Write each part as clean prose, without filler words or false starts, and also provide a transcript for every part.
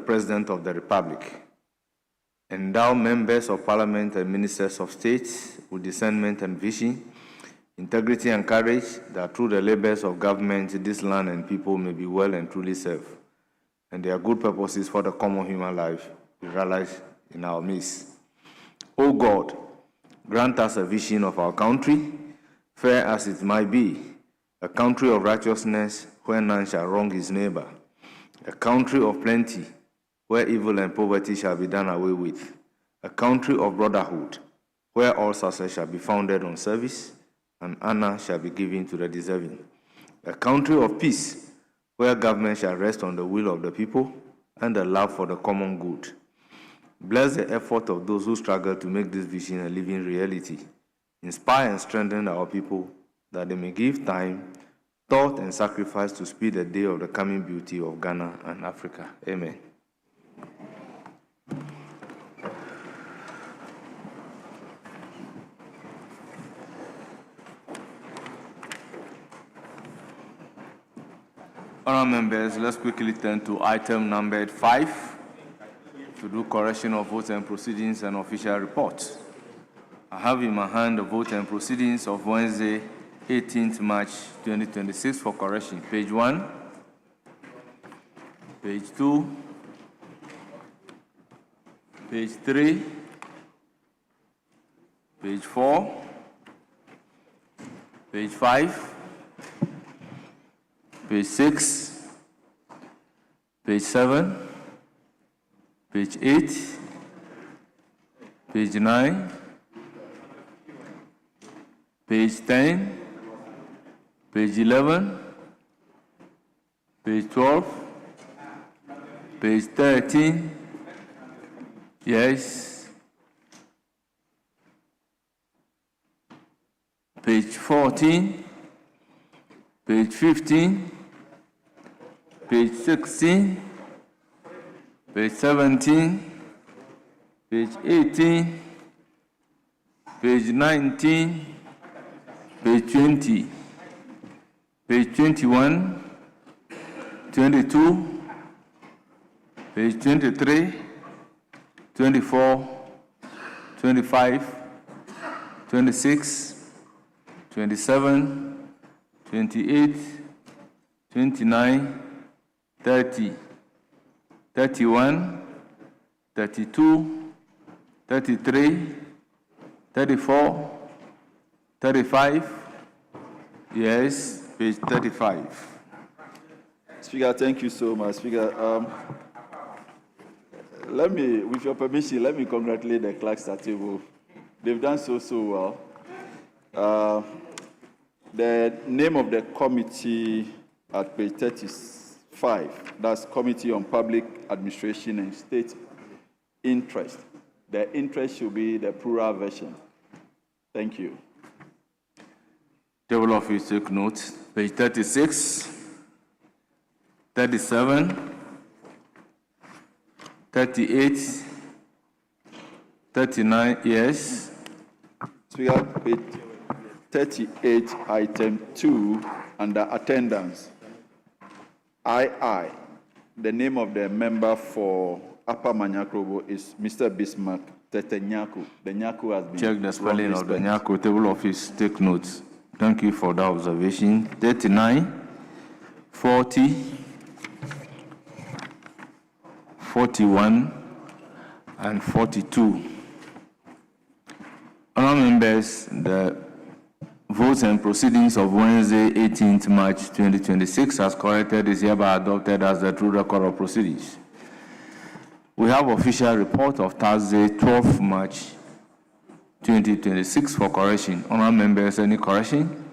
President of the Republic. Endow members of Parliament and ministers of state with discernment and vision, integrity and courage, that through the labors of government, this land and people may be well and truly served, and their good purposes for the common human life be realized in our midst. O God, grant us a vision of our country, fair as it might be, a country of righteousness where none shall wrong his neighbor, a country of plenty where evil and poverty shall be done away with, a country of brotherhood where all success shall be founded on service and honor shall be given to the deserving, a country of peace where government shall rest on the will of the people and the love for the common good. Bless the effort of those who struggle to make this vision a living reality. Inspire and strengthen our people that they may give time, thought, and sacrifice to speed the day of the coming beauty of Ghana and Africa. Amen. Honourable members, let's quickly turn to item number 5 to do correction of votes and proceedings and official reports. I have in my hand the vote and proceedings of Wednesday, 18th March 2026 for correction. Page 1, page 2, page 3, page 4, page 5, page 6, page 7, page 8, page 9, page 10, page 11, page 12, page 13, yes, page 14, page 15, page 16, page 17, page 18, page 19, page 20, page 21, 22, page 23, 24, 25, 26, 27, 28, 29, 30, 31, 32, 33, 34, 35, yes, page 35. Speaker, thank you so much. Speaker, with your permission, let me congratulate the clerks at table. They've done so well. The name of the committee at page 35, that's Committee on Public Administration and State Interest. The interest should be the plural version. Thank you. Table office, take note. Page 36, 37, 38, 39, yes. Speaker, page 38, item 2, under attendance. II. The name of the member for Upper Manyakrobo is Mr. Bismarck Tetenyaku. The Nyaku has been... Check the spelling of the Nyaku. Table office, take notes. Thank you for that observation. 39, 40, 41, and 42. Honourable members, the votes and proceedings of Wednesday, 18th March 2026 as corrected is hereby adopted as the true record of proceedings. We have official report of Thursday, 12th March 2026 for correction. Honourable members, any correction?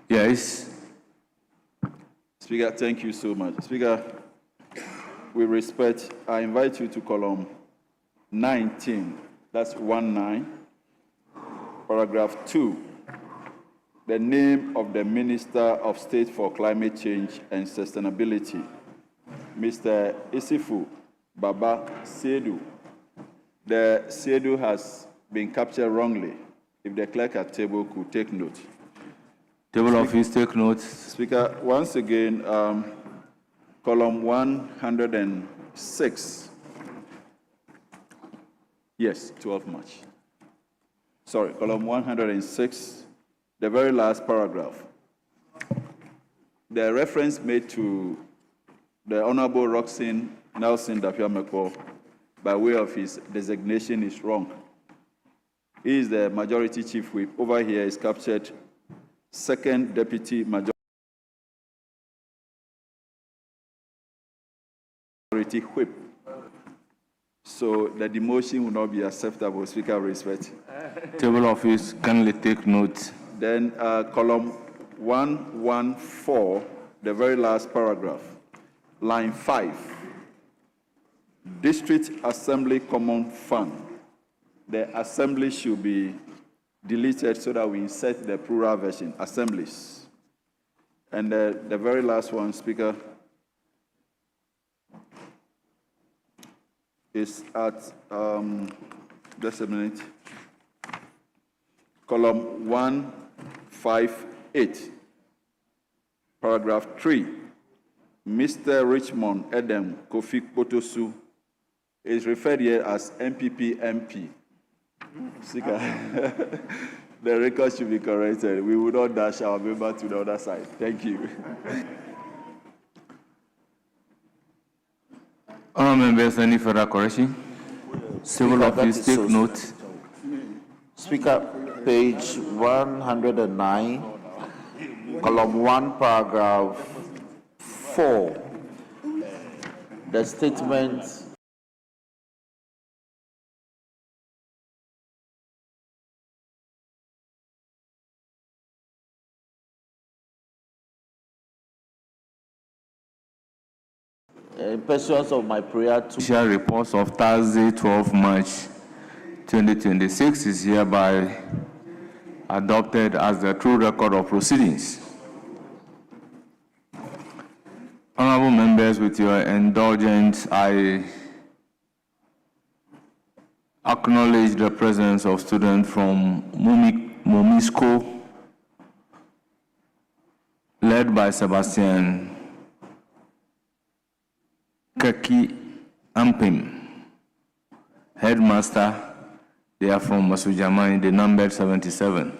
Yes. Speaker, thank you so much. Speaker, with respect, I invite you to column 19, that's 19, paragraph 2. The name of the Minister of State for Climate Change and Sustainability, Mr. Isifu Baba Sedu. The Sedu has been captured wrongly. If the clerk at table could take note. Table of use, take note. Speaker, once again, column 106. Yes, 12 March. Sorry, column 106, the very last paragraph. The reference made to the Honorable Roxin Nelson Dafiameko by way of his designation is wrong. He is the majority chief whip. Over here is captured second deputy majority whip. So the demotion will not be acceptable, Speaker, respect. Table of use, kindly take note. Then column 114, the very last paragraph, line 5, District Assembly Common Fund. The assembly should be deleted so that we insert the plural version, assemblies. And the very last one, Speaker, is at, just a minute, column 158, paragraph 3. Mr. Richmond Edem Kofi Potosu is referred here as MPP MP. Speaker, the record should be corrected. We will not dash our member to the other side. Thank you. Honourable members, any further correction? Table of use, take note. Speaker, page 109, column 1, paragraph 4. The statement in pursuance of my prayer to Official reports of Thursday, 12 March 2026 is hereby adopted as the true record of proceedings. Honorable members, with your indulgence, I acknowledge the presence of students from Momisco, led by Sebastian Kaki Ampim, headmaster. They are from Masujamani, the number 77.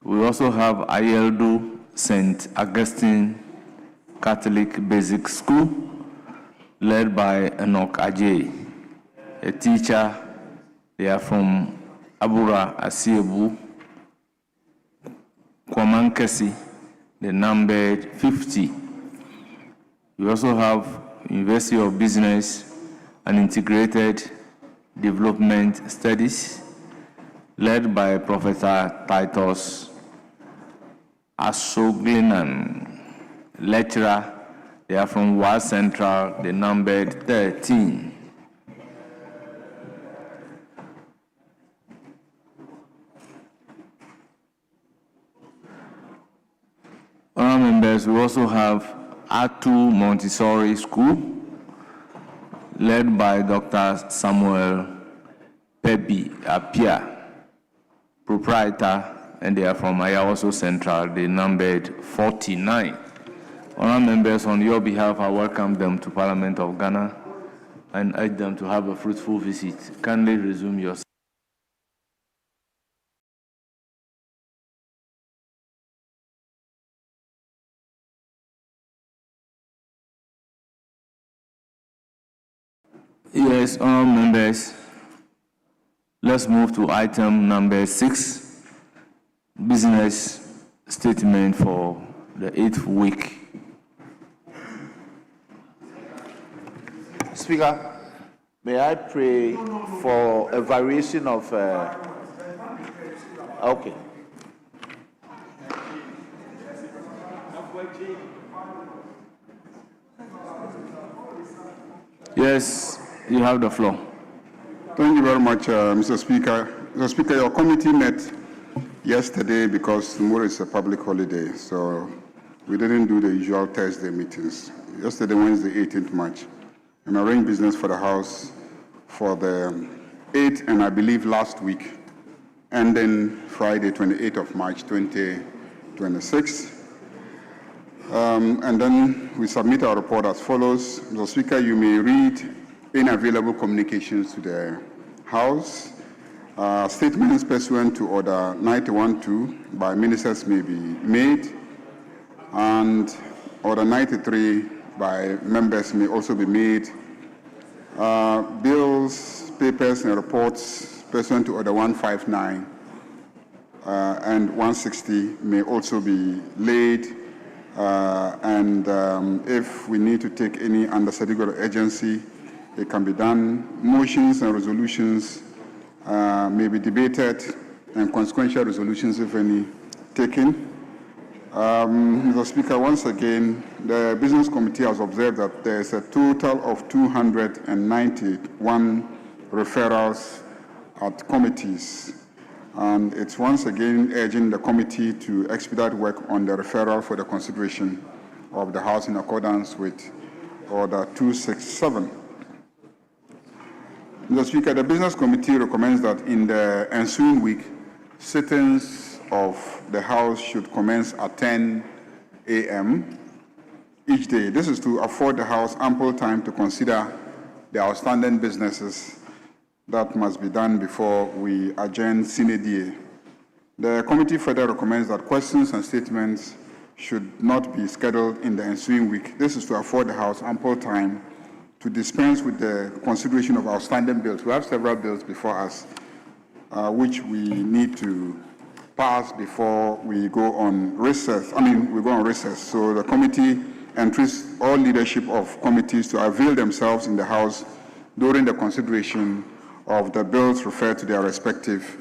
We also have Ayeldu St. Augustine Catholic Basic School, led by Enoch Ajay, a teacher. They are from Abura Asiebu, Kwamankesi, the number 50. We also have University of Business and Integrated Development Studies, led by Professor Titus Asoglinan, lecturer. They are from Ward Central, the number 13. Honourable members, we also have Atu Montessori School, led by Dr. Samuel Pebi Apia, proprietor, and they are from Ayawaso Central, they numbered 49. Honourable members, on your behalf, I welcome them to Parliament of Ghana and urge them to have a fruitful visit. Kindly resume your Yes, honourable members, let's move to item number 6, business statement for the 8th week. Speaker, may I pray for a variation of okay. Yes, you have the floor. Thank you very much, Mr. Speaker. Mr. Speaker, your committee met yesterday because tomorrow is a public holiday, so we didn't do the usual Thursday meetings. Yesterday, Wednesday, 18th March, and arranged business for the House for the 8th and I believe last week. ending Friday, 28th of March, 2026. And then we submit our report as follows. Mr. Speaker, you may read any available communications to the House. Statements pursuant to Order 91-2 by ministers may be made, and Order 93 by members may also be made. Bills, papers, and reports pursuant to Order 159 and 160 may also be laid. If we need to take any under certificate of urgency, it can be done. Motions and resolutions may be debated, and consequential resolutions, if any, taken. Mr. Speaker, once again, the Business Committee has observed that there is a total of 291 referrals at committees. And it's once again urging the committee to expedite work on the referral for the consideration of the House in accordance with Order 267. Mr. Speaker, the Business Committee recommends that in the ensuing week, sittings of the House should commence at 10 a.m. each day. This is to afford the House ample time to consider the outstanding businesses that must be done before we adjourn sine die. The committee further recommends that questions and statements should not be scheduled in the ensuing week. This is to afford the House ample time to dispense with the consideration of outstanding bills. We have several bills before us, which we need to pass before we go on recess. So the committee entreats all leadership of committees to avail themselves in the House during the consideration of the bills referred to their respective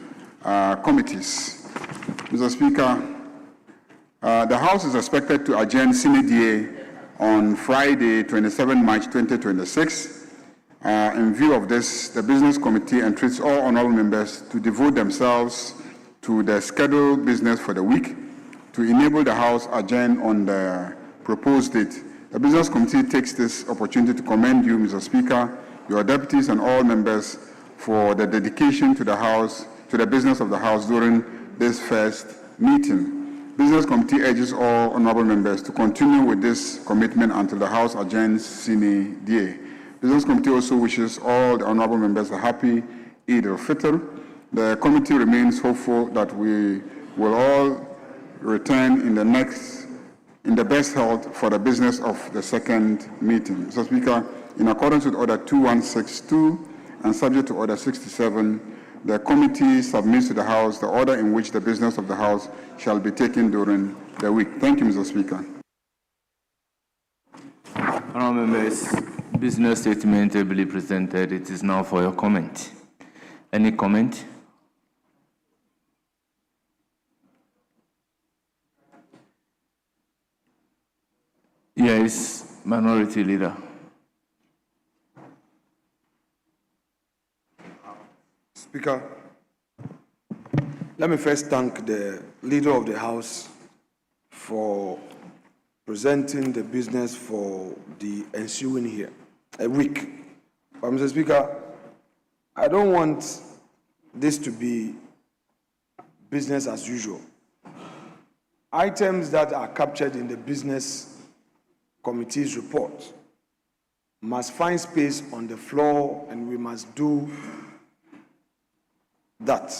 committees. Mr. Speaker, the House is expected to adjourn sine die on Friday, 27 March 2026. In view of this, the Business Committee entreats all honorable members to devote themselves to the scheduled business for the week to enable the House adjourn on the proposed date. The Business Committee takes this opportunity to commend you, Mr. Speaker, your deputies, and all members for the dedication to the House, to the business of the House during this first meeting. Business Committee urges all honorable members to continue with this commitment until the House adjourns sine die. Business Committee also wishes all the honorable members a happy Eid-ul-Fitr. The committee remains hopeful that we will all return in the best health for the business of the second meeting. Mr. Speaker, in accordance with Order 2162 and subject to Order 67, the committee submits to the House the order in which the business of the House shall be taken during the week. Thank you, Mr. Speaker. Honourable members, business statement ably presented. It is now for your comment. Any comment? Yes, Minority Leader. Speaker, let me first thank the Leader of the House for presenting the business for the ensuing week. But Mr. Speaker, I don't want this to be business as usual. Items that are captured in the Business Committee's report must find space on the floor, and we must do that.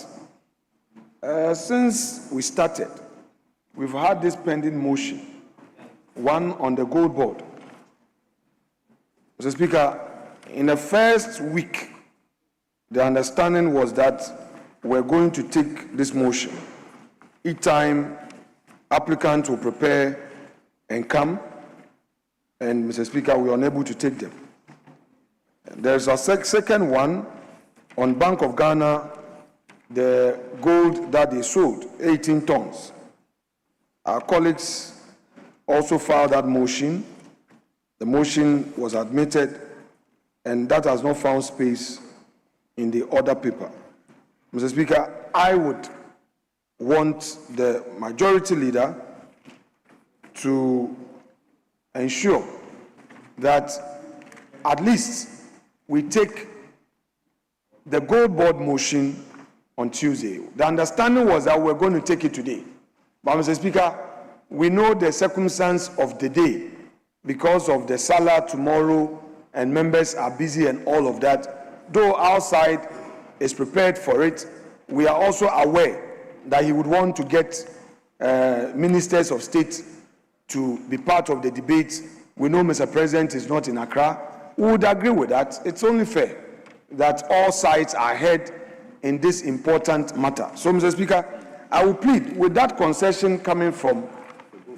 Since we started, we've had this pending motion, one on the gold board. Mr. Speaker, in the first week, the understanding was that we're going to take this motion. Each time, applicants will prepare and come, and Mr. Speaker, we are unable to take them. There's a second one on Bank of Ghana, the gold that they sold, 18 tons. Our colleagues also filed that motion. The motion was admitted, and that has not found space in the order paper. Mr. Speaker, I would want the majority leader to ensure that at least we take the gold board motion on Tuesday. The understanding was that we're going to take it today. But Mr. Speaker, we know the circumstance of the day because of the Salah tomorrow and members are busy and all of that. Though our side is prepared for it, we are also aware that he would want to get ministers of state to be part of the debate. We know Mr. President is not in Accra. We would agree with that. It's only fair that all sides are heard in this important matter. So, Mr. Speaker, I will plead with that concession coming from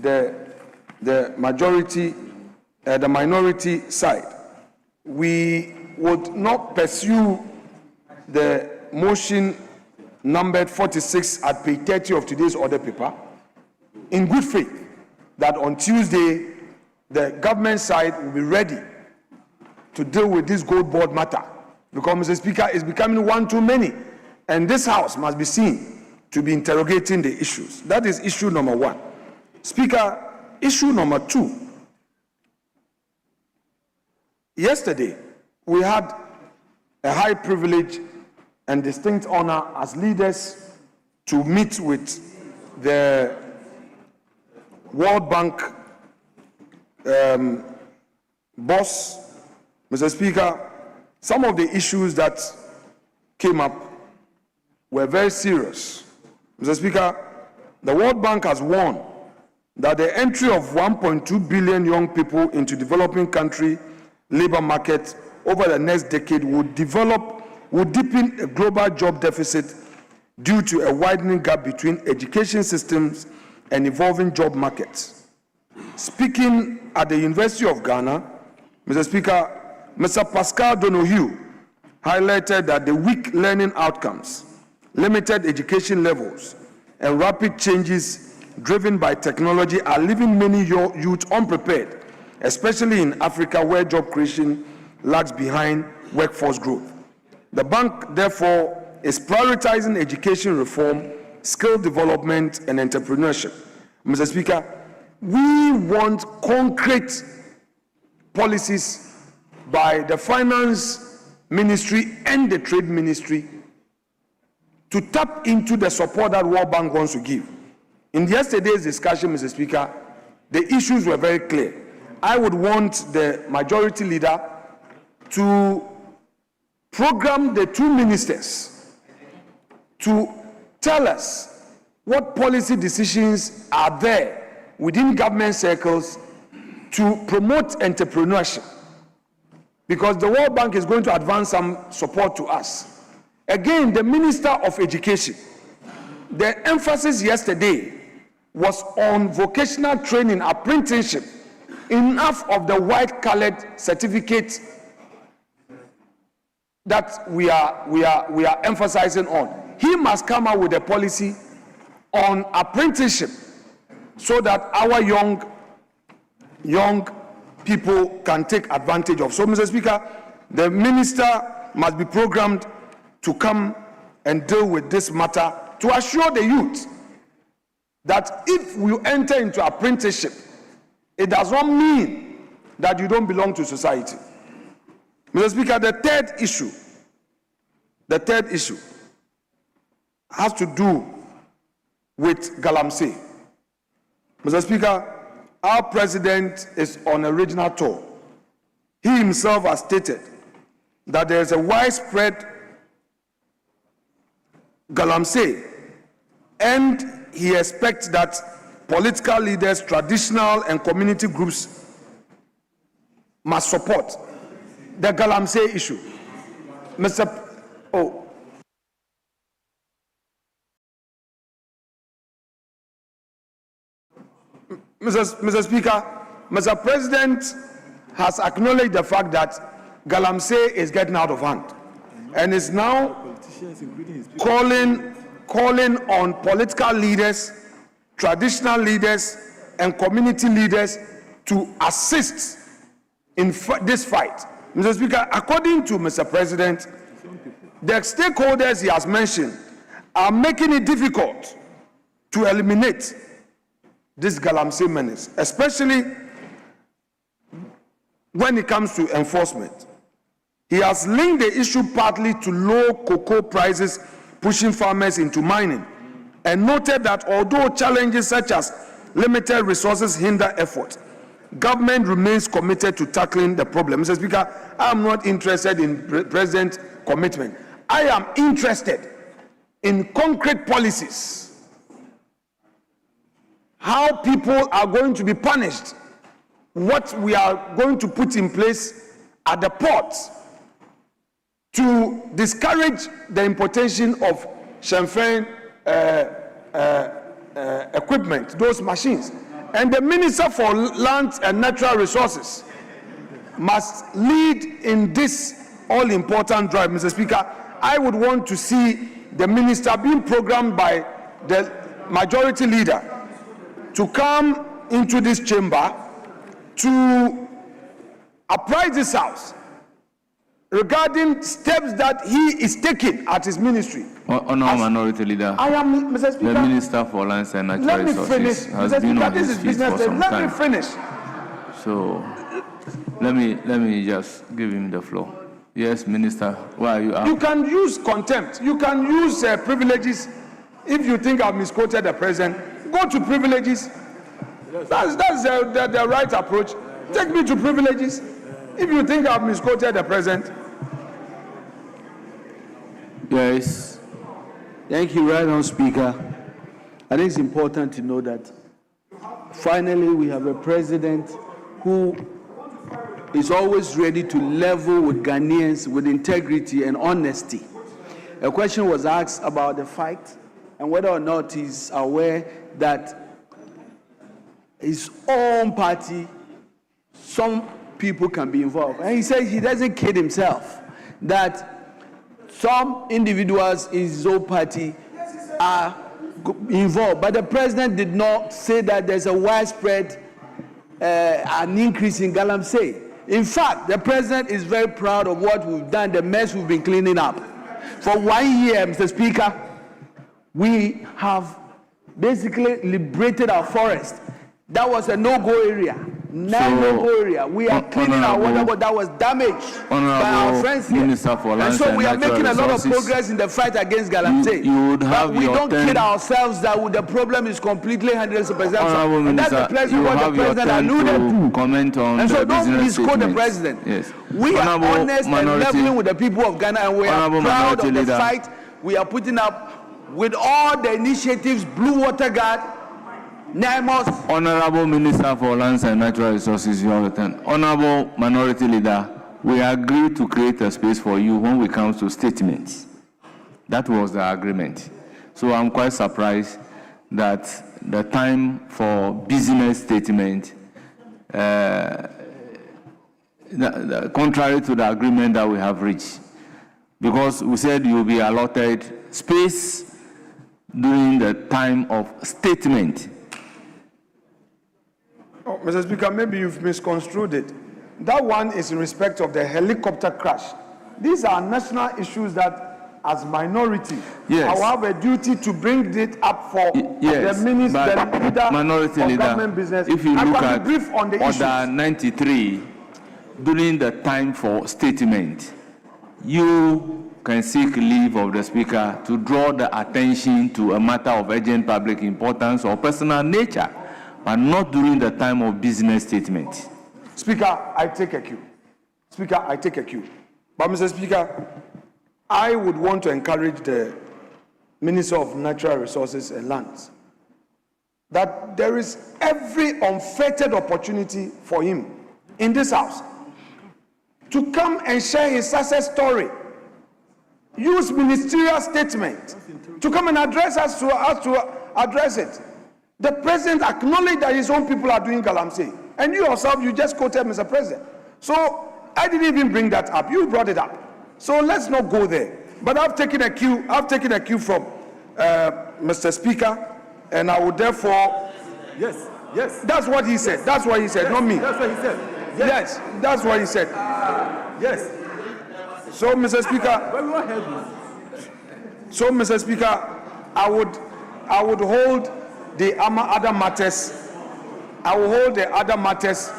the majority, the minority side. We would not pursue the motion numbered 46 at page 30 of today's order paper in good faith that on Tuesday the government side will be ready to deal with this gold board matter, because, Mr. Speaker, it's becoming one too many, and this House must be seen to be interrogating the issues. That is issue number one. Speaker, issue number two. Yesterday, we had a high privilege and distinct honor as leaders to meet with the World Bank boss. Mr. Speaker, some of the issues that came up were very serious. Mr. Speaker, the World Bank has warned that the entry of 1.2 billion young people into developing country labor market over the next decade would deepen a global job deficit due to a widening gap between education systems and evolving job markets. Speaking at the University of Ghana, Mr. Speaker, Mr. Pascal Donoghue highlighted that the weak learning outcomes, limited education levels, and rapid changes driven by technology are leaving many youth unprepared, especially in Africa, where job creation lags behind workforce growth. The bank, therefore, is prioritizing education reform, skill development, and entrepreneurship. Mr. Speaker, we want concrete policies by the Finance Ministry and the Trade Ministry to tap into the support that World Bank wants to give. In yesterday's discussion, Mr. Speaker, the issues were very clear. I would want the majority leader to program the two ministers to tell us what policy decisions are there within government circles to promote entrepreneurship, because the World Bank is going to advance some support to us. Again, the Minister of Education, the emphasis yesterday was on vocational training, apprenticeship. Enough of the white-colored certificates that we are emphasizing on. He must come out with a policy on apprenticeship so that our young people can take advantage of. So, Mr. Speaker, the minister must be programmed to come and deal with this matter to assure the youth that if we enter into apprenticeship, it does not mean that you don't belong to society. Mr. Speaker, the third issue has to do with Galamsey. Mr. Speaker, our president is on a regional tour. He himself has stated that there is a widespread Galamsey, and he expects that political leaders, traditional and community groups must support the Galamsey issue. Mr. Speaker, Mr. President has acknowledged the fact that Galamsey is getting out of hand and is now calling on political leaders, traditional leaders, and community leaders to assist in this fight. Mr. Speaker, according to Mr. President, the stakeholders he has mentioned are making it difficult to eliminate this Galamsey menace, especially when it comes to enforcement. He has linked the issue partly to low cocoa prices pushing farmers into mining, and noted that although challenges such as limited resources hinder effort, government remains committed to tackling the problem. Mr. Speaker, I am not interested in President's commitment. I am interested in concrete policies, how people are going to be punished, what we are going to put in place at the ports to discourage the importation of Shenfen equipment, those machines. And the Minister for Land and Natural Resources must lead in this all-important drive. Mr. Speaker, I would want to see the minister being programmed by the majority leader to come into this chamber to apprise this House regarding steps that he is taking at his ministry. Honourable Minority Leader, I am, Mr. Speaker, the Minister for Lands and Natural let me Resources finish. has Mr. been Speaker, on this his is feet business for day. some Let time. me finish. So let me just give him the floor. Yes, Minister, why are you out? You can use contempt. You can use privileges. If you think I've misquoted the president, go to privileges. That's the right approach. Take me to privileges. If you think I've misquoted the president. Yes. Thank you, Right Honourable Speaker. I think it's important to know that finally we have a president who is always ready to level with Ghanaians with integrity and honesty. A question was asked about the fight and whether or not he's aware that his own party, some people can be involved. And he said he doesn't kid himself, that some individuals in his own party are involved. But the president did not say that there's a widespread an increase in Galamsey. In fact, the president is very proud of what we've done, the mess we've been cleaning up. For 1 year, Mr. Speaker, we have basically liberated our forest. That was a no-go area. No-go area. We are cleaning our water that was damaged by our friends here. Minister for Lands and so we are and Natural making a lot of Resources, progress in the fight against Galamsey. You would have but we your don't turn. kid ourselves that the problem is completely 100% Honourable and that's the Minister, president, you what the have your president turn alluded to to. comment on And the so don't business misquote the statements. president. Yes. We are Honourable honest and Minority- leveling with the people of Ghana, and we are Honourable proud Minority of the Leader. fight we are putting up with all the initiatives, Blue Water Guard, NIMOS. Honourable Minister for Lands and Natural Resources, you have your turn. Honourable Minority Leader, we agreed to create a space for you when we come to statements. That was the agreement. So I'm quite surprised that the time for business statement, contrary to the agreement that we have reached, because we said you will be allotted space during the time of statement. Oh, Mr. Speaker, maybe you've misconstrued it. That one is in respect of the helicopter crash. These are national issues that, as minority, Yes. I will have a duty to bring it up for Yes, the minister, but the leader Minority of Leader, government business. if you I look can at be brief on the issues. Order 93, during the time for statement, you can seek leave of the Speaker to draw the attention to a matter of urgent public importance or personal nature, but not during the time of business statement. Speaker, I take a cue. Speaker, I take a cue. But Mr. Speaker, I would want to encourage the Minister of Natural Resources and Lands that there is every unfettered opportunity for him in this House to come and share his success story. Use ministerial statement to come and address us to address it. The president acknowledged that his own people are doing Galamsey. And you yourself, you just quoted Mr. President. So I didn't even bring that up. You brought it up. So let's not go there. But I've taken a cue from Mr. Speaker, and I would therefore... Yes. That's what he said. That's what he said, not me. That's what he said. Yes, that's what he said. Yes. So, Mr. Speaker... So, Mr. Speaker, I would hold the other matters. I will hold the other matters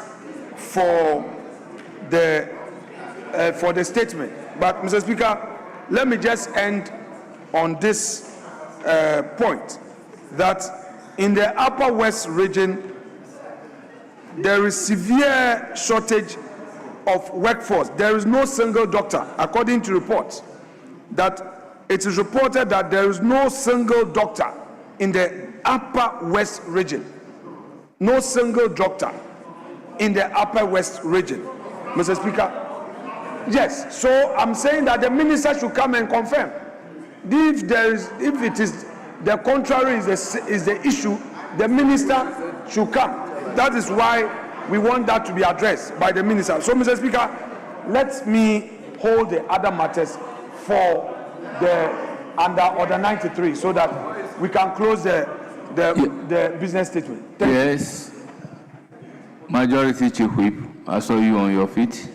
for the statement. But, Mr. Speaker, let me just end on this point, that in the Upper West region, there is severe shortage of workforce. There is no single doctor, according to reports, that it is reported that there is no single doctor in the Upper West region. No single doctor in the Upper West region. Mr. Speaker, yes, so I'm saying that the minister should come and confirm. If it is the contrary is the issue, the minister should come. That is why we want that to be addressed by the minister. So, Mr. Speaker, let me hold the other matters for the under Order 93 so that we can close the business statement. Thank yes. Majority Chief Whip, I saw you on your feet.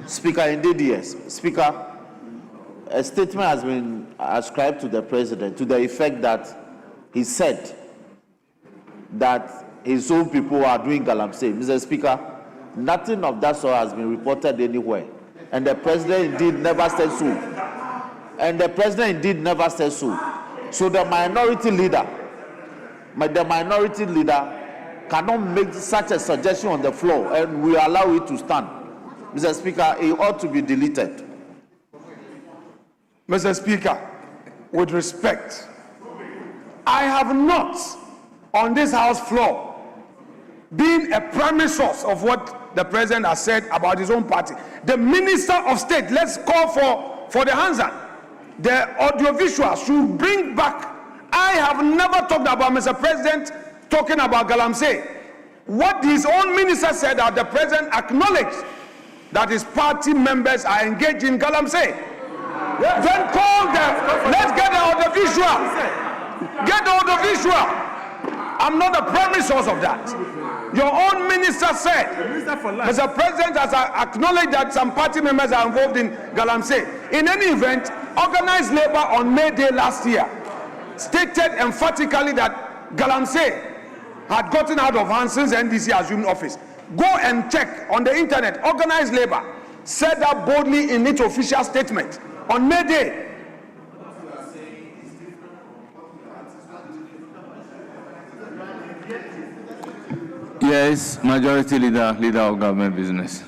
Speaker, indeed, yes. Speaker, a statement has been ascribed to the president to the effect that he said that his own people are doing Galamsey. Mr. Speaker, nothing of that sort has been reported anywhere. And the president indeed never said so. And the president indeed never said so. So the minority leader cannot make such a suggestion on the floor and we allow it to stand. Mr. Speaker, it ought to be deleted. Mr. Speaker, with respect, I have not on this House floor been a primary source of what the president has said about his own party. The Minister of State, let's call for the hands on. The audiovisual should bring back. I have never talked about Mr. President talking about Galamsey. What his own minister said that the president acknowledged that his party members are engaged in Galamsey. Yes. Then call them. Let's get the audiovisual. Get the audiovisual. I'm not the primary source of that. Your own minister said, Mr. President has acknowledged that some party members are involved in Galamsey. In any event, organized labor on May Day last year stated emphatically that Galamsey had gotten out of hand since NDC assumed office. Go and check on the internet. Organized labor said that boldly in its official statement on May Day. Yes, Majority Leader of Government Business.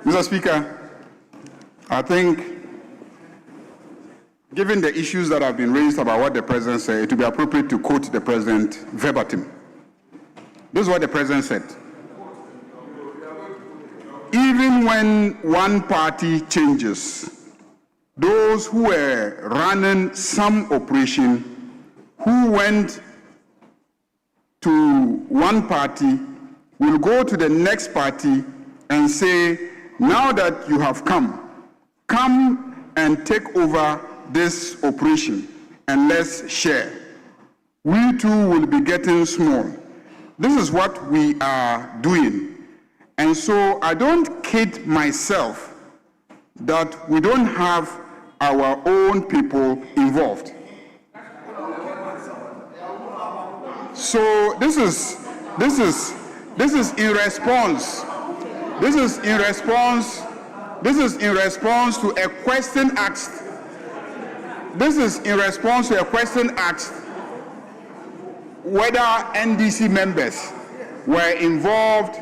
Mr. Speaker, I think, given the issues that have been raised about what the president said, it would be appropriate to quote the president verbatim. This is what the president said. Even when one party changes, those who were running some operation, who went to one party, will go to the next party and say, now that you have come and take over this operation and let's share. We too will be getting small. This is what we are doing. And so I don't kid myself that we don't have our own people involved. So this is in response. This is in response to a question asked. This is in response to a question asked whether NDC members were involved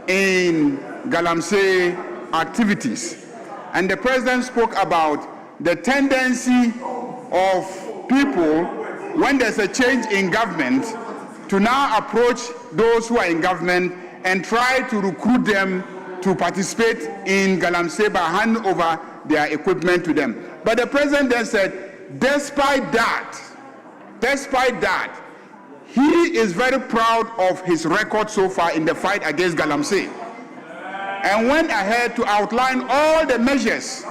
in Galamsey activities. And the president spoke about the tendency of people, when there's a change in government, to now approach those who are in government and try to recruit them to participate in Galamsey by handing over their equipment to them. But the president then said, despite that, he is very proud of his record so far in the fight against Galamsey, and went ahead to outline all the measures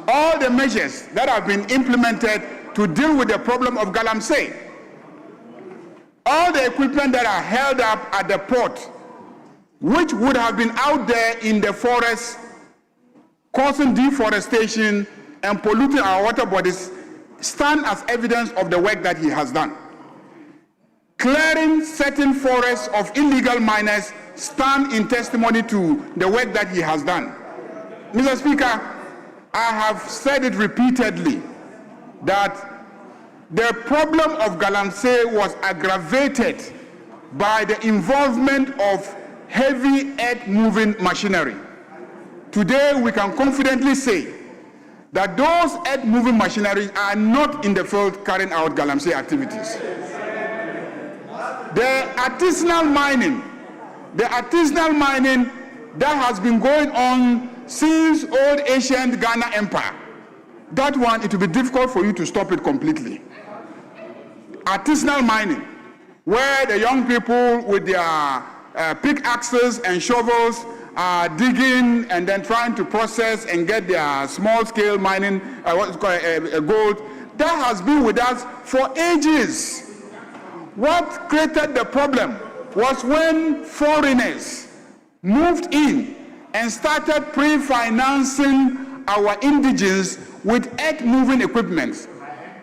that have been implemented to deal with the problem of Galamsey. All the equipment that are held up at the port, which would have been out there in the forest, causing deforestation and polluting our water bodies, stand as evidence of the work that he has done. Clearing certain forests of illegal miners stand in testimony to the work that he has done. Mr. Speaker, I have said it repeatedly that the problem of Galamsey was aggravated by the involvement of heavy earth-moving machinery. Today, we can confidently say that those earth-moving machineries are not in the field carrying out Galamsey activities. The artisanal mining that has been going on since old ancient Ghana Empire, that one, it will be difficult for you to stop it completely. Artisanal mining, where the young people with their pickaxes and shovels are digging and then trying to process and get their small-scale mining, gold, that has been with us for ages. What created the problem was when foreigners moved in and started pre-financing our indigents with earth-moving equipment.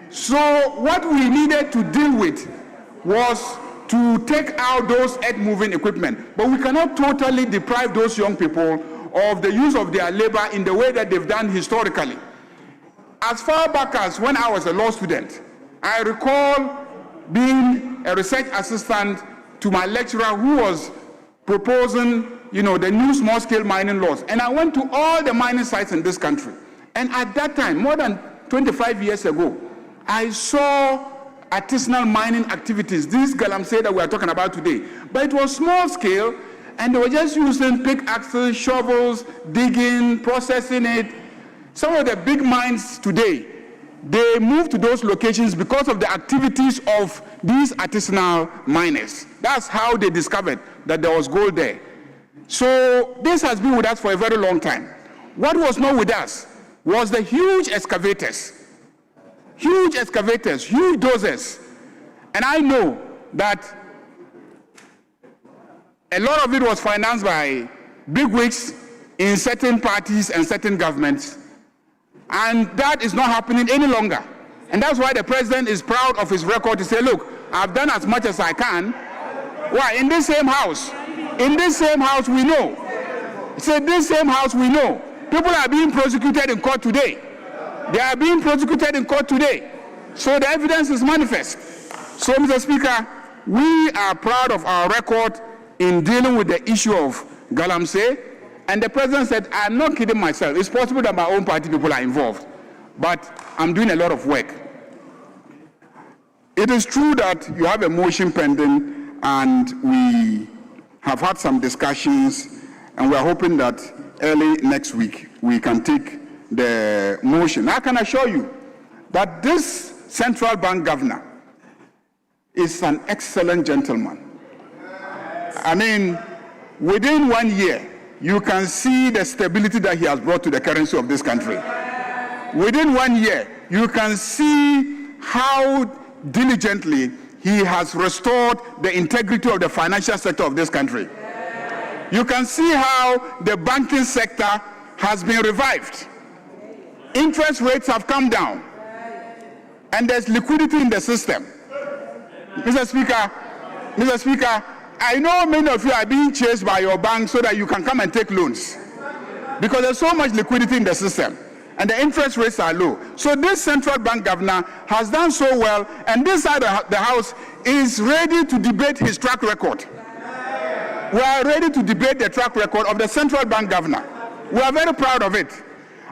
So what we needed to deal with was to take out those earth-moving equipment. But we cannot totally deprive those young people of the use of their labor in the way that they've done historically. As far back as when I was a law student, I recall being a research assistant to my lecturer who was proposing, the new small-scale mining laws. And I went to all the mining sites in this country. And at that time, more than 25 years ago, I saw artisanal mining activities, this Galamsey that we are talking about today. But it was small scale, and they were just using pickaxes, shovels, digging, processing it. Some of the big mines today, they moved to those locations because of the activities of these artisanal miners. That's how they discovered that there was gold there. So this has been with us for a very long time. What was not with us was the huge excavators, huge dozers. And I know that a lot of it was financed by bigwigs in certain parties and certain governments. And that is not happening any longer. And that's why the president is proud of his record to say, look, I've done as much as I can. Why? In this same house we know. So this same house we know. People are being prosecuted in court today. They are being prosecuted in court today. So the evidence is manifest. So, Mr. Speaker, we are proud of our record in dealing with the issue of Galamsey. And the president said, I'm not kidding myself. It's possible that my own party people are involved, but I'm doing a lot of work. It is true that you have a motion pending, and we have had some discussions, and we're hoping that early next week we can take the motion. I can assure you that this central bank governor is an excellent gentleman. I mean, within 1 year, you can see the stability that he has brought to the currency of this country. Within 1 year, you can see how diligently he has restored the integrity of the financial sector of this country. You can see how the banking sector has been revived. Interest rates have come down, and there's liquidity in the system. Mr. Speaker, I know many of you are being chased by your bank so that you can come and take loans, because there's so much liquidity in the system and the interest rates are low. So this central bank governor has done so well, and this side of the house is ready to debate his track record. We are ready to debate the track record of the central bank governor. We are very proud of it.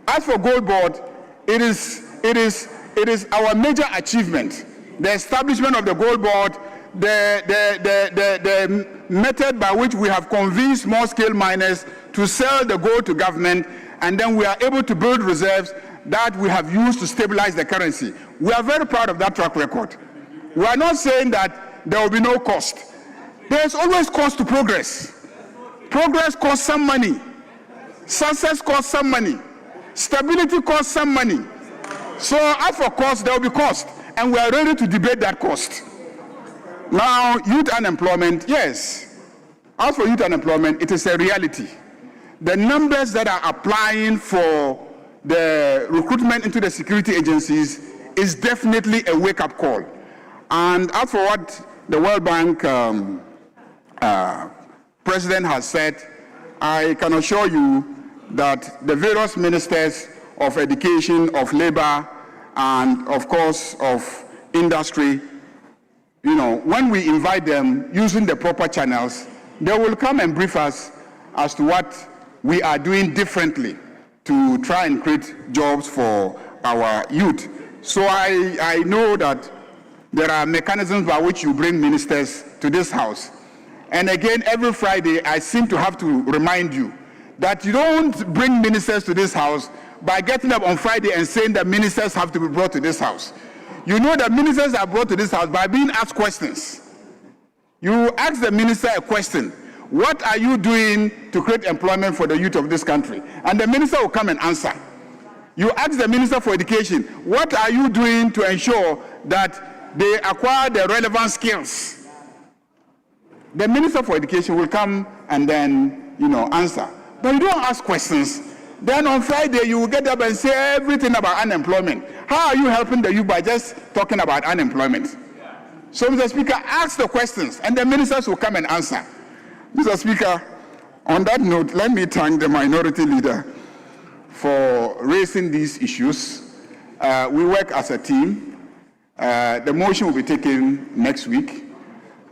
As for Gold Board, it is our major achievement. The establishment of the Gold Board, the method by which we have convinced small-scale miners to sell the gold to government, and then we are able to build reserves that we have used to stabilize the currency. We are very proud of that track record. We are not saying that there will be no cost. There is always cost to progress. Progress costs some money. Success costs some money. Stability costs some money. So as for cost, there will be cost, and we are ready to debate that cost. Now, youth unemployment, yes. As for youth unemployment, it is a reality. The numbers that are applying for the recruitment into the security agencies is definitely a wake-up call. And as for what the World Bank President has said, I can assure you that the various ministers of education, of labor, and of course of industry, when we invite them using the proper channels, they will come and brief us as to what we are doing differently to try and create jobs for our youth. So I know that there are mechanisms by which you bring ministers to this house. And again, every Friday, I seem to have to remind you that you don't bring ministers to this house by getting up on Friday and saying that ministers have to be brought to this house. You know that ministers are brought to this house by being asked questions. You ask the minister a question: what are you doing to create employment for the youth of this country? And the minister will come and answer. You ask the minister for education: what are you doing to ensure that they acquire the relevant skills? The minister for education will come and then, answer. But you don't ask questions. Then on Friday, you will get up and say everything about unemployment. How are you helping the youth by just talking about unemployment? So, Mr. Speaker, ask the questions, and the ministers will come and answer. Mr. Speaker, on that note, let me thank the minority leader for raising these issues. We work as a team. The motion will be taken next week.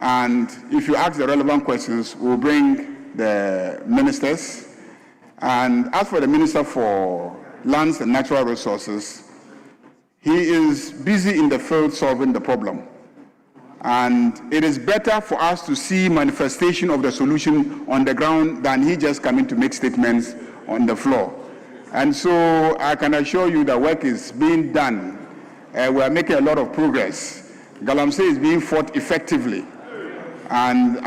And if you ask the relevant questions, we'll bring the ministers. And as for the Minister for Lands and Natural Resources, he is busy in the field solving the problem. And it is better for us to see manifestation of the solution on the ground than he just coming to make statements on the floor. And so I can assure you that work is being done. We are making a lot of progress. Galamsey is being fought effectively. And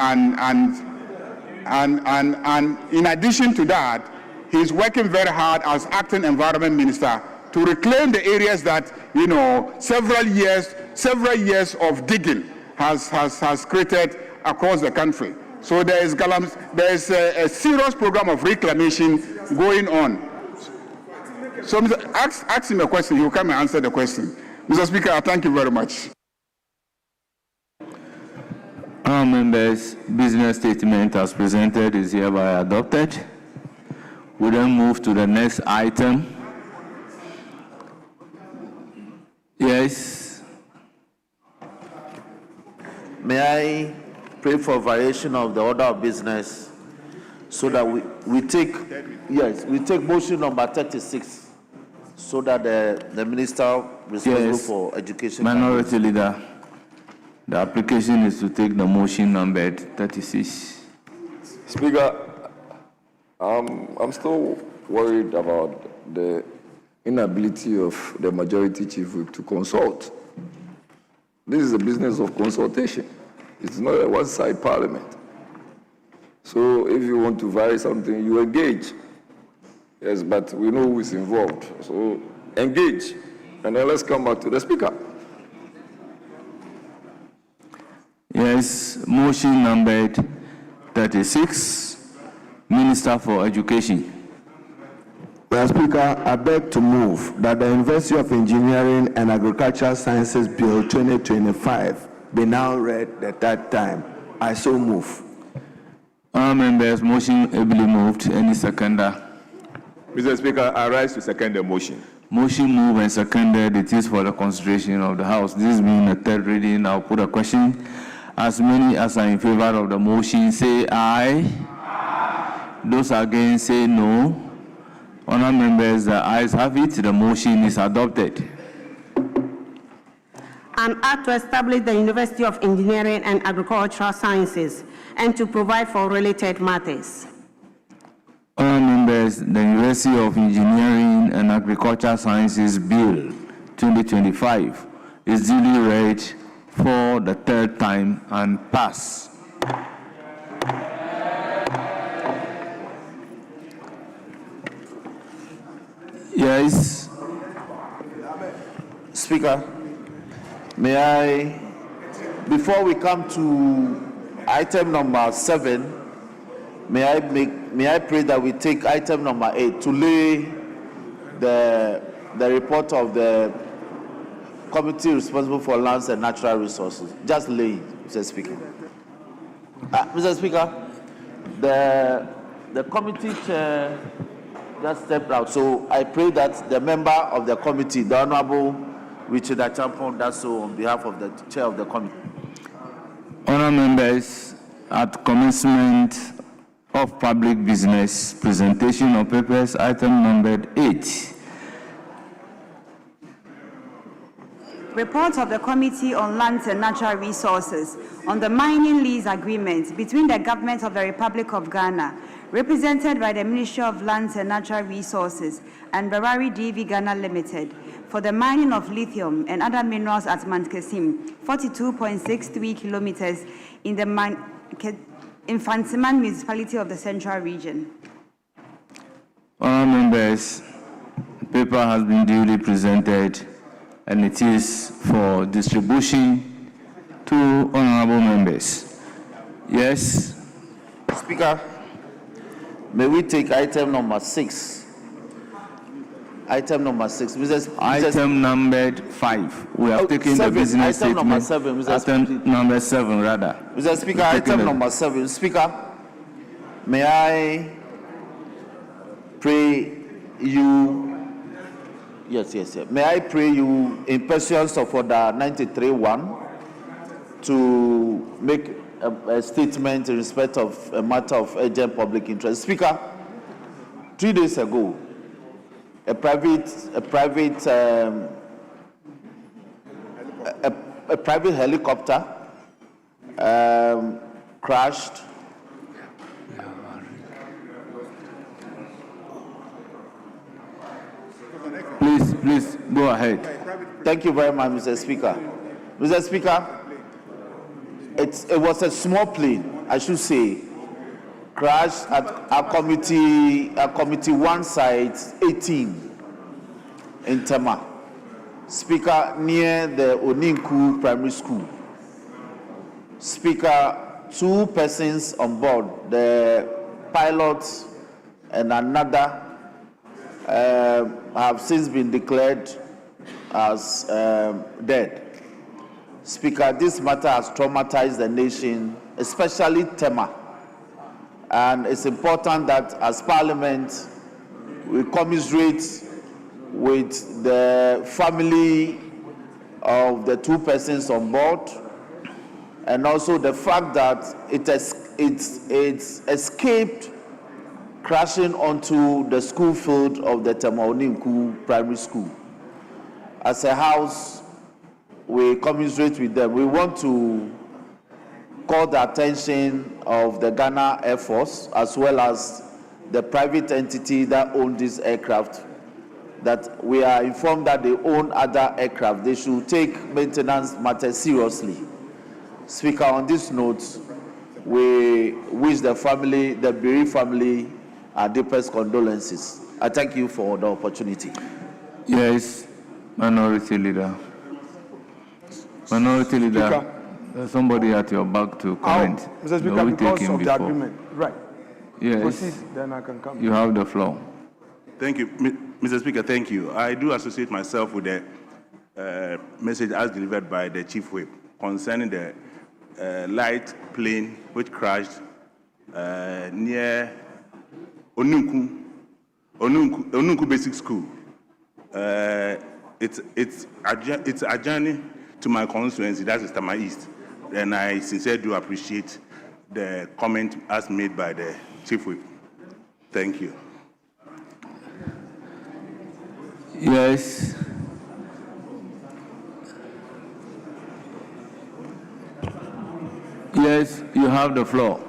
in addition to that, he's working very hard as acting environment minister to reclaim the areas that, several years of digging has created across the country. So there is a serious program of reclamation going on. So ask him a question, he will come and answer the question. Mr. Speaker, thank you very much. Our members' business statement as presented is hereby adopted. We then move to the next item. Yes. May I pray for variation of the order of business so that we take motion number 36 so that the minister responsible for education. Minority leader. The application is to take the motion numbered 36. Speaker, I'm still worried about the inability of the majority chief whip to consult. This is a business of consultation. It's not a one-side parliament. So if you want to vary something, you engage. Yes, but we know who is involved. So engage. And then let's come back to the speaker. Yes, motion numbered 36, Minister for Education. Mr. Speaker, I beg to move that the University of Engineering and Agricultural Sciences Bill 2025 be now read at that time. I so move. All members, motion ably moved. Any seconder? Mr. Speaker, I rise to second the motion. Motion moved and seconded. It is for the consideration of the House. This being a third reading, I'll put a question. As many as are in favor of the motion, say aye. Aye. Those against, say no. Honourable members, the ayes have it. The motion is adopted. An act to establish the University of Engineering and Agricultural Sciences and to provide for related matters. Honourable members, the University of Engineering and Agricultural Sciences Bill 2025 is duly read for the third time and pass. Yes. Speaker, may I, before we come to item number 7, may I pray that we take item number 8 to lay the report of the committee responsible for lands and natural resources. Just lay it, Mr. Speaker. Mr. Speaker, The committee chair just stepped out, so I pray that the member of the committee, the Honorable Richard Achampong, does so on behalf of the chair of the committee. Honourable members, at commencement of public business, presentation of papers, item numbered 8. Report of the Committee on Lands and Natural Resources on the mining lease agreement between the Government of the Republic of Ghana, represented by the Ministry of Lands and Natural Resources and Barari DV Ghana Limited, for the mining of lithium and other minerals at Mount Kasim, 42.63 kilometers in the Infantiman municipality of the Central Region. Honourable members, the paper has been duly presented and it is for distribution to honourable members. Yes. Speaker, may we take item number 6? Item number 6. Item numbered 5. We have taken the business item statement. Number 7, Mr. Item number 7, rather. Mr. Speaker, item number 7. Speaker, may I pray you? Yes. May I pray you in pursuance of order 93.1 to make a statement in respect of a matter of urgent public interest. Speaker, 3 days ago, a private helicopter crashed. Please go ahead. Thank you very much, Mr. Speaker. Mr. Speaker, it was a small plane, I should say, crashed at a committee 1 site 18 in Tema. Speaker, near the Oninku Primary School. Speaker, 2 persons on board, the pilot and another, have since been declared as dead. Speaker, this matter has traumatized the nation, especially Tema. And it's important that as Parliament, we commiserate with the family of the 2 persons on board, and also the fact that it's escaped crashing onto the school field of the Tema Oninku Primary School. As a house, we commiserate with them. We want to call the attention of the Ghana Air Force as well as the private entity that owns this aircraft, that we are informed that they own other aircraft. They should take maintenance matters seriously. Speaker, on this note, we wish the family, the bereaved family, our deepest condolences. I thank you for the opportunity. Yes, Minority Leader. Minority Leader, Speaker, there's somebody at your back to comment. Mr. Speaker, because of the agreement. Right. Yes. Proceed, then I can come. You have the floor. Thank you, Mr. Speaker. Thank you. I do associate myself with the message as delivered by the Chief Whip concerning the light plane which crashed near Onunku Basic School. It's a journey to my constituency, that is Tama East, and I sincerely do appreciate the comment as made by the Chief Whip. Thank you. Yes. Yes, you have the floor.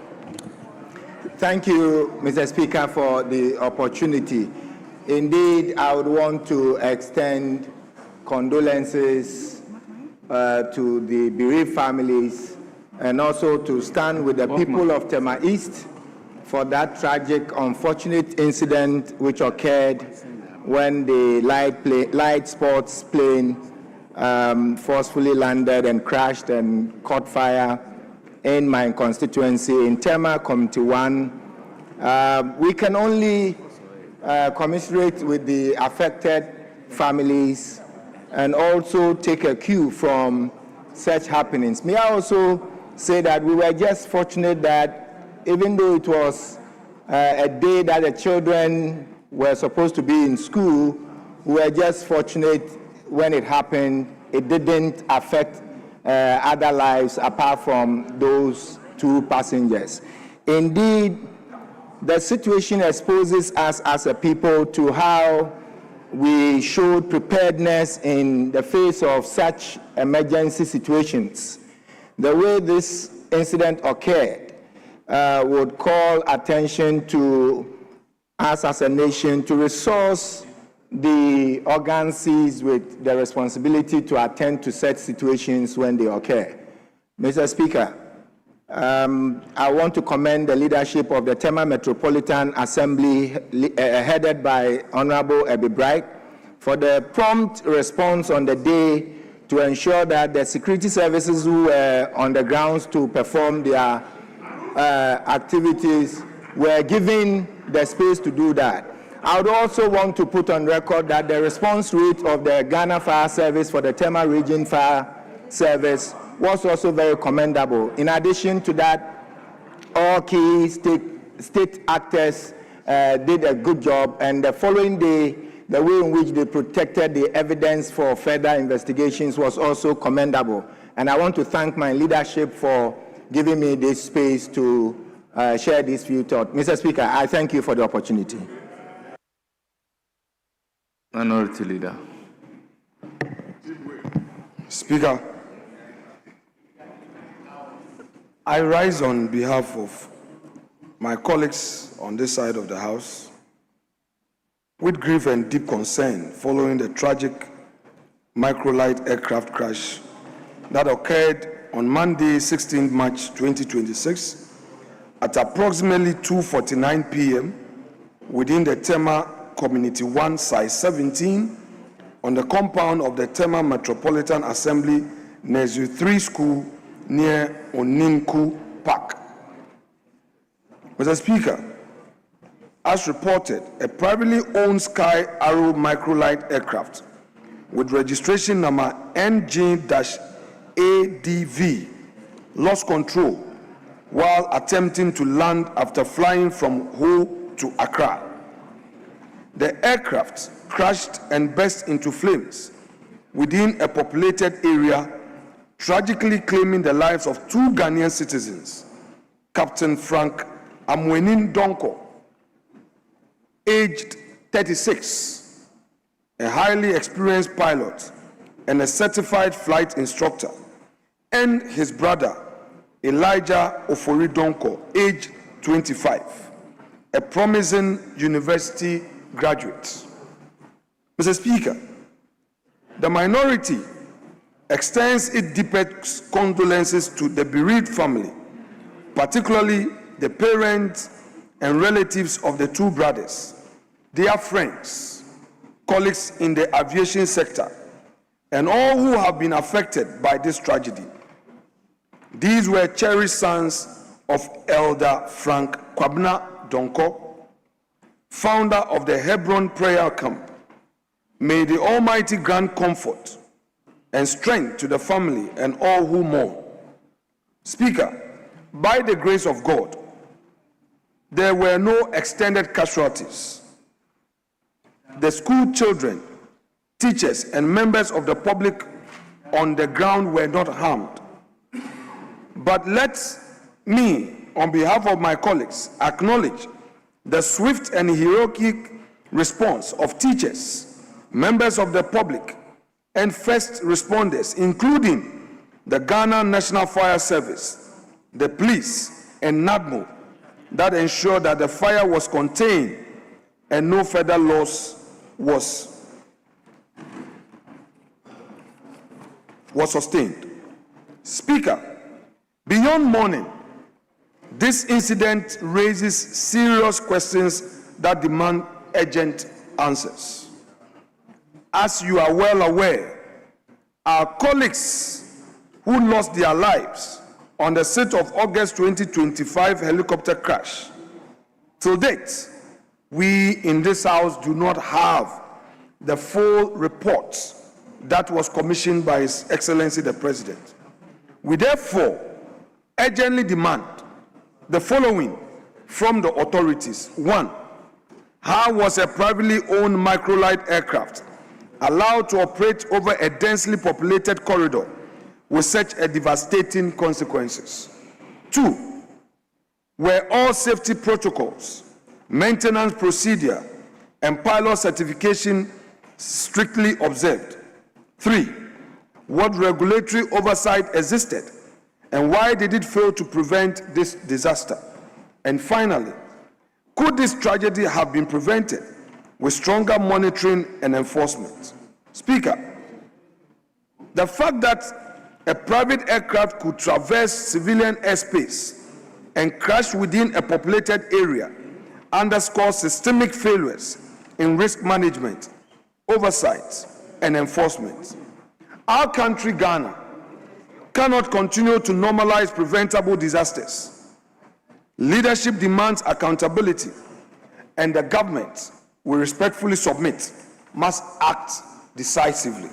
Thank you, Mr. Speaker, for the opportunity. Indeed, I would want to extend condolences to the bereaved families and also to stand with the people of Tema East for that tragic, unfortunate incident which occurred when the light sports plane forcefully landed and crashed and caught fire in my constituency in Tema, Committee 1. We can only commiserate with the affected families and also take a cue from such happenings. May I also say that we were just fortunate that even though it was a day that the children were supposed to be in school, we were just fortunate when it happened. It didn't affect other lives apart from those 2 passengers. Indeed, the situation exposes us as a people to how we showed preparedness in the face of such emergency situations. The way this incident occurred would call attention to us as a nation to resource the organs with the responsibility to attend to such situations when they occur. Mr. Speaker, I want to commend the leadership of the Tema Metropolitan Assembly headed by Honorable Ebi Bright for the prompt response on the day to ensure that the security services who were on the grounds to perform their activities were given the space to do that. I would also want to put on record that the response rate of the Ghana Fire Service for the Tema Region Fire Service was also very commendable. In addition to that, all key state actors did a good job, and the following day, the way in which they protected the evidence for further investigations was also commendable. And I want to thank my leadership for giving me this space to share this few thoughts. Mr. Speaker, I thank you for the opportunity. Minority Leader. Speaker, I rise on behalf of my colleagues on this side of the House with grief and deep concern following the tragic microlight aircraft crash that occurred on Monday, 16 March 2026 at approximately 2:49 p.m. within the Tema Community 1, Size 17 on the compound of the Tema Metropolitan Assembly Nursery 3 School near Oninku Park. Mr. Speaker, as reported, a privately owned Sky Arrow microlight aircraft with registration number NJ-ADV lost control while attempting to land after flying from Ho to Accra. The aircraft crashed and burst into flames within a populated area, tragically claiming the lives of 2 Ghanaian citizens, Captain Frank Amwenin Donko, aged 36, a highly experienced pilot and a certified flight instructor, and his brother, Elijah Ofori Donko, aged 25, a promising university graduate. Mr. Speaker, the minority extends its deepest condolences to the bereaved family, particularly the parents and relatives of the 2 brothers, their friends, colleagues in the aviation sector, and all who have been affected by this tragedy. These were cherished sons of Elder Frank Kwabna Donko, founder of the Hebron Prayer Camp. May the Almighty grant comfort and strength to the family and all who mourn. Speaker, by the grace of God, there were no extended casualties. The school children, teachers, and members of the public on the ground were not harmed. But let me, on behalf of my colleagues, acknowledge the swift and heroic response of teachers, members of the public, and first responders, including the Ghana National Fire Service, the police, and NADMO, that ensured that the fire was contained and no further loss was sustained. Speaker, beyond mourning, this incident raises serious questions that demand urgent answers. As you are well aware, our colleagues who lost their lives on the 6th of August 2025 helicopter crash, to date, we in this House do not have the full report that was commissioned by His Excellency the President. We therefore urgently demand the following from the authorities. 1. How was a privately owned microlight aircraft allowed to operate over a densely populated corridor with such a devastating consequences? 2. Were all safety protocols, maintenance procedure, and pilot certification strictly observed? 3. What regulatory oversight existed, and why did it fail to prevent this disaster? And finally, could this tragedy have been prevented with stronger monitoring and enforcement? Speaker, the fact that a private aircraft could traverse civilian airspace and crash within a populated area underscores systemic failures in risk management, oversight, and enforcement. Our country, Ghana, cannot continue to normalize preventable disasters. Leadership demands accountability, and the government, we respectfully submit, must act decisively.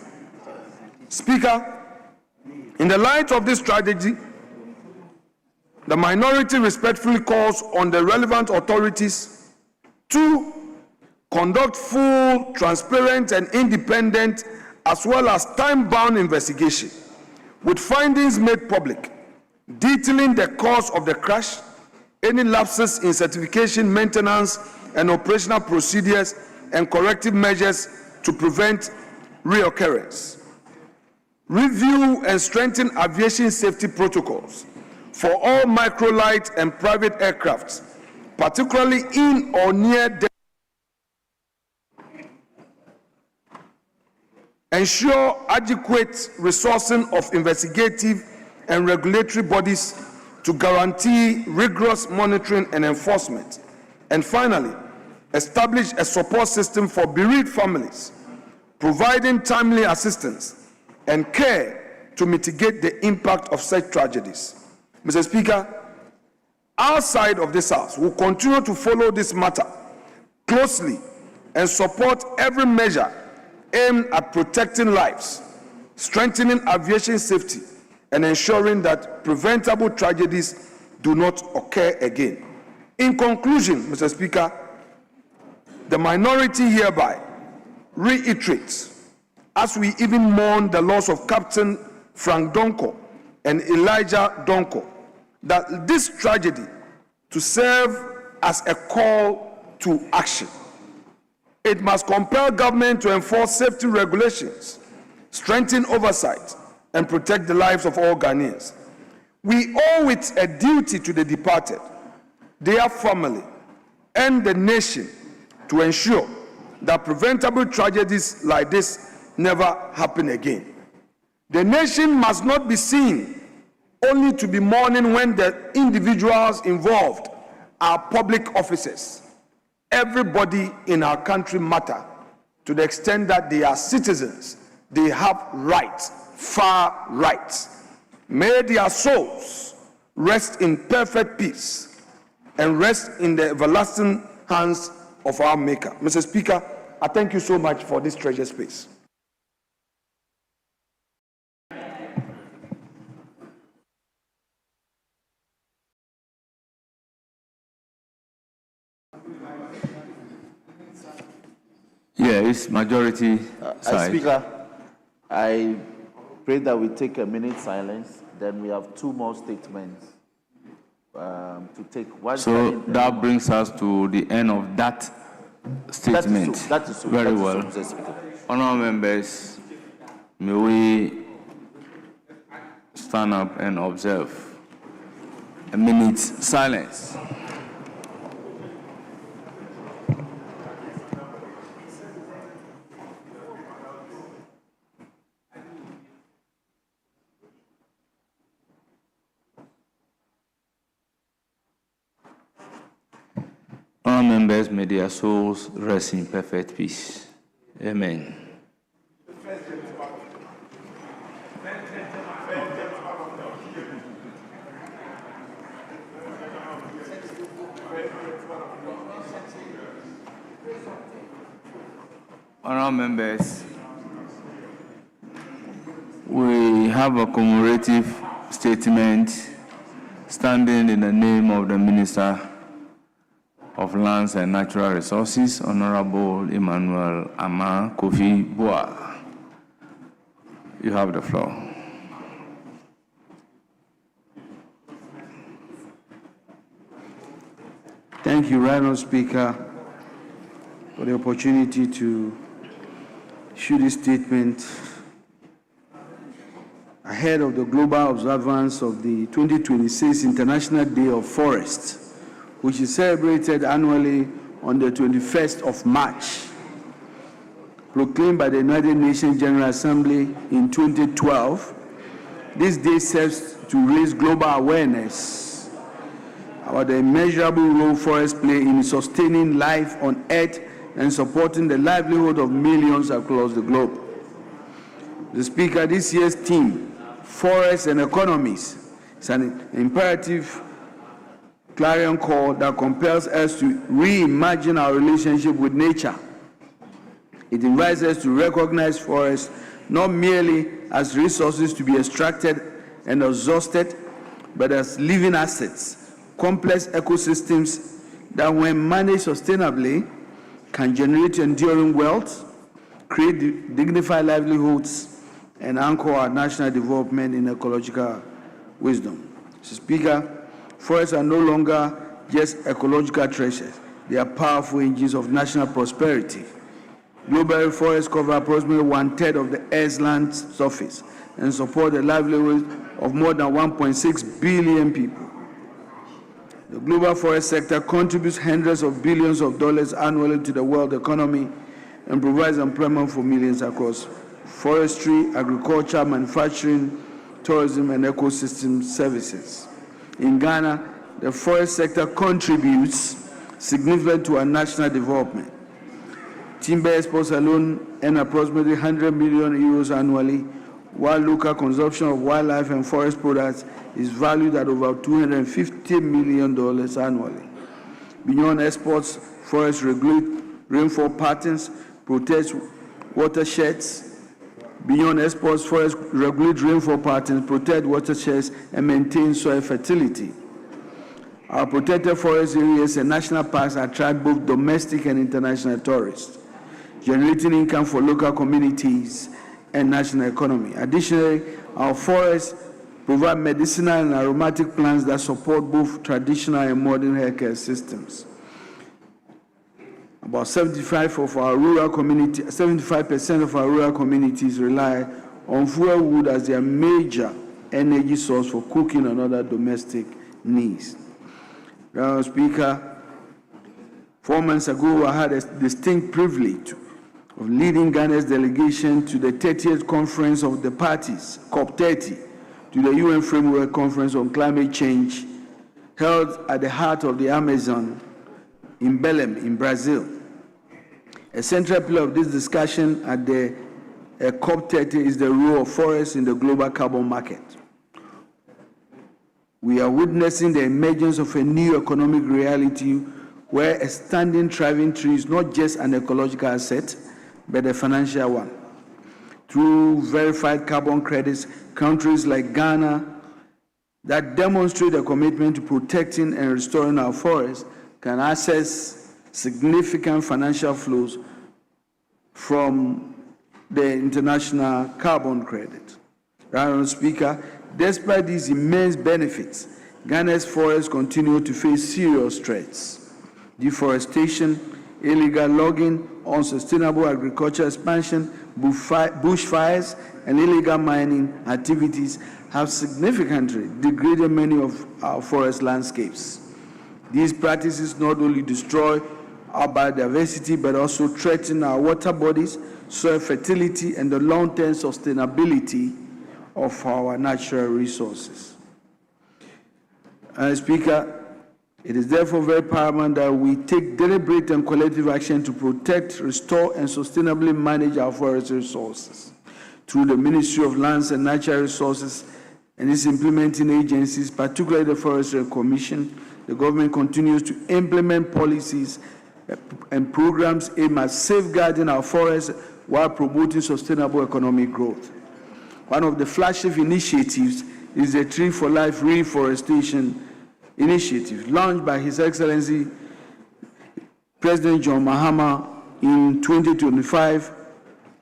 Speaker, in the light of this tragedy, the minority respectfully calls on the relevant authorities to conduct full, transparent, and independent, as well as time-bound investigation, with findings made public, detailing the cause of the crash, any lapses in certification, maintenance, and operational procedures, and corrective measures to prevent reoccurrence. Review and strengthen aviation safety protocols for all microlight and private aircrafts, particularly in or near them. Ensure adequate resourcing of investigative and regulatory bodies to guarantee rigorous monitoring and enforcement. And finally, establish a support system for bereaved families, providing timely assistance and care to mitigate the impact of such tragedies. Mr. Speaker, our side of this House will continue to follow this matter closely and support every measure aimed at protecting lives, strengthening aviation safety, and ensuring that preventable tragedies do not occur again. In conclusion, Mr. Speaker, the minority hereby reiterates, as we even mourn the loss of Captain Frank Donko and Elijah Donko, that this tragedy to serve as a call to action. It must compel government to enforce safety regulations, strengthen oversight, and protect the lives of all Ghanaians. We owe it a duty to the departed, their family, and the nation to ensure that preventable tragedies like this never happen again. The nation must not be seen only to be mourning when the individuals involved are public officers. Everybody in our country matter to the extent that they are citizens. They have rights, far rights. May their souls rest in perfect peace and rest in the everlasting hands of our Maker. Mr. Speaker, I thank you so much for this treasure space. Yeah, it's majority side. Speaker, I pray that we take a minute silence. Then we have two more statements to take. One so that brings us to the end of that statement. That is so. Very well. Honourable members, may we stand up and observe a minute's silence. Honourable members, may their souls rest in perfect peace. Amen. Honourable members, we have a commemorative statement Standing in the name of the Minister of Lands and Natural Resources, Honorable Emmanuel Ama Kofi Boa. You have the floor. Thank you, Right Honourable Speaker, for the opportunity to issue this statement ahead of the global observance of the 2026 International Day of Forests, which is celebrated annually on the 21st of March. Proclaimed by the United Nations General Assembly in 2012, this day serves to raise global awareness about the immeasurable role forests play in sustaining life on Earth and supporting the livelihood of millions across the globe. The Speaker, this year's theme, Forests and Economies, is an imperative clarion call that compels us to reimagine our relationship with nature. It invites us to recognize forests not merely as resources to be extracted and exhausted, but as living assets, complex ecosystems that, when managed sustainably, can generate enduring wealth, create dignified livelihoods, and anchor our national development in ecological wisdom. Mr. Speaker, forests are no longer just ecological treasures. They are powerful engines of national prosperity. Global forests cover approximately 1/3 of the Earth's land surface and support the livelihood of more than 1.6 billion people. The global forest sector contributes hundreds of billions of dollars annually to the world economy and provides employment for millions across forestry, agriculture, manufacturing, tourism, and ecosystem services. In Ghana, the forest sector contributes significantly to our national development. Timber exports alone earn approximately 100 million euros annually, while local consumption of wildlife and forest products is valued at over $250 million annually. Beyond exports, forests regulate rainfall patterns, protect watersheds. Beyond exports, forests regulate rainfall patterns, protect watersheds, and maintain soil fertility. Our protected forest areas and national parks attract both domestic and international tourists, generating income for local communities and national economy. Additionally, our forests provide medicinal and aromatic plants that support both traditional and modern healthcare systems. About 75% of our rural communities rely on fuel wood as their major energy source for cooking and other domestic needs. Mr. Speaker, 4 months ago, I had a distinct privilege of leading Ghana's delegation to the 30th Conference of the Parties, COP30, to the UN Framework Conference on Climate Change, held at the heart of the Amazon in Belém, in Brazil. A central pillar of this discussion at the COP30 is the role of forests in the global carbon market. We are witnessing the emergence of a new economic reality where a standing, thriving tree is not just an ecological asset, but a financial one. Through verified carbon credits, countries like Ghana that demonstrate a commitment to protecting and restoring our forests can access significant financial flows from the international carbon credit. Honourable Speaker, despite these immense benefits, Ghana's forests continue to face serious threats. Deforestation, illegal logging, unsustainable agricultural expansion, bushfires, and illegal mining activities have significantly degraded many of our forest landscapes. These practices not only destroy our biodiversity, but also threaten our water bodies, soil fertility, and the long-term sustainability of our natural resources. Speaker, it is therefore very paramount that we take deliberate and collective action to protect, restore, and sustainably manage our forest resources. Through the Ministry of Lands and Natural Resources and its implementing agencies, particularly the Forestry Commission, the government continues to implement policies and programs aimed at safeguarding our forests while promoting sustainable economic growth. One of the flagship initiatives is the Tree for Life Reforestation Initiative, launched by His Excellency President John Mahama in 2025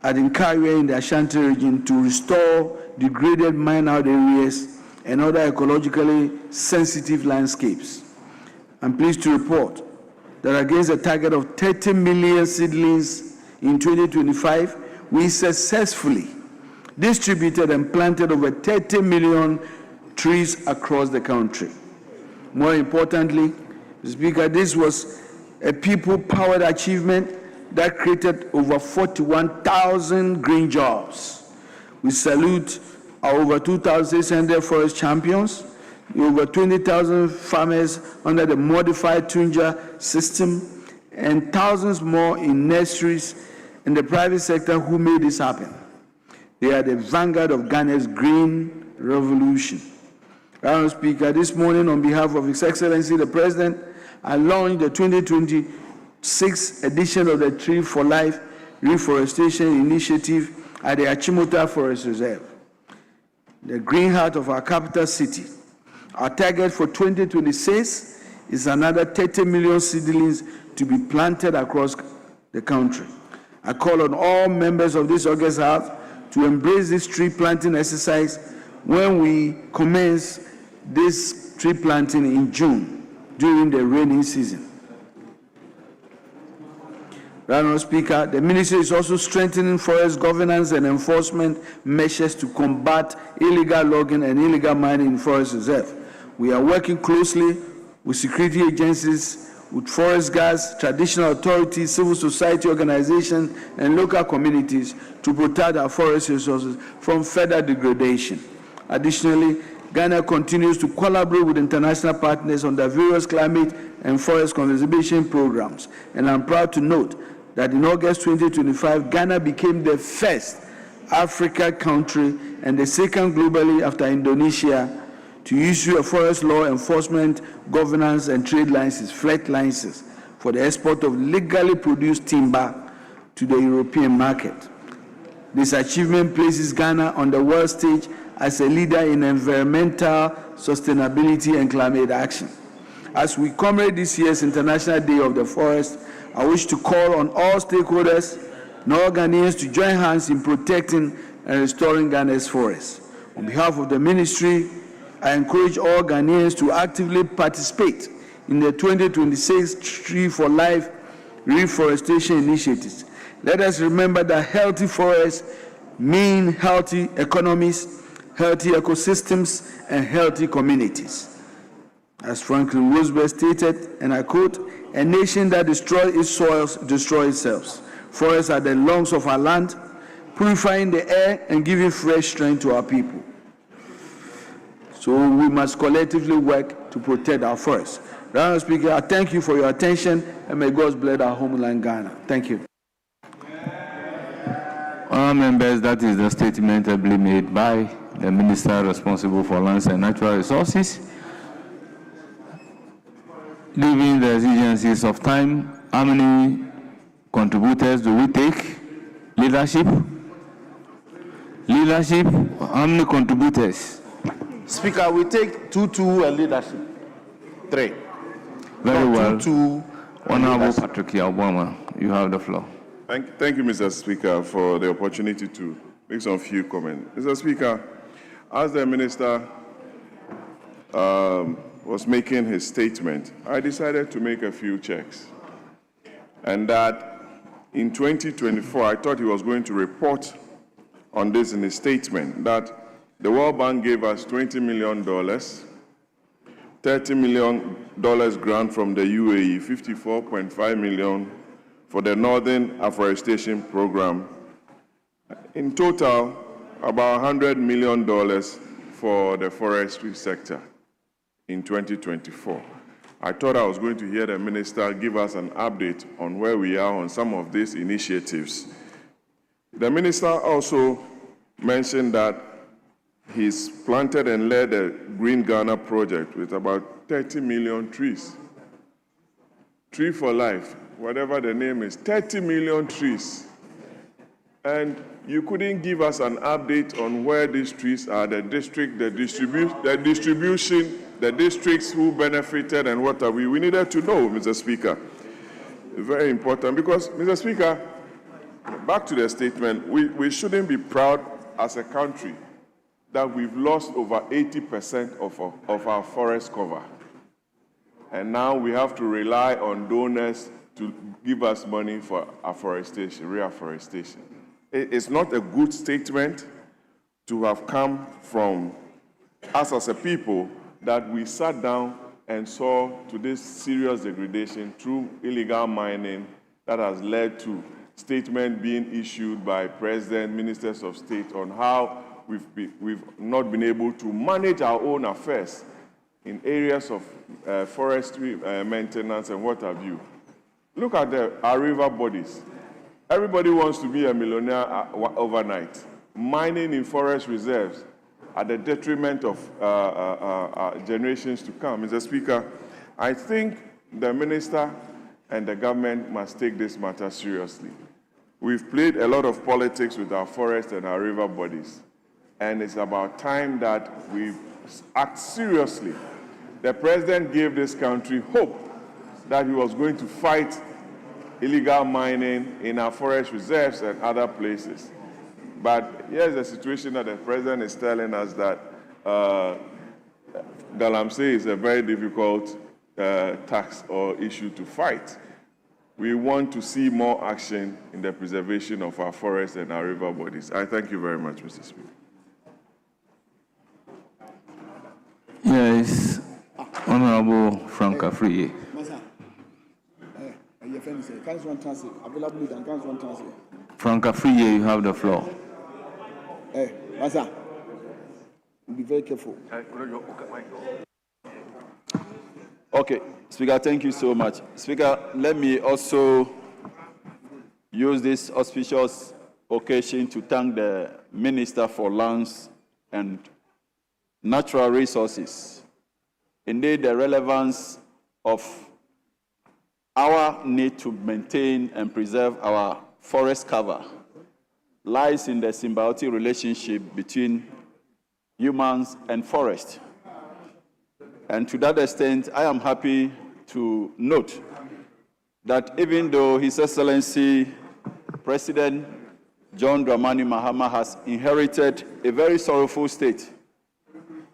at Nkariwe in the Ashanti region to restore degraded mine-out areas and other ecologically sensitive landscapes. I'm pleased to report that against a target of 30 million seedlings in 2025, we successfully distributed and planted over 30 million trees across the country. More importantly, Mr. Speaker, this was a people-powered achievement that created over 41,000 green jobs. We salute our over 2,600 forest champions, over 20,000 farmers under the modified Tunja system, and thousands more in nurseries and the private sector who made this happen. They are the vanguard of Ghana's green revolution. Madam Speaker, this morning on behalf of His Excellency the President, I launched the 2026 edition of the Tree for Life Reforestation Initiative at the Achimota Forest Reserve, the green heart of our capital city. Our target for 2026 is another 30 million seedlings to be planted across the country. I call on all members of this August House to embrace this tree planting exercise when we commence this tree planting in June during the rainy season. Madam Speaker, the Ministry is also strengthening forest governance and enforcement measures to combat illegal logging and illegal mining in forest reserve. We are working closely with security agencies, with forest guards, traditional authorities, civil society organizations, and local communities to protect our forest resources from further degradation. Additionally, Ghana continues to collaborate with international partners on the various climate and forest conservation programs. And I'm proud to note that in August 2025, Ghana became the first African country and the second globally after Indonesia to issue a forest law enforcement, governance, and trade license, FLET license, for the export of legally produced timber to the European market. This achievement places Ghana on the world stage as a leader in environmental sustainability and climate action. As we commemorate this year's International Day of the Forest, I wish to call on all stakeholders and all Ghanaians to join hands in protecting and restoring Ghana's forests. On behalf of the Ministry, I encourage all Ghanaians to actively participate in the 2026 Tree for Life Reforestation Initiatives. Let us remember that healthy forests mean healthy economies, healthy ecosystems, and healthy communities. As Franklin Roosevelt stated, and I quote, "A nation that destroys its soils destroys itself. Forests are the lungs of our land, purifying the air and giving fresh strength to our people." So we must collectively work to protect our forests. Madam Speaker, I thank you for your attention, and may God bless our homeland Ghana. Thank you. Honourable members, that is the statement ably made by the Minister responsible for lands and natural resources. Given the exigencies of time, how many contributors do we take? Leadership? Leadership, how many contributors? Speaker, we take 2-2 and leadership. 3. Very well. 2-2. Honourable Patrick Obama, you have the floor. Thank you, Mr. Speaker, for the opportunity to make some few comments. Mr. Speaker, as the Minister was making his statement, I decided to make a few checks. And that in 2024, I thought he was going to report on this in his statement, that the World Bank gave us $20 million, $30 million grant from the UAE, $54.5 million for the Northern Afforestation Program. In total, about $100 million for the forestry sector in 2024. I thought I was going to hear the Minister give us an update on where we are on some of these initiatives. The Minister also mentioned that he's planted and led a Green Ghana project with about 30 million trees. Tree for Life, whatever the name is, 30 million trees. And you couldn't give us an update on where these trees are, the district, the distribution, the districts who benefited and what are we. We needed to know, Mr. Speaker. Very important because, Mr. Speaker, back to the statement, we shouldn't be proud as a country that we've lost over 80% of our forest cover. And now we have to rely on donors to give us money for afforestation, reforestation. It's not a good statement to have come from us as a people that we sat down and saw to this serious degradation through illegal mining that has led to statements being issued by president, ministers of state on how we've not been able to manage our own affairs in areas of forestry maintenance and what have you. Look at our river bodies. Everybody wants to be a millionaire overnight. Mining in forest reserves at the detriment of generations to come. Mr. Speaker, I think the minister and the government must take this matter seriously. We've played a lot of politics with our forests and our river bodies, and it's about time that we act seriously. The president gave this country hope that he was going to fight illegal mining in our forest reserves and other places. But here's the situation that the president is telling us that Galamsey is a very difficult tax or issue to fight. We want to see more action in the preservation of our forests and our river bodies. I thank you very much, Mr. Speaker. Yes, Honorable Frank Afriye. Frank Afriye, you have the floor. Be very careful. Okay, Speaker, thank you so much. Speaker, let me also use this auspicious occasion to thank the Minister for Lands and Natural Resources. Indeed, the relevance of our need to maintain and preserve our forest cover lies in the symbiotic relationship between humans and forest. And to that extent, I am happy to note that even though His Excellency President John Dramani Mahama has inherited a very sorrowful state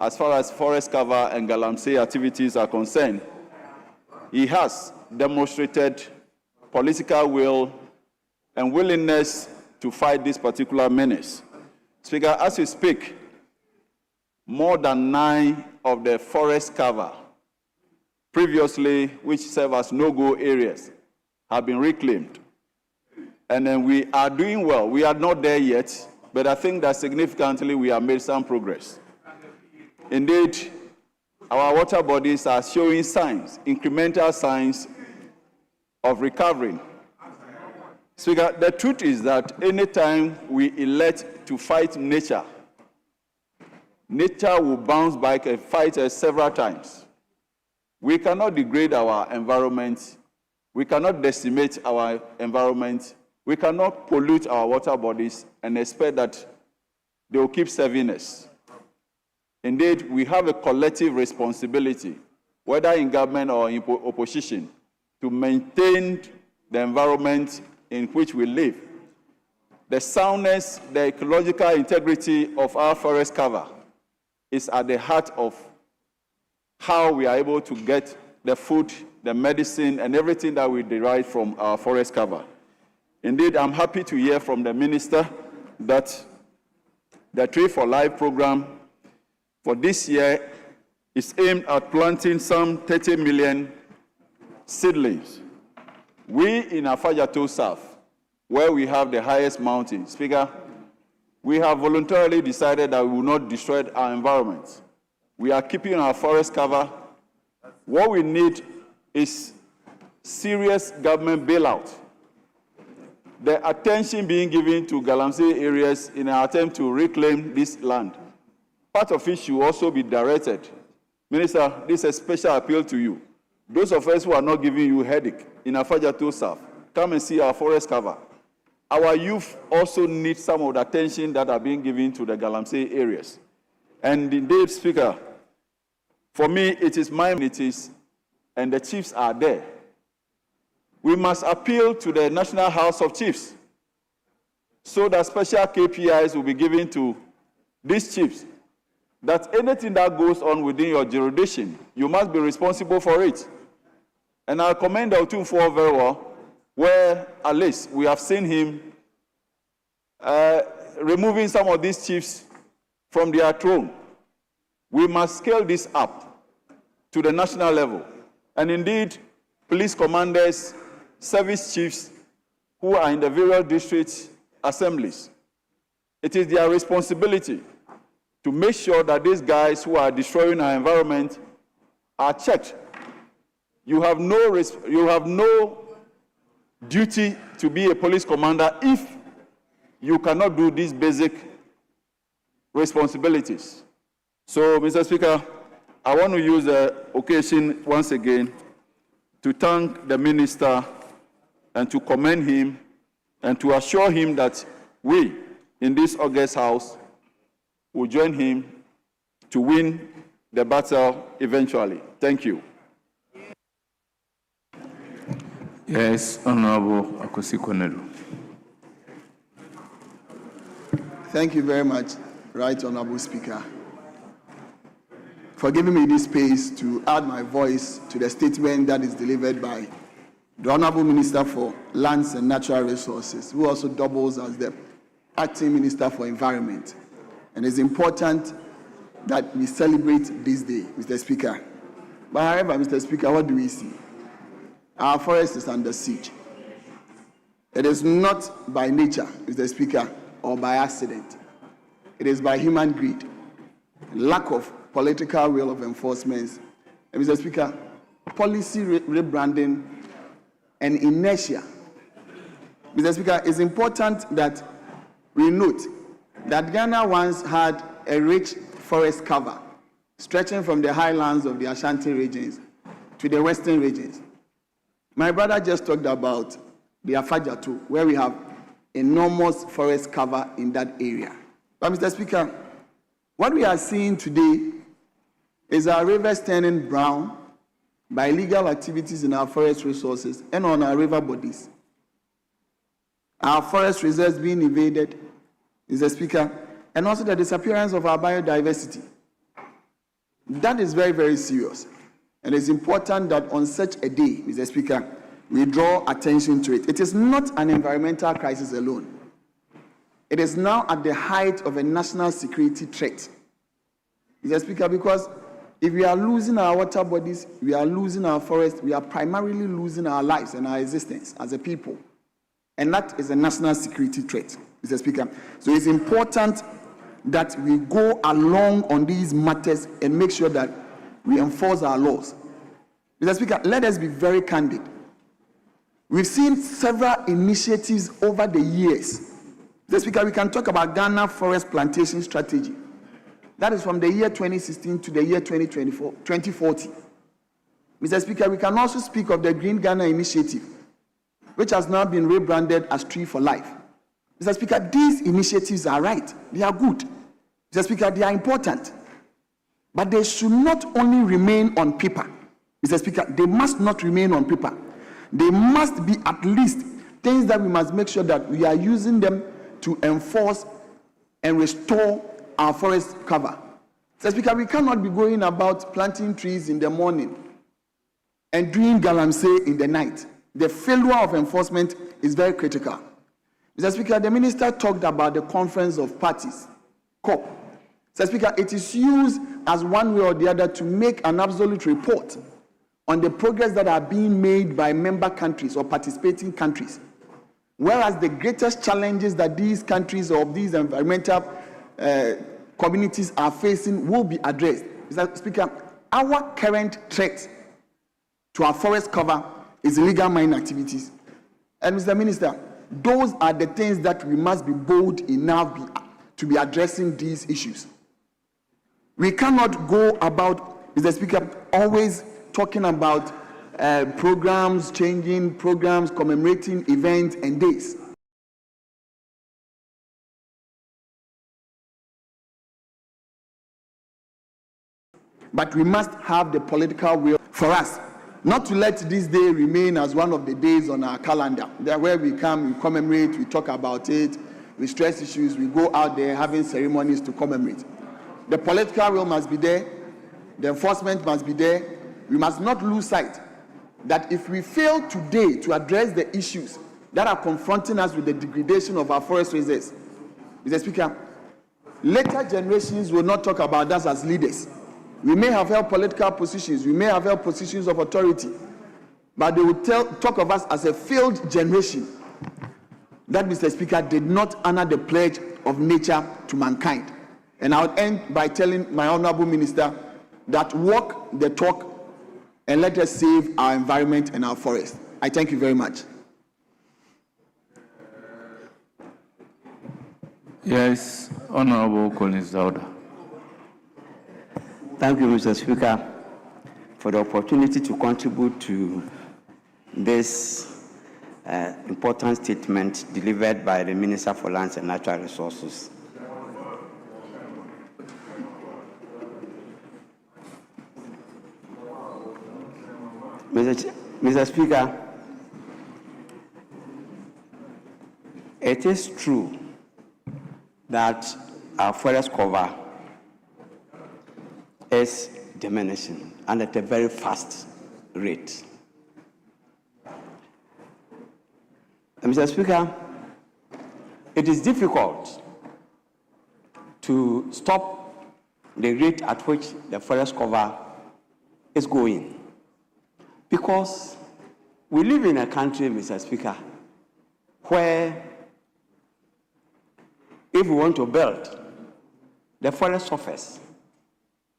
as far as forest cover and Galamsey activities are concerned, he has demonstrated political will and willingness to fight this particular menace. Speaker, as we speak, more than 9 of the forest cover previously, which serve as no-go areas, have been reclaimed. And then we are doing well. We are not there yet, but I think that significantly we have made some progress. Indeed, our water bodies are showing signs, incremental signs of recovering. Speaker, the truth is that anytime we elect to fight nature, nature will bounce back and fight us several times. We cannot degrade our environment. We cannot decimate our environment. We cannot pollute our water bodies and expect that they will keep serving us. Indeed, we have a collective responsibility, whether in government or in opposition, to maintain the environment in which we live. The soundness, the ecological integrity of our forest cover is at the heart of how we are able to get the food, the medicine, and everything that we derive from our forest cover. Indeed, I'm happy to hear from the minister that the Tree for Life program for this year is aimed at planting some 30 million seedlings. We in Afajato South, where we have the highest mountain, Speaker, we have voluntarily decided that we will not destroy our environment. We are keeping our forest cover. What we need is serious government bailout. The attention being given to Galamsey areas in an attempt to reclaim this land, part of it should also be directed. Minister, this is a special appeal to you. Those of us who are not giving you headache in Afajato South, come and see our forest cover. our youth also need some of the attention that are being given to the Galamsey areas. And indeed, Speaker, for me, it is my communities, and the chiefs are there. We must appeal to the National House of Chiefs so that special KPIs will be given to these chiefs, that anything that goes on within your jurisdiction, you must be responsible for it. And I commend the Otumfuo very well, where at least we have seen him removing some of these chiefs from their throne. We must scale this up to the national level. And indeed, police commanders, service chiefs who are in the various district assemblies, it is their responsibility to make sure that these guys who are destroying our environment are checked. You have no duty to be a police commander if you cannot do these basic responsibilities. So, Mr. Speaker, I want to use the occasion once again to thank the minister and to commend him and to assure him that we in this August House will join him to win the battle eventually. Thank you. Yes, Honorable Akosi Konelu. Thank you very much, Right Honorable Speaker, for giving me this space to add my voice to the statement that is delivered by the Honorable Minister for Lands and Natural Resources, who also doubles as the Acting Minister for Environment. And it's important that we celebrate this day, Mr. Speaker. But however, Mr. Speaker, what do we see? Our forest is under siege. It is not by nature, Mr. Speaker, or by accident. It is by human greed, lack of political will of enforcement, and Mr. Speaker, policy rebranding and inertia. Mr. Speaker, it's important that we note that Ghana once had a rich forest cover stretching from the highlands of the Ashanti regions to the western regions. My brother just talked about the Afajatu, where we have enormous forest cover in that area. But Mr. Speaker, what we are seeing today is our rivers turning brown by illegal activities in our forest resources and on our river bodies. Our forest reserves being invaded, Mr. Speaker, and also the disappearance of our biodiversity. That is very, very serious. And it's important that on such a day, Mr. Speaker, we draw attention to it. It is not an environmental crisis alone. It is now at the height of a national security threat, Mr. Speaker, because if we are losing our water bodies, we are losing our forests, we are primarily losing our lives and our existence as a people. And that is a national security threat, Mr. Speaker. So it's important that we go along on these matters and make sure that we enforce our laws. Mr. Speaker, let us be very candid. We've seen several initiatives over the years. Mr. Speaker, we can talk about Ghana Forest Plantation Strategy. That is from the year 2016 to the year 2040. Mr. Speaker, we can also speak of the Green Ghana Initiative, which has now been rebranded as Tree for Life. Mr. Speaker, these initiatives are right. They are good. Mr. Speaker, they are important. But they should not only remain on paper. Mr. Speaker, they must not remain on paper. They must be at least things that we must make sure that we are using them to enforce and restore our forest cover. Mr. Speaker, we cannot be going about planting trees in the morning and doing Galamsey in the night. The failure of enforcement is very critical. Mr. Speaker, the minister talked about the Conference of Parties, COP. Mr. Speaker, it is used as one way or the other to make an absolute report on the progress that are being made by member countries or participating countries. Whereas the greatest challenges that these countries or these environmental communities are facing will be addressed. Mr. Speaker, our current threat to our forest cover is illegal mining activities. And Mr. Minister, those are the things that we must be bold enough to be addressing these issues. We cannot go about, Mr. Speaker, always talking about programs, changing programs, commemorating events and days. but we must have the political will for us not to let this day remain as one of the days on our calendar. There where we come, we commemorate, we talk about it, we stress issues, we go out there having ceremonies to commemorate. The political will must be there, the enforcement must be there. We must not lose sight that if we fail today to address the issues that are confronting us with the degradation of our forest reserves, Mr. Speaker, later generations will not talk about us as leaders. We may have held political positions, we may have held positions of authority, but they will talk of us as a failed generation that, Mr. Speaker, did not honor the pledge of nature to mankind. And I would end by telling my honorable minister that walk the talk and let us save our environment and our forest. I thank you very much. Yes, Honorable Collins Dauda. Thank you, Mr. Speaker, for the opportunity to contribute to this important statement delivered by the Minister for Lands and Natural Resources. Mr. Speaker, it is true that our forest cover is diminishing and at a very fast rate. Mr. Speaker, it is difficult to stop the rate at which the forest cover is going because we live in a country, Mr. Speaker, where if we want to build, the forest suffers.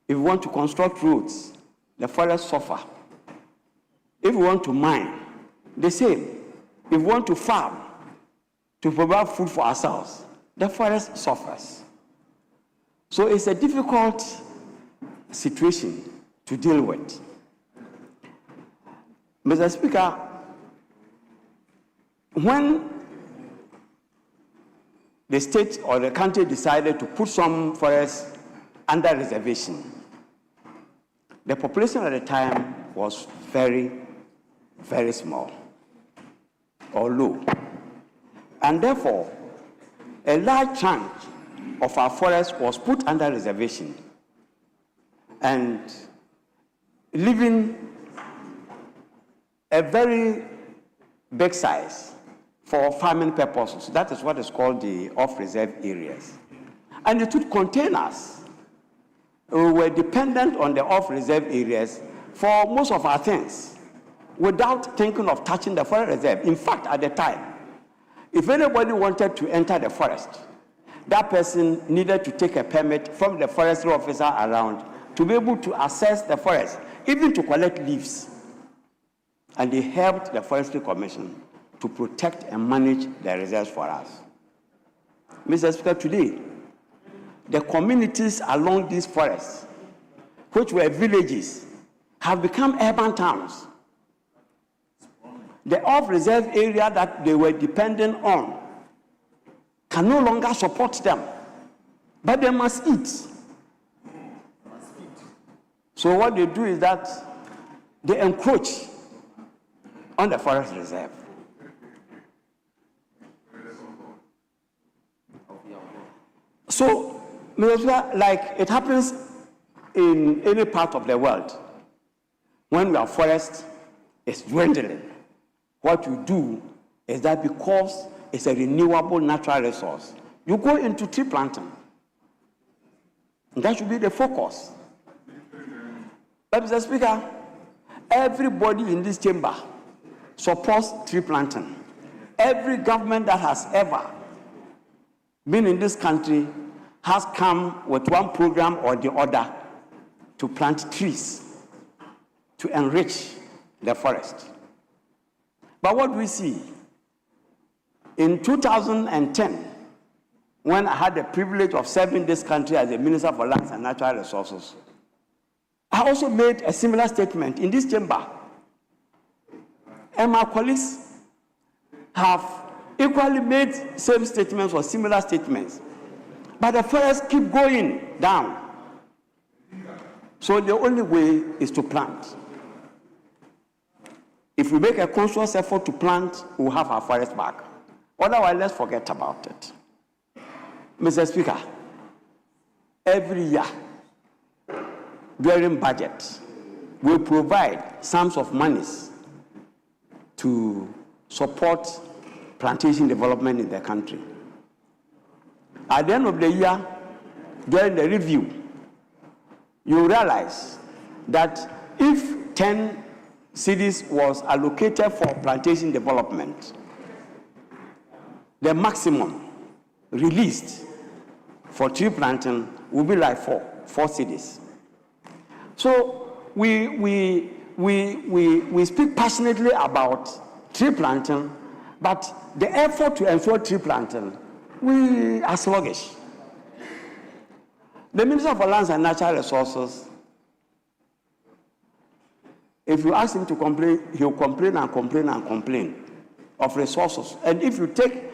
If we want to construct roads, the forest suffer. If we want to mine, the same. If we want to farm, to provide food for ourselves, the forest suffers. So it's a difficult situation to deal with. Mr. Speaker, when the state or the country decided to put some forests under reservation, the population at the time was very, very small or low. And therefore, a large chunk of our forest was put under reservation and leaving a very big size for farming purposes. That is what is called the off-reserve areas. And it would contain us. We were dependent on the off-reserve areas for most of our things without thinking of touching the forest reserve. In fact, at the time, if anybody wanted to enter the forest, that person needed to take a permit from the forestry officer around to be able to access the forest, even to collect leaves. And they helped the Forestry Commission to protect and manage the reserves for us. Mr. Speaker, today, the communities along these forests, which were villages, have become urban towns. The off-reserve area that they were dependent on can no longer support them, but they must eat. So what they do is that they encroach on the forest reserve. So, like it happens in any part of the world, when your forest is dwindling, what you do is that because it's a renewable natural resource, you go into tree planting. And that should be the focus. But Mr. Speaker, everybody in this chamber supports tree planting. Every government that has ever been in this country has come with one program or the other to plant trees to enrich the forest. But what we see, in 2010, when I had the privilege of serving this country as the Minister for Lands and Natural Resources, I also made a similar statement in this chamber. And my colleagues have equally made same statements or similar statements. But the forests keep going down. So the only way is to plant. If we make a conscious effort to plant, we'll have our forest back. Otherwise, let's forget about it. Mr. Speaker, every year during budget, we provide sums of monies to support plantation development in the country. At the end of the year, during the review, you realize that if 10 cities was allocated for plantation development, the maximum released for tree planting will be like four cities. So we speak passionately about tree planting, but the effort to ensure tree planting, we are sluggish. The Minister for Lands and Natural Resources, if you ask him to complain, he'll complain and complain and complain of resources. And if you take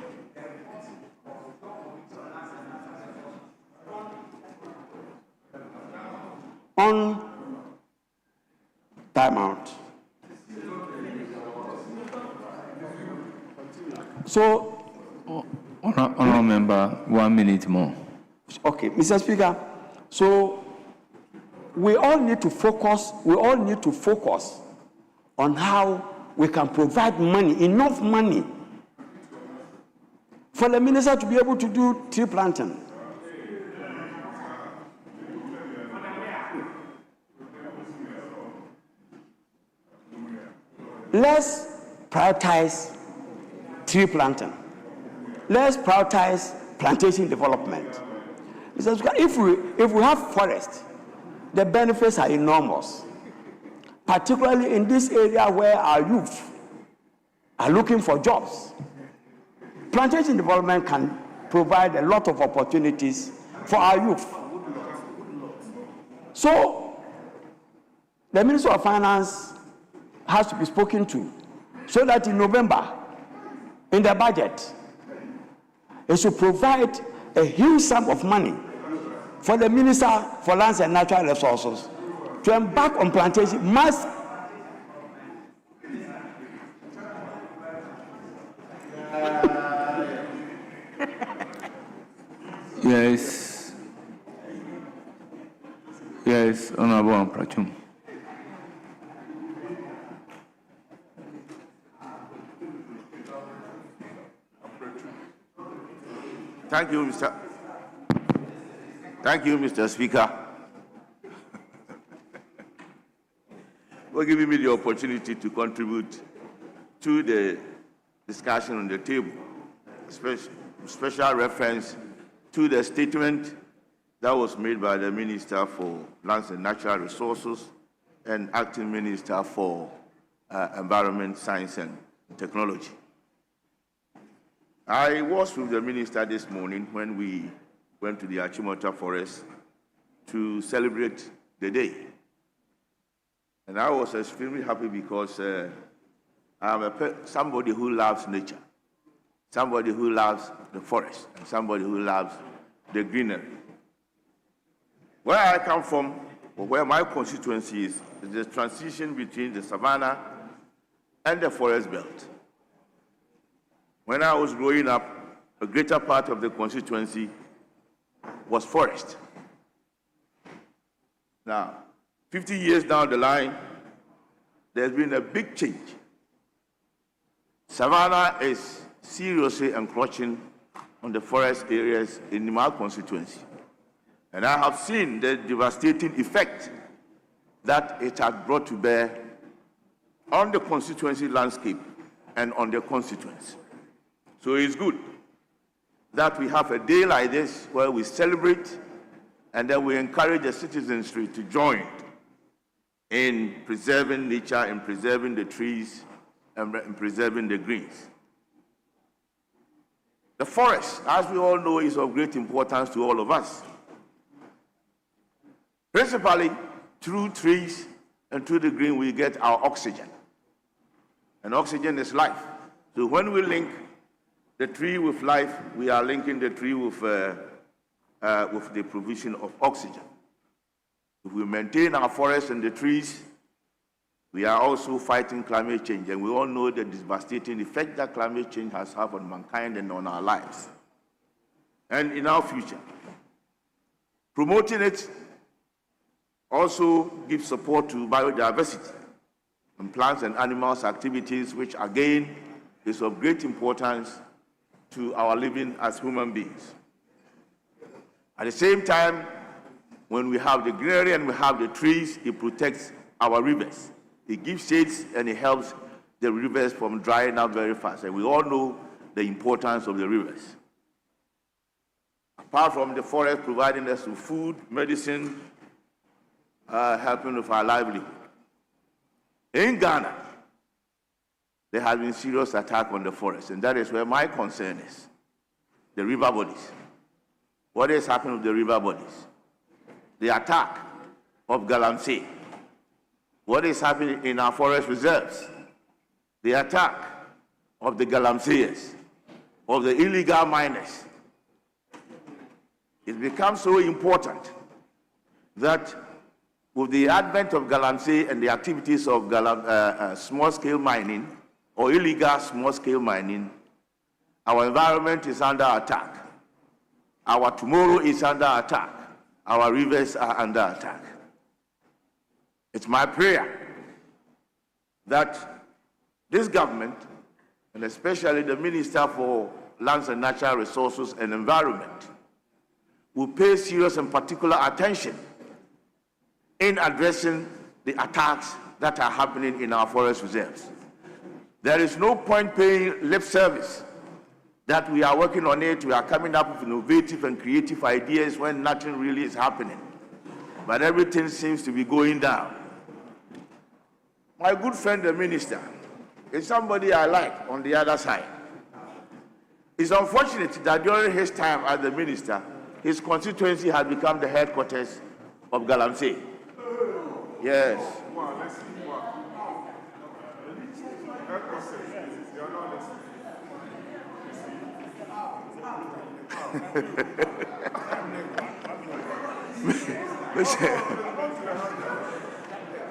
on timeout. So, Honourable Member, 1 minute more. Okay, Mr. Speaker. So we all need to focus. We all need to focus on how we can provide money, enough money, for the minister to be able to do tree planting. Let's prioritize tree planting. Let's prioritize plantation development. If we have forest, the benefits are enormous, particularly in this area where our youth are looking for jobs. Plantation development can provide a lot of opportunities for our youth. So, the Minister of Finance has to be spoken to, so that in November, in the budget, it should provide a huge sum of money for the Minister for Lands and Natural Resources to embark on plantation mass. Yes. Yes, Honourable Amprachum. Thank you, Mr. Speaker, for giving me the opportunity to contribute to the discussion on the table, special reference to the statement that was made by the Minister for Lands and Natural Resources and Acting Minister for Environment, Science and Technology. I was with the Minister this morning when we went to the Achimota Forest to celebrate the day. And I was extremely happy because I'm somebody who loves nature, somebody who loves the forest, and somebody who loves the greenery. Where I come from, or where my constituency is the transition between the savanna and the forest belt. When I was growing up, a greater part of the constituency was forest. Now, 50 years down the line, there's been a big change. Savanna is seriously encroaching on the forest areas in my constituency. And I have seen the devastating effect that it has brought to bear on the constituency landscape and on the constituents. So it's good that we have a day like this where we celebrate and then we encourage the citizenry to join in preserving nature, in preserving the trees, and in preserving the greens. The forest, as we all know, is of great importance to all of us. Principally, through trees and through the green, we get our oxygen. And oxygen is life. So when we link the tree with life, we are linking the tree with the provision of oxygen. If we maintain our forests and the trees, we are also fighting climate change, and we all know the devastating effect that climate change has had on mankind and on our lives and in our future. Promoting it also gives support to biodiversity and plants and animals activities, which again is of great importance to our living as human beings. At the same time, when we have the greenery and we have the trees, it protects our rivers. It gives shades and it helps the rivers from drying up very fast. And we all know the importance of the rivers. Apart from the forest providing us with food, medicine, helping with our livelihood. In Ghana, there has been serious attack on the forest, and that is where my concern is. The river bodies. What is happening with the river bodies? The attack of Galamsey. What is happening in our forest reserves? The attack of the Galamseyers, of the illegal miners. It becomes so important that with the advent of Galamsey and the activities of small-scale mining or illegal small-scale mining, our environment is under attack. Our tomorrow is under attack. Our rivers are under attack. It's my prayer that this government, and especially the Minister for Lands and Natural Resources and Environment, will pay serious and particular attention in addressing the attacks that are happening in our forest reserves. There is no point paying lip service that we are working on it, we are coming up with innovative and creative ideas when nothing really is happening. But everything seems to be going down. My good friend, the minister, is somebody I like on the other side. It's unfortunate that during his time as the minister, his constituency had become the headquarters of Galamsey. Yes.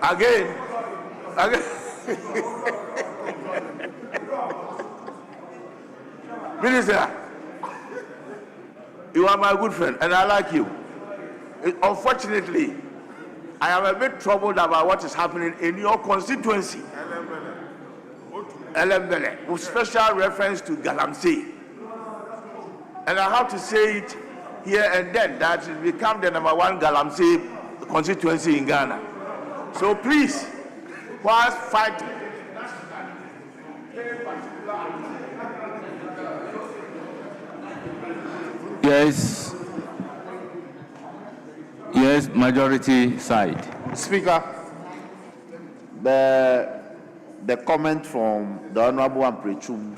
Again. Minister, you are my good friend and I like you. Unfortunately, I am a bit troubled about what is happening in your constituency, Elembele, with special reference to Galamsey. And I have to say it here and then that it become the #1 Galamsey constituency in Ghana. So please, whilst fighting, Yes, majority side. Speaker, the comment from the Honorable Amprechum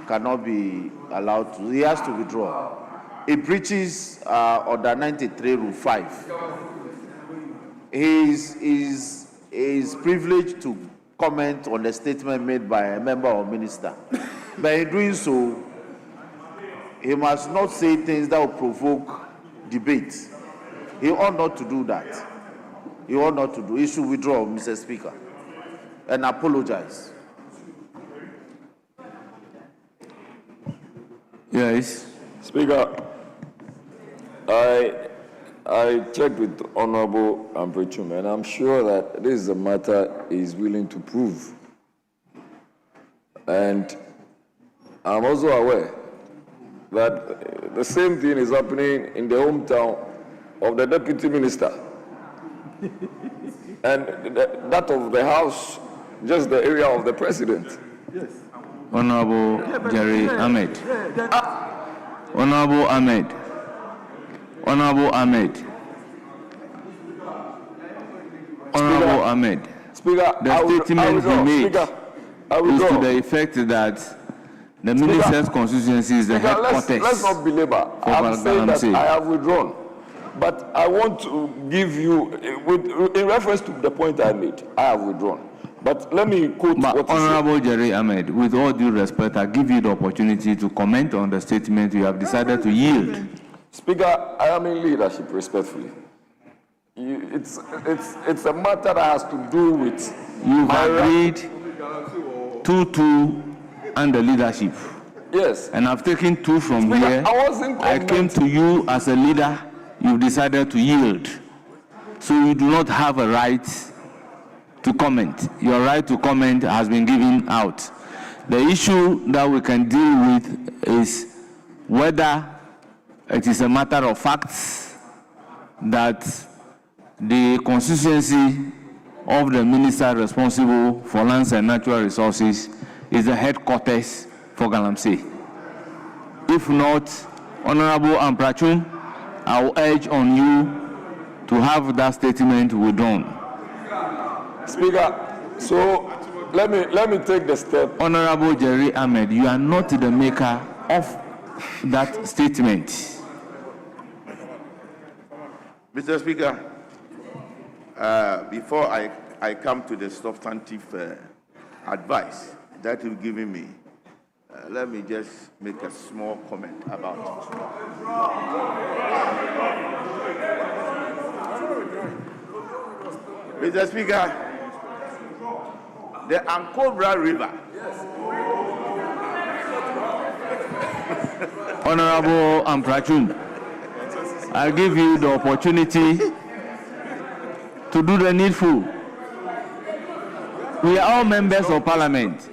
cannot be allowed to. He has to withdraw. It breaches Order 93, Rule 5. He is privileged to comment on the statement made by a member or minister. But in doing so, he must not say things that will provoke debate. He ought not to do that. He ought not to do. He should withdraw, Mr. Speaker, and apologize. Yes. Speaker, I checked with Honorable Amprechum, and I'm sure that this is a matter he is willing to prove. And I'm also aware that the same thing is happening in the hometown of the Deputy Minister. And that of the House, just the area of the President. Yes. Honorable Jerry Ahmed. Honorable Ahmed. Honorable Ahmed. Honorable Ahmed. Speaker, the statement he made is to the effect that the minister's constituency is the headquarters. Let's not belabor. I'm saying that I have withdrawn. But I want to give you, in reference to the point I made, I have withdrawn. But let me quote what Honorable Jerry Ahmed, with all due respect, I give you the opportunity to comment on the statement you have decided to yield. Speaker, I am in leadership, respectfully. It's a matter that has to do with. You've agreed 2-2 under leadership. Yes. And I've taken 2 from Speaker, here. I came to you as a leader. You've decided to yield. So you do not have a right to comment. Your right to comment has been given out. The issue that we can deal with is whether it is a matter of facts that the constituency of the minister responsible for lands and natural resources is the headquarters for Galamsey. If not, Honorable Amprachum, I will urge on you to have that statement withdrawn. Speaker, so let me take the step. Honorable Jerry Ahmed, you are not the maker of that statement. Mr. Speaker, before I come to the substantive advice that you've given me, let me just make a small comment about it. Mr. Speaker, the Ankobra River. Honorable Amprachum, I give you the opportunity to do the needful. We are all members of parliament.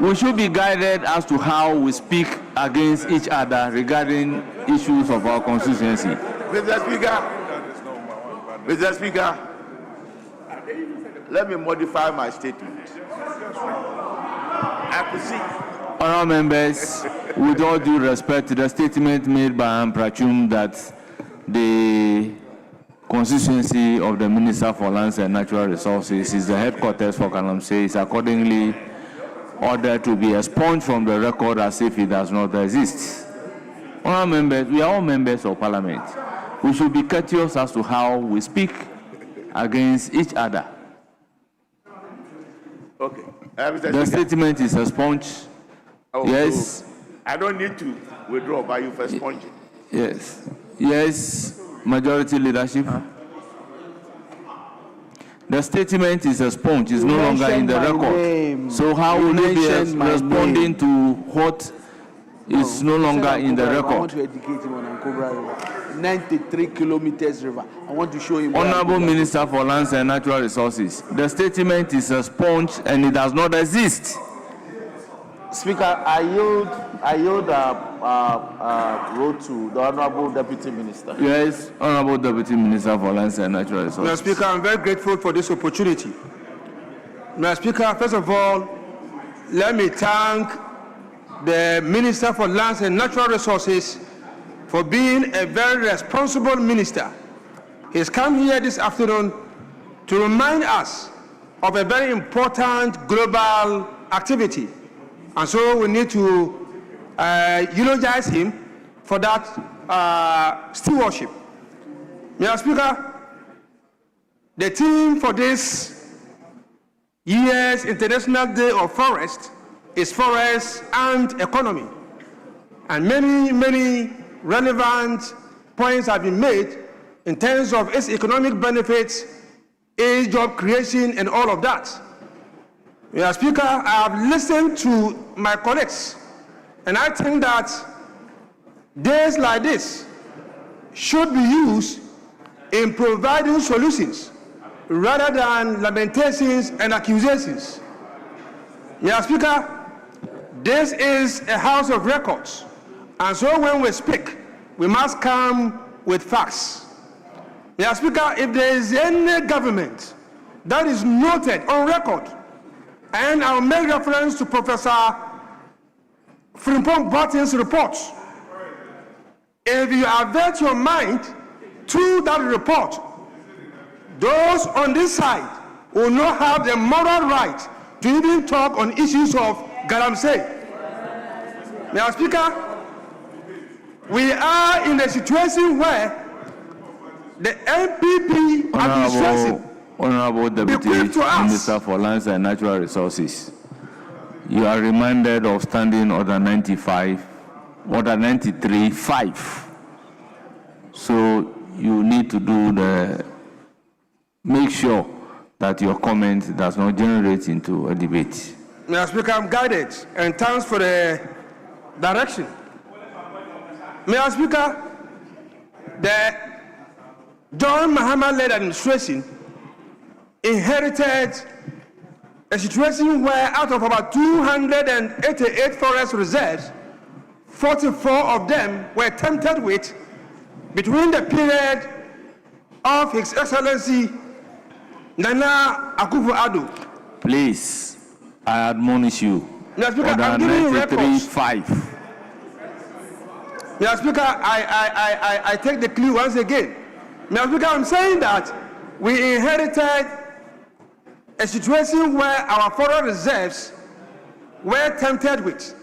We should be guided as to how we speak against each other regarding issues of our constituency. Mr. Speaker, let me modify my statement. I could see. Honourable members, with all due respect to the statement made by Amprachum that the constituency of the Minister for Lands and Natural Resources is the headquarters for Galamsey is accordingly ordered to be expunged from the record as if it does not exist. Honourable members, we are all members of parliament. We should be courteous as to how we speak against each other. Okay. The statement is expunged. Oh, yes. So I don't need to withdraw, but you first punch it. Yes. Yes, majority leadership. The statement is expunged. It's no longer in the record. So how will you be responding to what is no longer in the record? I want to educate him on Ankobra River. 93 kilometers river. I want to show him. Honorable Minister for Lands and Natural Resources, the statement is expunged and it does not exist. Speaker, I yield road to the Honorable Deputy Minister. Yes, Honorable Deputy Minister for Lands and Natural Resources. Mr. Speaker, I'm very grateful for this opportunity. Mr. Speaker, first of all, let me thank the Minister for Lands and Natural Resources for being a very responsible minister. He's come here this afternoon to remind us of a very important global activity. And so we need to eulogize him for that stewardship. Mr. Speaker, the theme for this year's International Day of Forest is forest and economy. And many relevant points have been made in terms of its economic benefits, its job creation, and all of that. Mr. Speaker, I have listened to my colleagues, and I think that days like this should be used in providing solutions rather than lamentations and accusations. Mr. Speaker, this is a house of records, and so when we speak, we must come with facts. Mr. Speaker, if there is any government that is noted on record, and I'll make reference to Professor Frimpong Barton's report. If you avert your mind to that report, those on this side will not have the moral right to even talk on issues of Galamsey. Mr. Speaker, we are in a situation where the MPP administration, Honorable Deputy Minister for Lands and Natural Resources, you are reminded of Standing Order 95, Order 93, 5. So you need to do the make sure that your comment does not generate into a debate. Mr. Speaker, I'm guided, and thanks for the direction. Mr. Speaker, the John Mahama-led administration inherited a situation where out of about 288 forest reserves, 44 of them were tampered with between the period of His Excellency Nana Akufo-Addo. Please, I admonish you. Mr. Speaker, I'm giving you records. 5. Mr. Speaker, I take the clue once again. Mr. Speaker, I'm saying that we inherited a situation where our forest reserves were tempted with.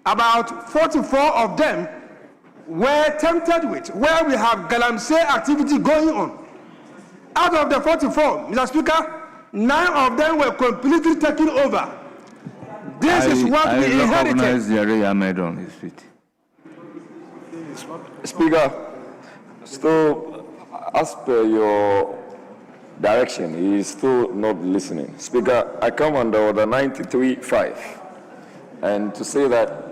About 44 of them were tempted with, where we have Galamsey activity going on. Out of the 44, Mr. Speaker, 9 of them were completely taken over. This is what we inherited. I recognize the area I made on his feet. Speaker, still, as per your direction, he is still not listening. Speaker, I come under order 93.5, and to say that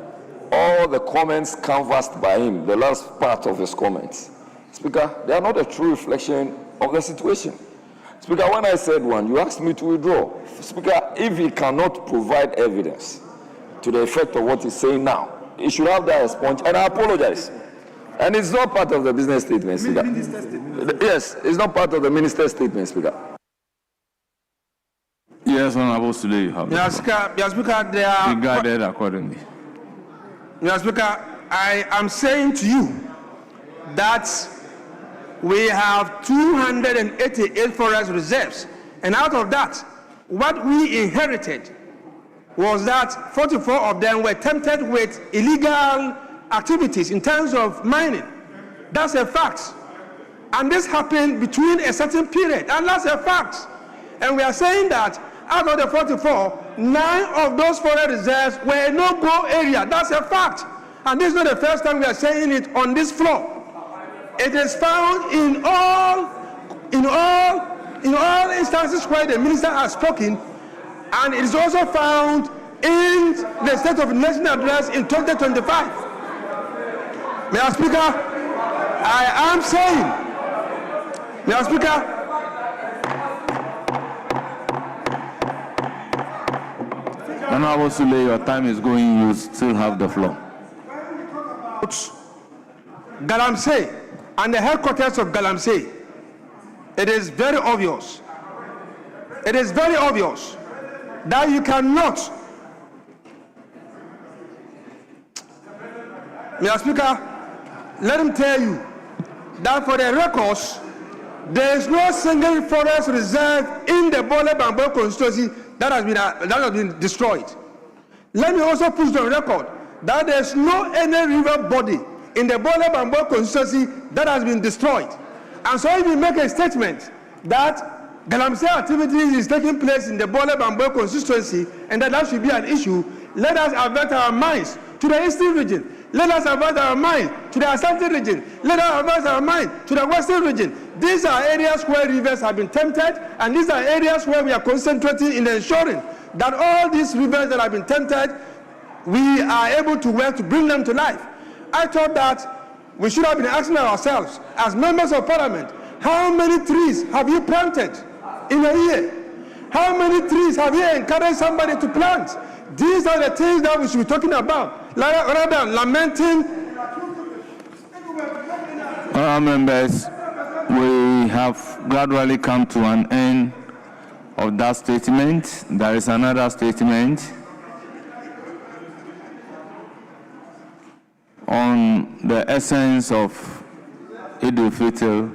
all the comments canvassed by him, the last part of his comments, Speaker, they are not a true reflection of the situation. Speaker, when I said one, you asked me to withdraw. Speaker, if he cannot provide evidence to the effect of what he's saying now, he should have that response, and I apologize. And it's not part of the business statement, Speaker. Yes, it's not part of the minister's statement, Speaker. Yes, Honorable Sule, you have Mr. Speaker, they are... be guided accordingly. Mr. Speaker, I am saying to you that we have 288 forest reserves, and out of that, what we inherited was that 44 of them were tempted with illegal activities in terms of mining. That's a fact. And this happened between a certain period, and that's a fact. And we are saying that out of the 44, 9 of those forest reserves were a no-go area. That's a fact. And this is not the first time we are saying it on this floor. It is found in all instances where the minister has spoken, and it is also found in the State of the Nation address in 2025. Mr. Speaker, I am saying, Mr. Speaker, Honorable Sule, your time is going. You still have the floor. Galamsey and the headquarters of Galamsey, it is very obvious. It is very obvious that you cannot. Mr. Speaker, let him tell you that for the records, there is no single forest reserve in the Bole Bambo constituency that has been destroyed. Let me also put on record that there is no any river body in the Bole Bambo constituency that has been destroyed. And so if you make a statement that Galamsey activities is taking place in the Bole Bambo constituency and that should be an issue, let us avert our minds to the eastern region. Let us avert our mind to the Ashanti region. Let us avert our mind to the western region. These are areas where rivers have been tempted, and these are areas where we are concentrating in ensuring that all these rivers that have been tempted, we are able to work to bring them to life. I thought that we should have been asking ourselves, as members of parliament, how many trees have you planted in a year? How many trees have you encouraged somebody to plant? These are the things that we should be talking about, rather than lamenting. Honourable members, we have gradually come to an end of that statement. There is another statement on the essence of Eid-ul-Fitr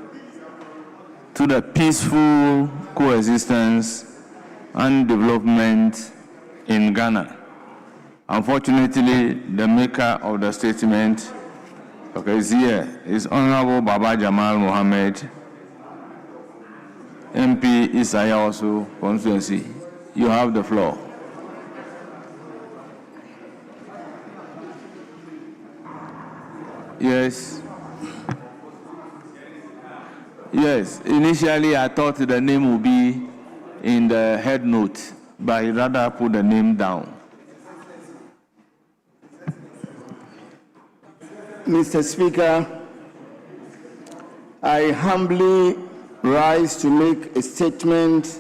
to the peaceful coexistence and development in Ghana. Unfortunately, the maker of the statement is here, is Honorable Baba Jamal Mohammed, MP Isaiah also constituency. You have the floor. Yes. Yes, initially I thought the name would be in the head note, but I rather put the name down. Mr. Speaker, I humbly rise to make a statement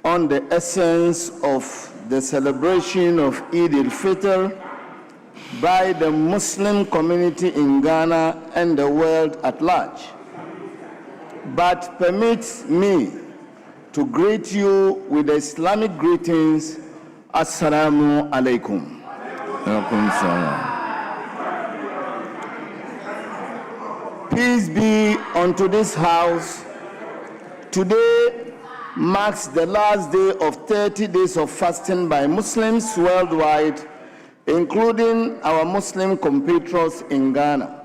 on the essence of the celebration of Eid-ul-Fitr by the Muslim community in Ghana and the world at large. But permit me to greet you with the Islamic greetings, Assalamu alaikum. Peace be unto this house. Today marks the last day of 30 days of fasting by Muslims worldwide, including our Muslim compatriots in Ghana.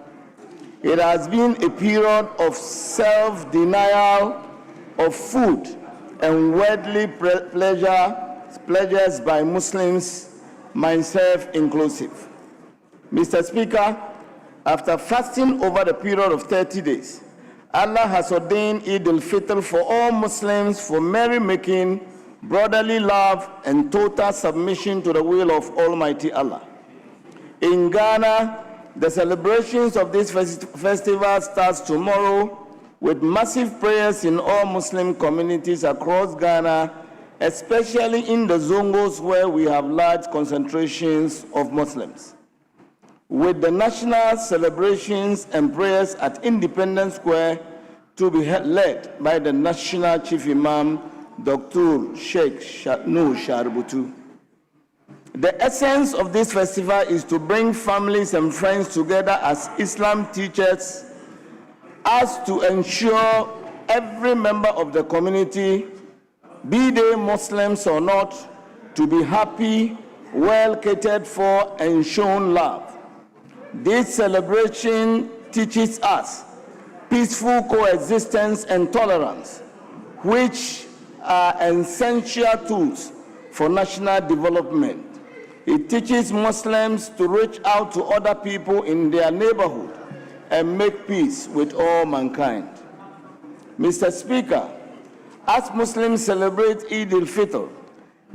It has been a period of self-denial of food and worldly pleasures by Muslims, myself inclusive. Mr. Speaker, after fasting over the period of 30 days, Allah has ordained Eid-ul-Fitr for all Muslims for merrymaking, brotherly love, and total submission to the will of Almighty Allah. In Ghana, the celebrations of this festival starts tomorrow with massive prayers in all Muslim communities across Ghana, especially in the Zongos where we have large concentrations of Muslims. With the national celebrations and prayers at Independence Square to be led by the National Chief Imam, Dr. Sheikh Nur Sharbutu. The essence of this festival is to bring families and friends together as Islam teaches us to ensure every member of the community, be they Muslims or not, to be happy, well catered for, and shown love. This celebration teaches us peaceful coexistence and tolerance, which are essential tools for national development. It teaches Muslims to reach out to other people in their neighborhood and make peace with all mankind. Mr. Speaker, as Muslims celebrate Eid-ul-Fitr,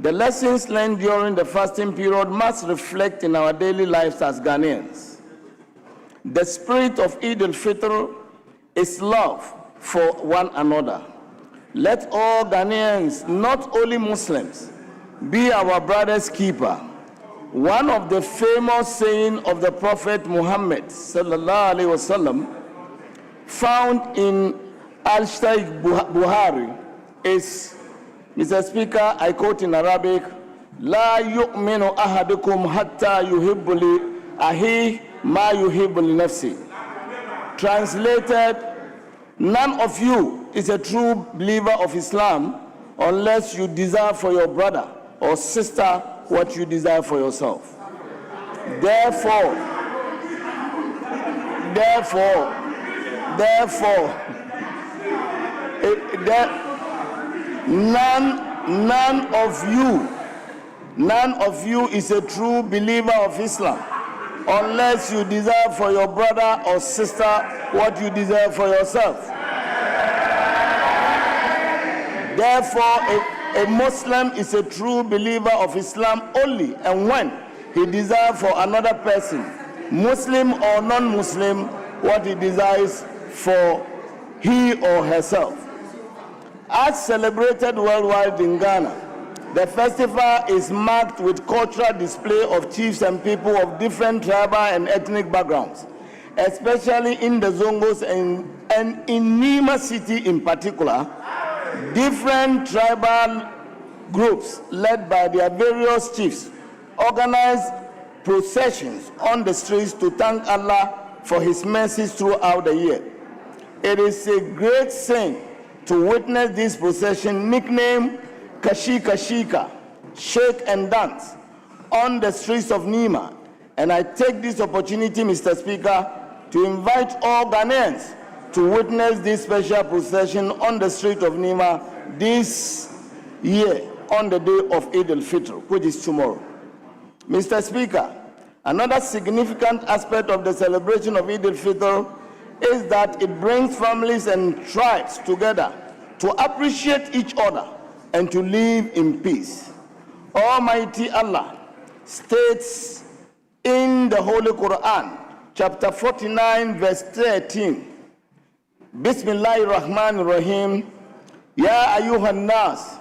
the lessons learned during the fasting period must reflect in our daily lives as Ghanaians. The spirit of Eid-ul-Fitr is love for one another. Let all Ghanaians, not only Muslims, be our brother's keeper. One of the famous sayings of the Prophet Muhammad sallallahu alaihi wasallam, found in Al-Shaykh Buhari, is, Mr. Speaker, I quote in Arabic, "La yu'minu ahadukum hatta yuhibbu li ahi ma yuhibbu li nafsi." Translated, none of you is a true believer of Islam unless you desire for your brother or sister what you desire for yourself. Therefore, none of you is a true believer of Islam unless you desire for your brother or sister what you desire for yourself. Therefore, a Muslim is a true believer of Islam only and when he desires for another person, Muslim or non-Muslim, what he desires for he or herself. As celebrated worldwide in Ghana, the festival is marked with cultural display of chiefs and people of different tribal and ethnic backgrounds, especially in the Zongos and in Nima city in particular. Different tribal groups led by their various chiefs organize processions on the streets to thank Allah for his mercies throughout the year. It is a great thing to witness this procession nicknamed Kashika Shika, shake and dance, on the streets of Nima. And I take this opportunity, Mr. Speaker, to invite all Ghanaians to witness this special procession on the street of Nima this year on the day of Eid-ul-Fitr, which is tomorrow. Mr. Speaker, another significant aspect of the celebration of Eid-ul-Fitr is that it brings families and tribes together to appreciate each other and to live in peace. Almighty Allah states in the Holy Quran, chapter 49, verse 13, Bismillahir Rahmanir Rahim, Ya ayyuhan nas,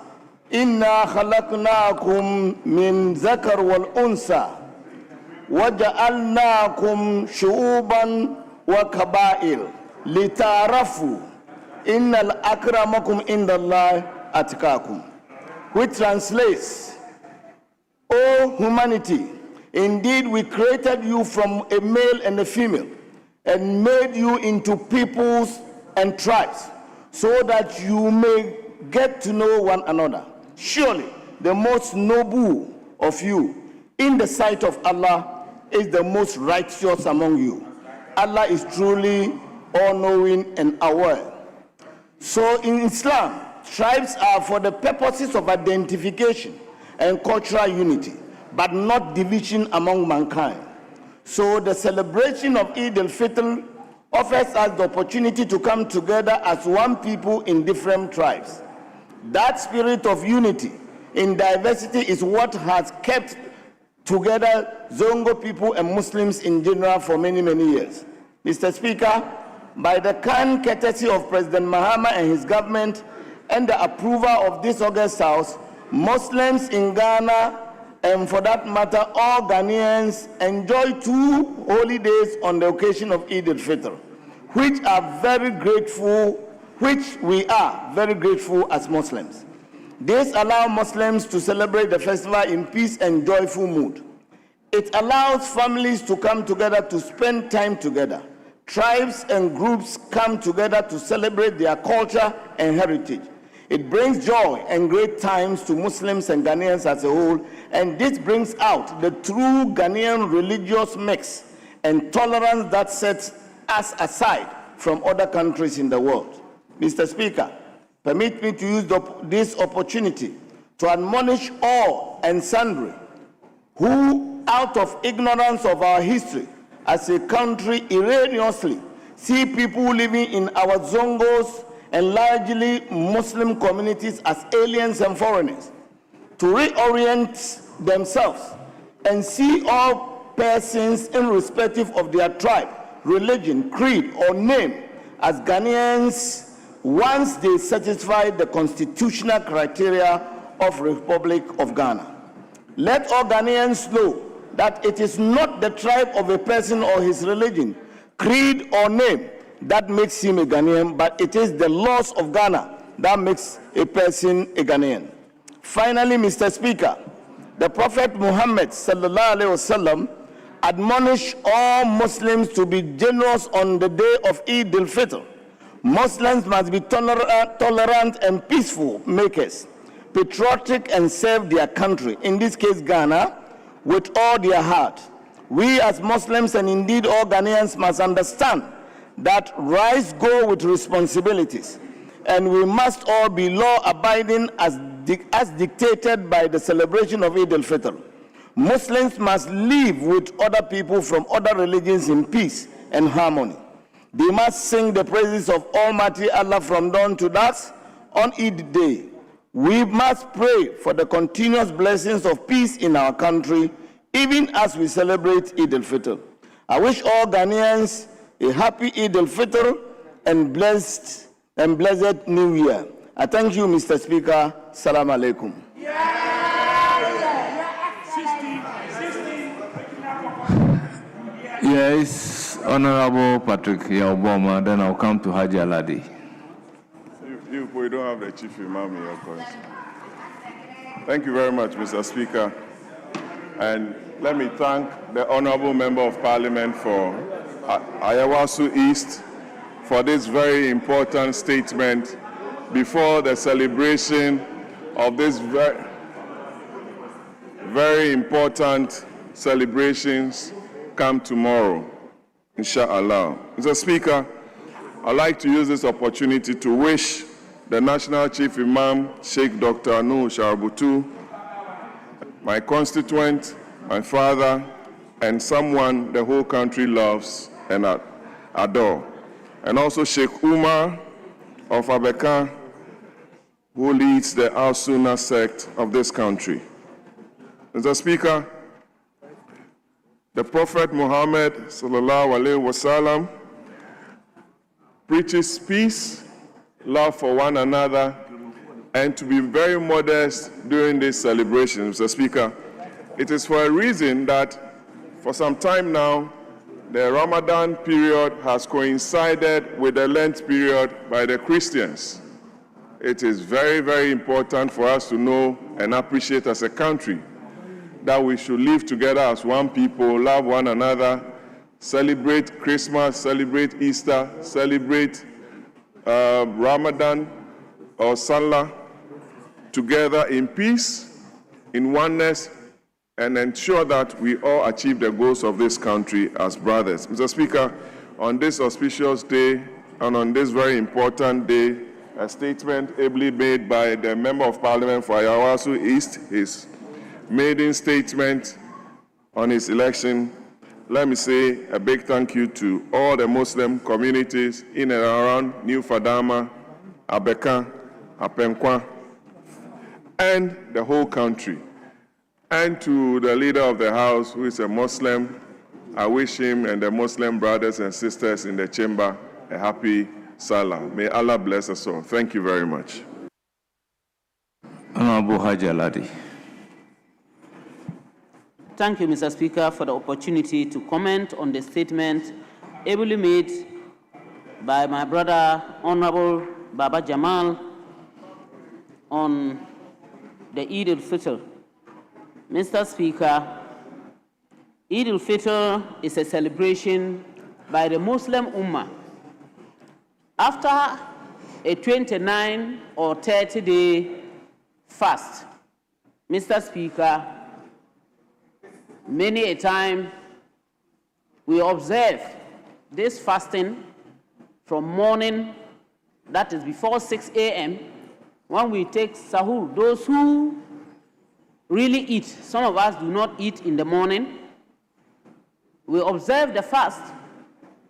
inna khalaqnakum min zakar wal unsa, وَجَعَلْنَاكُمْ شُعُوبًا وَكَبَائِلَ لِتَعَارَفُوا إِنَّ الْأَكْرَمَكُمْ عِندَ اللَّهِ أَتْقَاكُمْ, which translates, O humanity, indeed we created you from a male and a female and made you into peoples and tribes so that you may get to know one another. Surely the most noble of you in the sight of Allah is the most righteous among you. Allah is truly all-knowing and aware. So in Islam, tribes are for the purposes of identification and cultural unity, but not division among mankind. So the celebration of Eid-ul-Fitr offers us the opportunity to come together as one people in different tribes. That spirit of unity in diversity is what has kept together Zongo people and Muslims in general for many, many years. Mr. Speaker, by the kind courtesy of President Mahama and his government and the approval of this August House, Muslims in Ghana, and for that matter, all Ghanaians, enjoy 2 holy days on the occasion of Eid-ul-Fitr, which we are very grateful as Muslims. This allows Muslims to celebrate the festival in peace and joyful mood. It allows families to come together to spend time together. Tribes and groups come together to celebrate their culture and heritage. It brings joy and great times to Muslims and Ghanaians as a whole, and this brings out the true Ghanaian religious mix and tolerance that sets us aside from other countries in the world. Mr. Speaker, permit me to use this opportunity to admonish all and sundry who, out of ignorance of our history as a country, erroneously see people living in our Zongos and largely Muslim communities as aliens and foreigners, to reorient themselves and see all persons irrespective of their tribe, religion, creed, or name as Ghanaians once they satisfy the constitutional criteria of Republic of Ghana. Let all Ghanaians know that it is not the tribe of a person or his religion, creed, or name that makes him a Ghanaian, but it is the laws of Ghana that makes a person a Ghanaian. Finally, Mr. Speaker, the Prophet Muhammad sallallahu alaihi wasallam admonished all Muslims to be generous on the day of Eid-ul-Fitr. Muslims must be tolerant and peaceful makers, patriotic and serve their country, in this case Ghana, with all their heart. We as Muslims and indeed all Ghanaians must understand that rights go with responsibilities, and we must all be law-abiding as dictated by the celebration of Eid-ul-Fitr. Muslims must live with other people from other religions in peace and harmony. They must sing the praises of Almighty Allah from dawn to dusk on Eid day. We must pray for the continuous blessings of peace in our country, even as we celebrate Eid-ul-Fitr. I wish all Ghanaians a happy Eid-ul-Fitr and blessed New Year. I thank you, Mr. Speaker. Salam alaikum. Yes, Honorable Patrick Yaoboma, then I'll come to Haji Aladi. If we don't have the Chief Imam in your conscience. Thank you very much, Mr. Speaker. And let me thank the Honorable Member of Parliament for Ayawasu East for this very important statement before the celebration of this very important celebrations come tomorrow, inshallah. Mr. Speaker, I'd like to use this opportunity to wish the National Chief Imam, Sheikh Dr. Nuh Sharabutu, my constituent, my father, and someone the whole country loves and adore. and also Sheikh Umar of Abeka, who leads the Al-Sunnah sect of this country. Mr. Speaker, the Prophet Muhammad sallallahu alaihi wasallam preaches peace, love for one another, and to be very modest during this celebration. Mr. Speaker, it is for a reason that for some time now, the Ramadan period has coincided with the Lent period by the Christians. It is very, very important for us to know and appreciate as a country that we should live together as one people, love one another, celebrate Christmas, celebrate Easter, celebrate Ramadan or Salah together in peace, in oneness, and ensure that we all achieve the goals of this country as brothers. Mr. Speaker, on this auspicious day and on this very important day, a statement ably made by the Member of Parliament for Ayawasu East, his maiden statement on his election. Let me say a big thank you to all the Muslim communities in and around New Fadama, Abeka, Apenkwa, and the whole country. And to the leader of the House, who is a Muslim, I wish him and the Muslim brothers and sisters in the chamber a happy Salah. May Allah bless us all. Thank you very much. Honorable Haji Aladi. Thank you, Mr. Speaker, for the opportunity to comment on the statement ably made by my brother, Honorable Baba Jamal, on the Eid-ul-Fitr. Mr. Speaker, Eid-ul-Fitr is a celebration by the Muslim Ummah. After a 29 or 30-day fast, Mr. Speaker, many a time we observe this fasting from morning, that is before 6 a.m., when we take sahur. Those who really eat, some of us do not eat in the morning. We observe the fast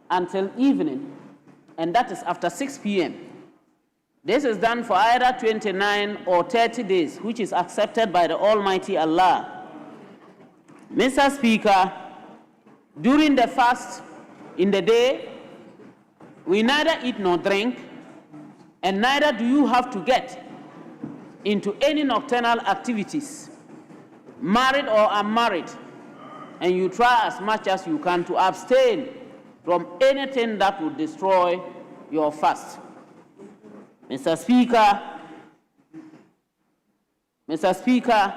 until evening, and that is after 6 p.m. This is done for either 29 or 30 days, which is accepted by the Almighty Allah. Mr. Speaker, during the fast in the day, we neither eat nor drink, and neither do you have to get into any nocturnal activities, married or unmarried, and you try as much as you can to abstain from anything that would destroy your fast. Mr. Speaker,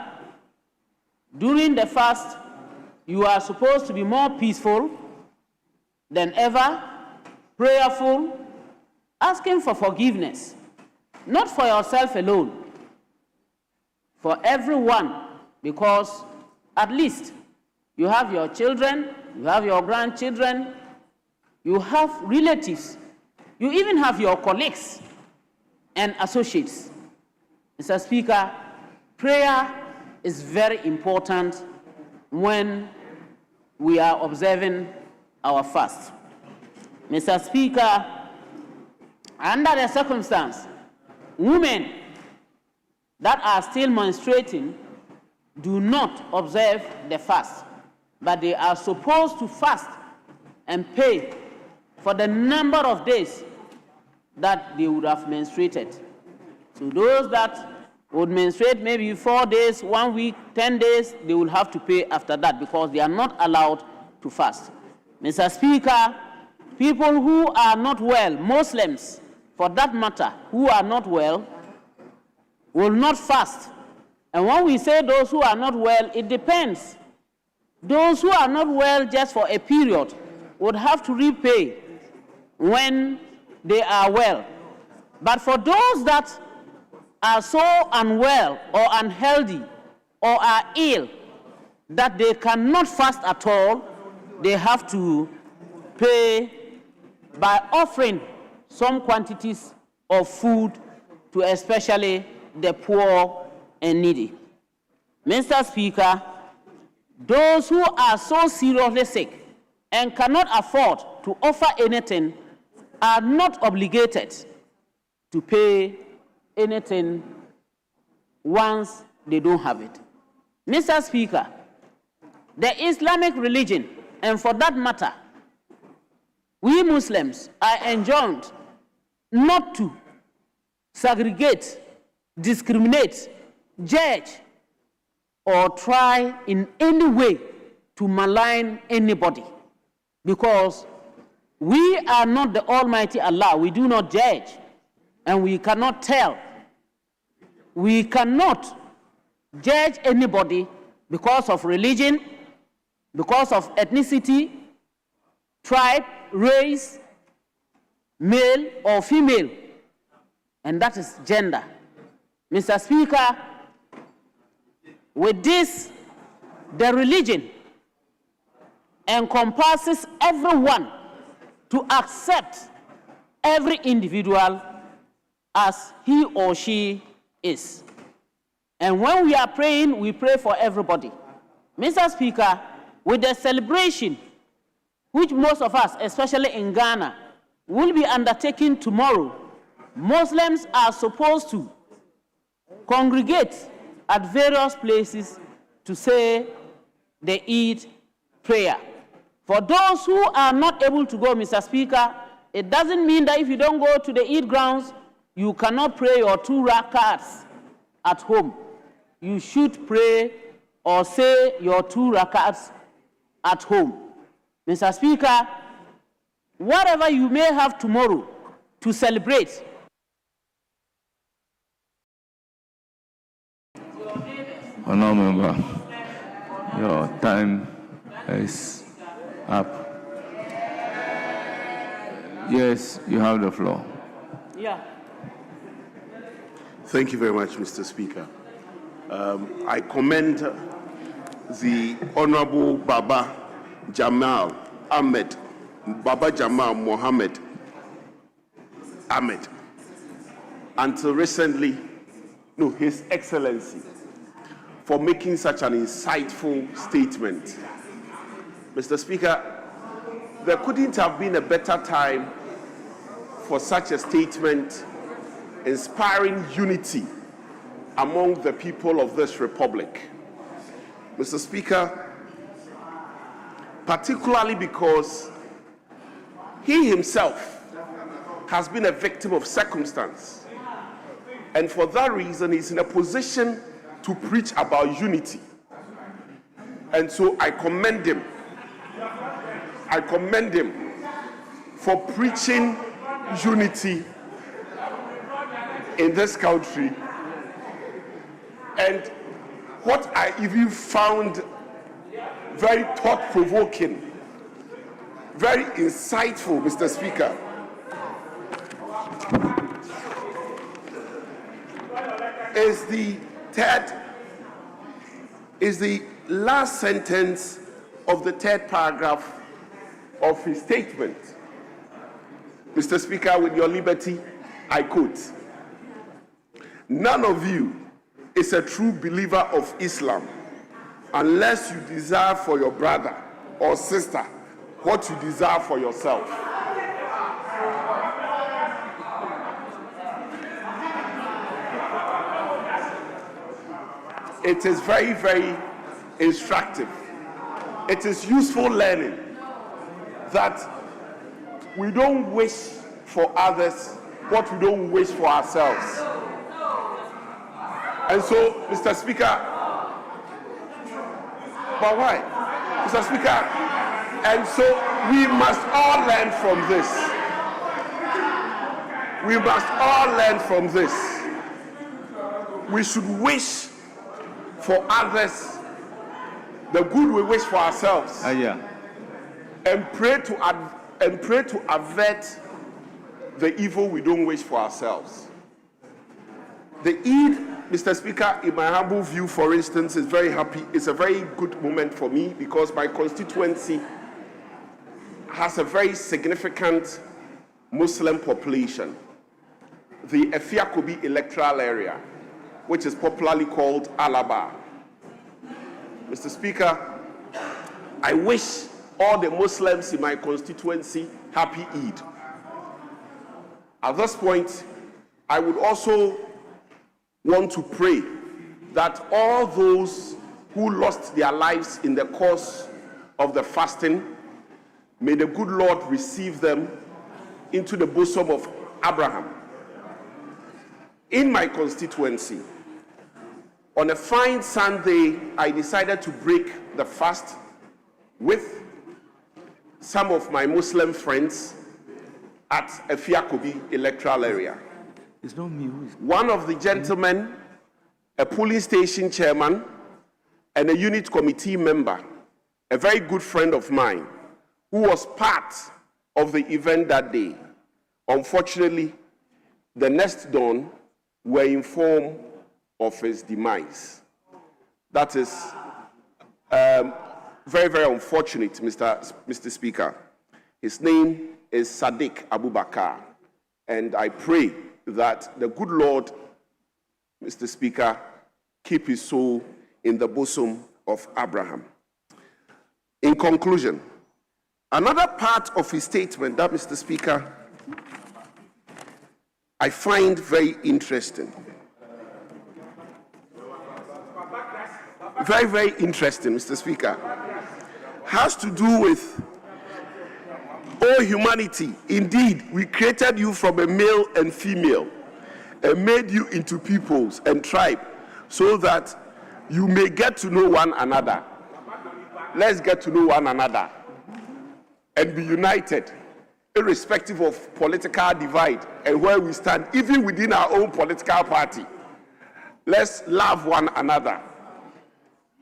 during the fast, you are supposed to be more peaceful than ever, prayerful, asking for forgiveness, not for yourself alone, for everyone, because at least you have your children, you have your grandchildren, you have relatives, you even have your colleagues and associates. Mr. Speaker, prayer is very important when we are observing our fast. Mr. Speaker, under the circumstance, women that are still menstruating do not observe the fast, but they are supposed to fast and pay for the number of days that they would have menstruated. So those that would menstruate maybe 4 days, 1 week, 10 days, they will have to pay after that because they are not allowed to fast. Mr. Speaker, people who are not well, Muslims for that matter, who are not well, will not fast. And when we say those who are not well, it depends. Those who are not well just for a period would have to repay when they are well. But for those that are so unwell or unhealthy or are ill that they cannot fast at all, they have to pay by offering some quantities of food to especially the poor and needy. Mr. Speaker, those who are so seriously sick and cannot afford to offer anything are not obligated to pay anything once they don't have it. Mr. Speaker, the Islamic religion, and for that matter, we Muslims are enjoined not to segregate, discriminate, judge, or try in any way to malign anybody, because we are not the Almighty Allah. We do not judge, and we cannot tell. We cannot judge anybody because of religion, because of ethnicity, tribe, race, male or female, and that is gender. Mr. Speaker, with this, the religion encompasses everyone to accept every individual as he or she is. And when we are praying, we pray for everybody. Mr. Speaker, with the celebration, which most of us, especially in Ghana, will be undertaking tomorrow, Muslims are supposed to congregate at various places to say the Eid prayer. For those who are not able to go, Mr. Speaker, it doesn't mean that if you don't go to the Eid grounds, you cannot pray your 2 rakats at home. You should pray or say your 2 rakats at home. Mr. Speaker, whatever you may have tomorrow to celebrate, Honourable Member, your time is up. Yes, you have the floor. Yeah. Thank you very much, Mr. Speaker. I commend the Honorable Baba Jamal Ahmed, Baba Jamal Mohammed Ahmed, until recently, no, His Excellency, for making such an insightful statement. Mr. Speaker, there couldn't have been a better time for such a statement, inspiring unity among the people of this republic. Mr. Speaker, particularly because he himself has been a victim of circumstance, and for that reason he's in a position to preach about unity. And so I commend him for preaching unity in this country. And what I even found very thought-provoking, very insightful, Mr. Speaker, is the last sentence of the 3rd paragraph of his statement. Mr. Speaker, with your liberty, I quote, "None of you is a true believer of Islam unless you desire for your brother or sister what you desire for yourself." It is very, very instructive. It is useful learning that we don't wish for others what we don't wish for ourselves. And so, Mr. Speaker, but why? Mr. Speaker, and so we must all learn from this. We must all learn from this. We should wish for others the good we wish for ourselves, and pray to avert the evil we don't wish for ourselves. The Eid, Mr. Speaker, in my humble view, for instance, is very happy. It's a very good moment for me because my constituency has a very significant Muslim population. The Efiakobi electoral area, which is popularly called Alaba. Mr. Speaker, I wish all the Muslims in my constituency happy Eid. At this point, I would also want to pray that all those who lost their lives in the course of the fasting, may the good Lord receive them into the bosom of Abraham. In my constituency, on a fine Sunday, I decided to break the fast with some of my Muslim friends at a Fiakobi electoral area. It's not me. One of the gentlemen, a polling station chairman, and a unit committee member, a very good friend of mine, who was part of the event that day. Unfortunately, the next dawn, were informed of his demise. That is very, very unfortunate, Mr. Speaker. His name is Sadiq Abubakar, and I pray that the good Lord, Mr. Speaker, keep his soul in the bosom of Abraham. In conclusion, another part of his statement that, Mr. Speaker, I find very interesting. Very, very interesting, Mr. Speaker. Has to do with, oh humanity, indeed, we created you from a male and female and made you into peoples and tribe so that you may get to know one another. Let's get to know one another and be united, irrespective of political divide and where we stand, even within our own political party. Let's love one another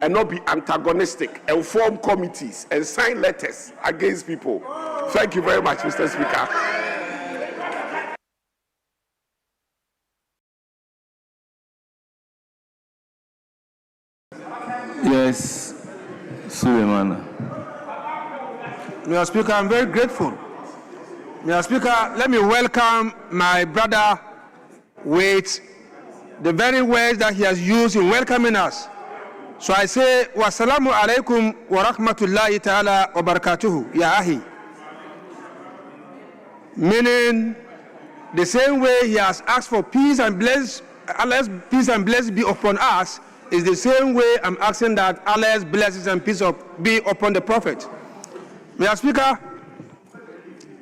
and not be antagonistic and form committees and sign letters against people. Thank you very much, Mr. Speaker. Yes, Suleiman. Mr. Speaker, I'm very grateful. Mr. Speaker, let me welcome my brother with the very words that he has used in welcoming us. So I say, Wassalamu alaikum wa rahmatullahi ta'ala wa barakatuhu, ya ahi. Meaning, the same way he has asked for peace and bless, Allah's peace and blessings be upon us, is the same way I'm asking that Allah's blessings and peace be upon the Prophet. Mr. Speaker,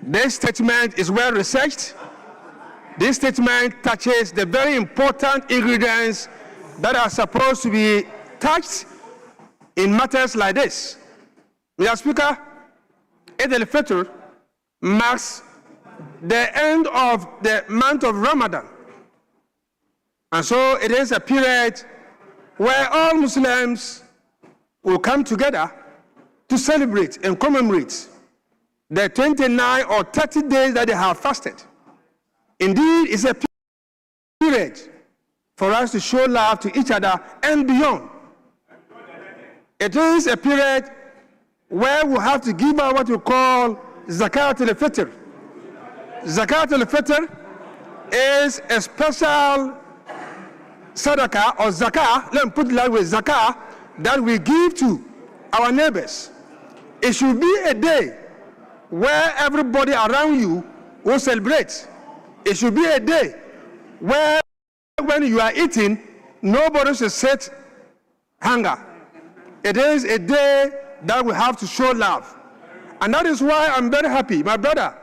this statement is well researched. This statement touches the very important ingredients that are supposed to be touched in matters like this. Mr. Speaker, Eid-ul-Fitr marks the end of the month of Ramadan. And so it is a period where all Muslims will come together to celebrate and commemorate the 29 or 30 days that they have fasted. Indeed, it's a period for us to show love to each other and beyond. It is a period where we have to give out what we call Zakat al-Fitr. Zakat al-Fitr is a special sadaqah or zakah, let me put it like with zakah, that we give to our neighbors. It should be a day where everybody around you will celebrate. It should be a day where when you are eating, nobody should sit hunger. It is a day that we have to show love. And that is why I'm very happy, my brother,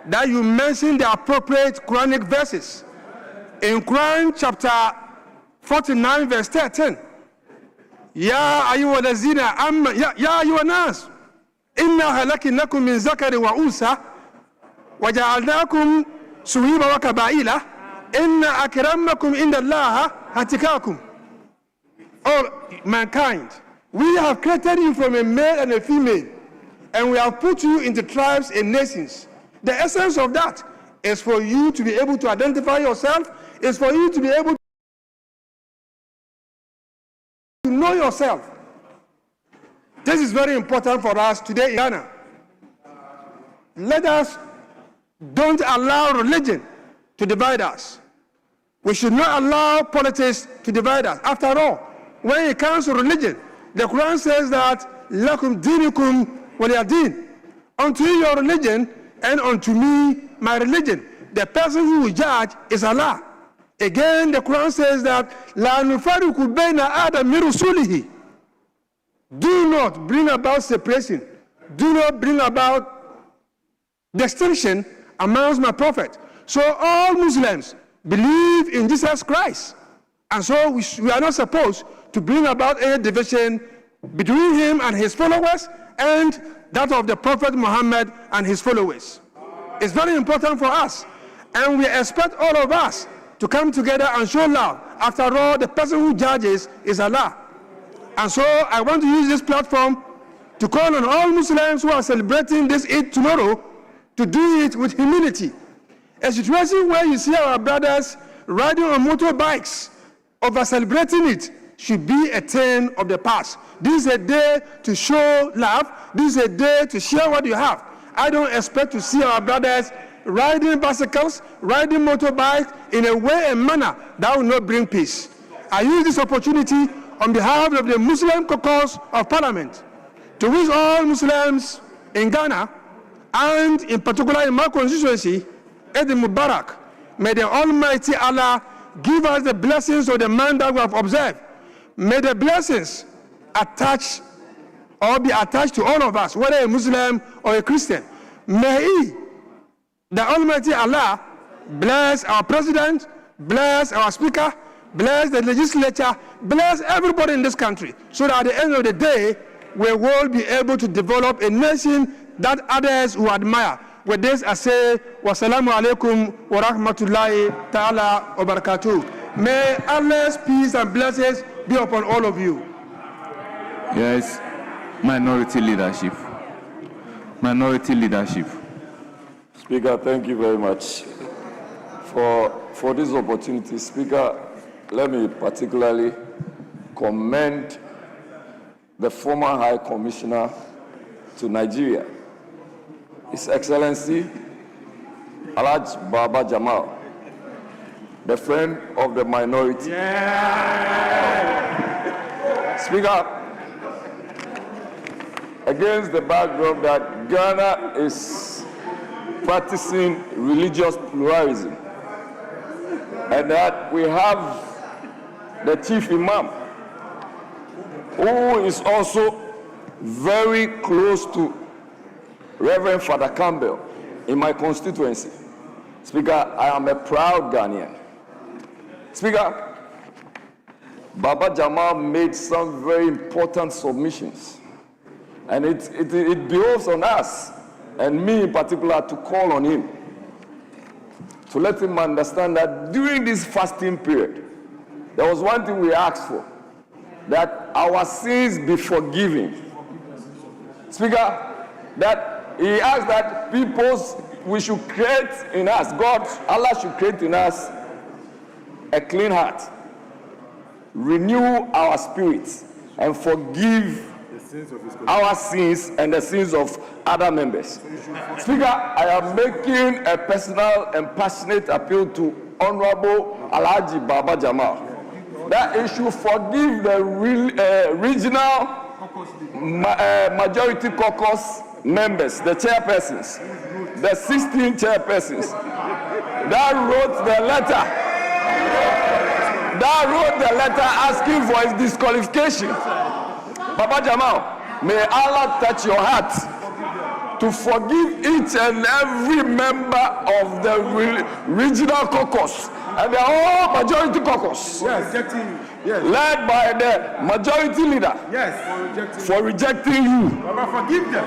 that you mentioned the appropriate Quranic verses. In Quran chapter 49 verse 13, Ya ayyuhallazina amma ya ayyuhan nas inna halaknakum min zakari wa unsa wa ja'alnakum shu'uban wa qaba'ila inna akramakum indallahi atqakum. All mankind, we have created you from a male and a female, and we have put you into tribes and nations. The essence of that is for you to be able to identify yourself, is for you to be able to know yourself. This is very important for us today in Ghana. Let us don't allow religion to divide us. We should not allow politics to divide us. After all, when it comes to religion, the Quran says that lakum dinukum waliya din. Unto your religion and unto me my religion. the person who will judge is Allah. Again, the Quran says that La nufariqu bayna Adam min rusulihi. Do not bring about separation. Do not bring about distinction amongst my prophet. So all Muslims believe in Jesus Christ. And so we are not supposed to bring about any division between him and his followers and that of the Prophet Muhammad and his followers. It's very important for us. And we expect all of us to come together and show love. After all, the person who judges is Allah. And so I want to use this platform to call on all Muslims who are celebrating this Eid tomorrow to do it with humility. A situation where you see our brothers riding on motorbikes over celebrating it should be a thing of the past. This is a day to show love. This is a day to share what you have. I don't expect to see our brothers riding bicycles, riding motorbikes in a way and manner that will not bring peace. I use this opportunity on behalf of the Muslim caucus of Parliament to wish all Muslims in Ghana, and in particular in my constituency, Eid Mubarak. May the Almighty Allah give us the blessings of the month that we have observed. May the blessings attach or be attached to all of us, whether a Muslim or a Christian. May He, the Almighty Allah, bless our president, bless our speaker, bless the legislature, bless everybody in this country, so that at the end of the day, we will be able to develop a nation that others will admire. With this, I say, wassalamu alaikum wa rahmatullahi ta'ala wa barakatuh. May Allah's peace and blessings be upon all of you. Yes, minority leadership. Minority leadership. Speaker, thank you very much for this opportunity. Speaker, let me particularly commend the former High Commissioner to Nigeria, His Excellency Alhaji Baba Jamal, the friend of the minority. Speaker, against the backdrop that Ghana is practicing religious pluralism, and that we have the chief imam, who is also very close to Reverend Father Campbell in my constituency. Speaker, I am a proud Ghanaian. Speaker, Baba Jamal made some very important submissions, and it behoves on us, and me in particular, to call on him, to let him understand that during this fasting period, there was one thing we asked for, that our sins be forgiven. Speaker, that he asked that we should create in us, Allah should create in us a clean heart, renew our spirits, and forgive our sins and the sins of other members. Speaker, I am making a personal and passionate appeal to Honorable Alhaji Baba Jamal that he should forgive the regional majority caucus members, the chairpersons, the 16 chairpersons that wrote the letter asking for his disqualification. Baba Jamal, may Allah touch your heart to forgive each and every member of the regional caucus and the whole majority caucus, led by the majority leader, for rejecting you. Forgive them.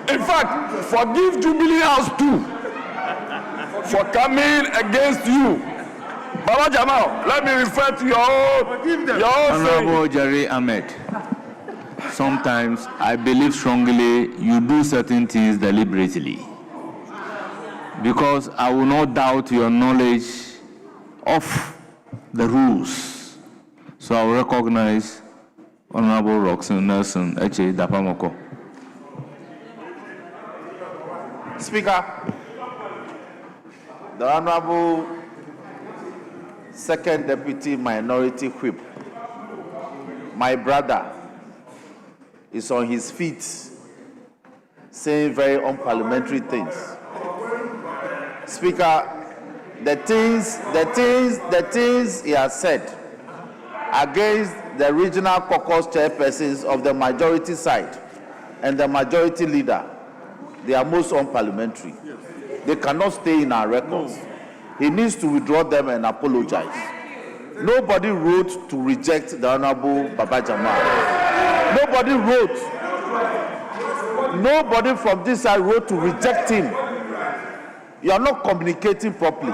In fact, forgive Jubilee House too for coming against you. Baba Jamal, let me refer to your own Honorable Jerry Ahmed. Sometimes I believe strongly you do certain things deliberately, because I will not doubt your knowledge of the rules. So I will recognize Honorable Roxanne Nelson Eche Dapamoko. Speaker, the Honorable Second Deputy Minority Whip, my brother, is on his feet saying very unparliamentary things. Speaker, the things he has said against the regional caucus chairpersons of the majority side and the majority leader, they are most unparliamentary. They cannot stay in our records. He needs to withdraw them and apologize. Nobody wrote to reject the Honorable Baba Jamal. Nobody from this side wrote to reject him. You are not communicating properly.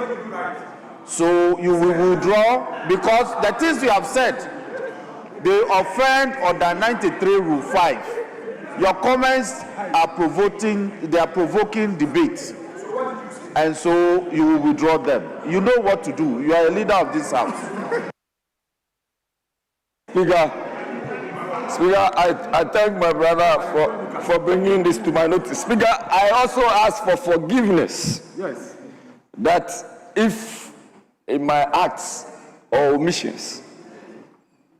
So you will withdraw, because the things you have said, they offend under 93 Rule 5. Your comments are provoking debate. And so you will withdraw them. You know what to do. You are a leader of this house. Speaker, I thank my brother for bringing this to my notice. Speaker, I also ask for forgiveness. Yes. That if in my acts or omissions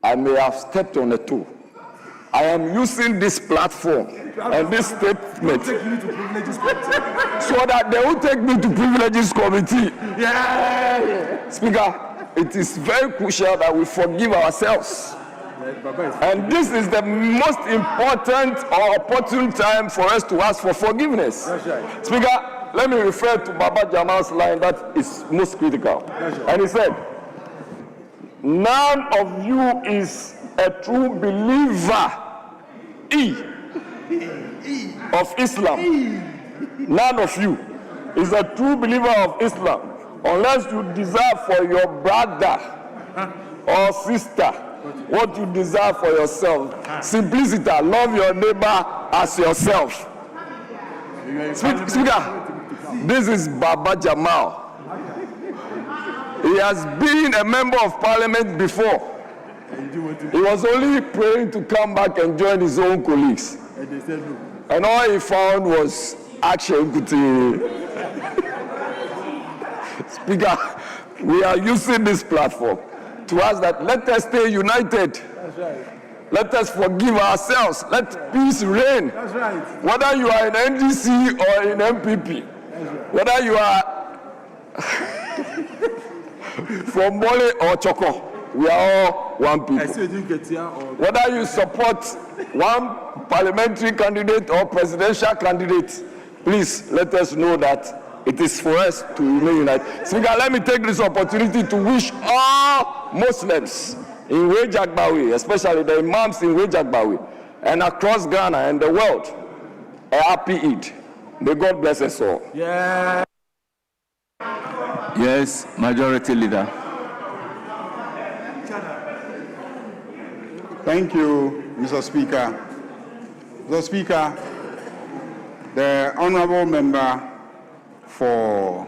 I may have stepped on a toe, I am using this platform and this statement so that they will take me to Privileges Committee. Yeah. Speaker, it is very crucial that we forgive ourselves. And this is the most important or opportune time for us to ask for forgiveness. Right. Speaker, let me refer to Baba Jamal's line that is most critical. Right. And he said, none of you is a true believer of Islam. None of you is a true believer of Islam unless you desire for your brother or sister what you desire for yourself. Simplicity, love your neighbor as yourself. Speaker, this is Baba Jamal. He has been a member of parliament before. He was only praying to come back and join his own colleagues. And all he found was action. Speaker, we are using this platform to ask that let us stay united. That's right. Let us forgive ourselves. Let peace reign. That's right. Whether you are in NDC or in MPP, right. Whether you are from Mole or Choco, we are all one people. Whether you support one parliamentary candidate or presidential candidate, please let us know that it is for us to remain united. Speaker, let me take this opportunity to wish all Muslims in Wejagbawi, especially the imams in Wejagbawi, and across Ghana and the world, a happy Eid. May God bless us all. Yeah. Yes, Majority Leader. Thank you, Mr. Speaker. Mr. Speaker, the honorable member for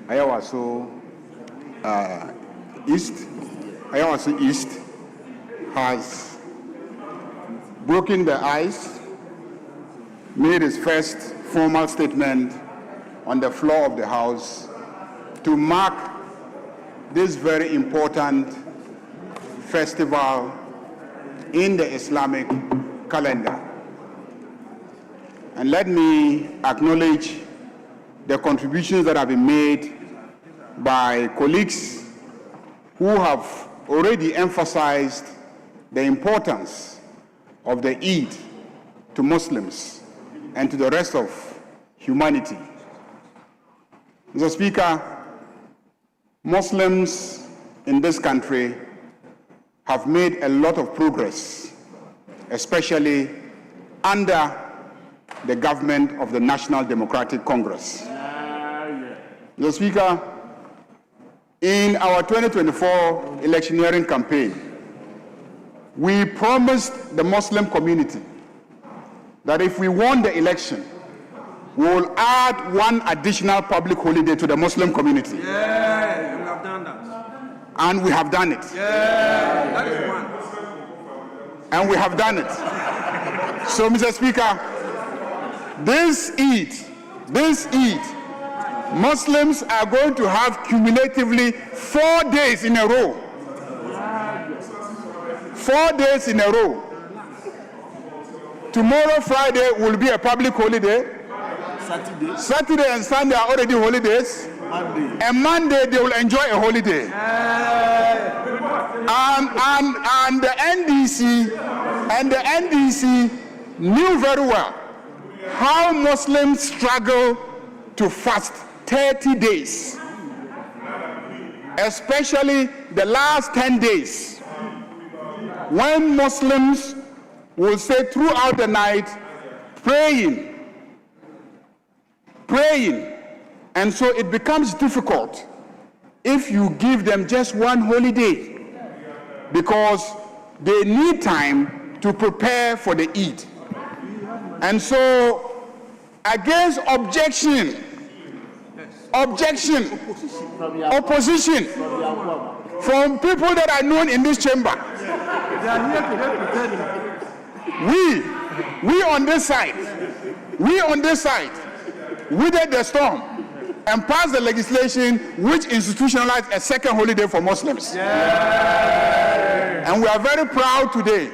Ayawaso East has broken the ice, made his first formal statement on the floor of the House to mark this very important festival in the Islamic calendar. And let me acknowledge the contributions that have been made by colleagues who have already emphasized the importance of the Eid to Muslims and to the rest of humanity. Mr. Speaker, Muslims in this country have made a lot of progress, especially under the government of the National Democratic Congress. Mr. Speaker, in our 2024 electioneering campaign, we promised the Muslim community that if we won the election, we will add one additional public holiday to the Muslim community. Yeah, we have done that. And we have done it. Yeah, that is one. And we have done it. So, Mr. Speaker, this Eid, Muslims are going to have cumulatively 4 days in a row. 4 days in a row. Tomorrow, Friday, will be a public holiday. Saturday and Sunday are already holidays. And Monday they will enjoy a holiday. And the NDC knew very well how Muslims struggle to fast 30 days, especially the last 10 days, when Muslims will stay throughout the night praying, and so it becomes difficult if you give them just one holiday, because they need time to prepare for the Eid. And so, against opposition from people that are known in this chamber, we on this side, withered the storm and passed the legislation which institutionalized a second holiday for Muslims. And we are very proud today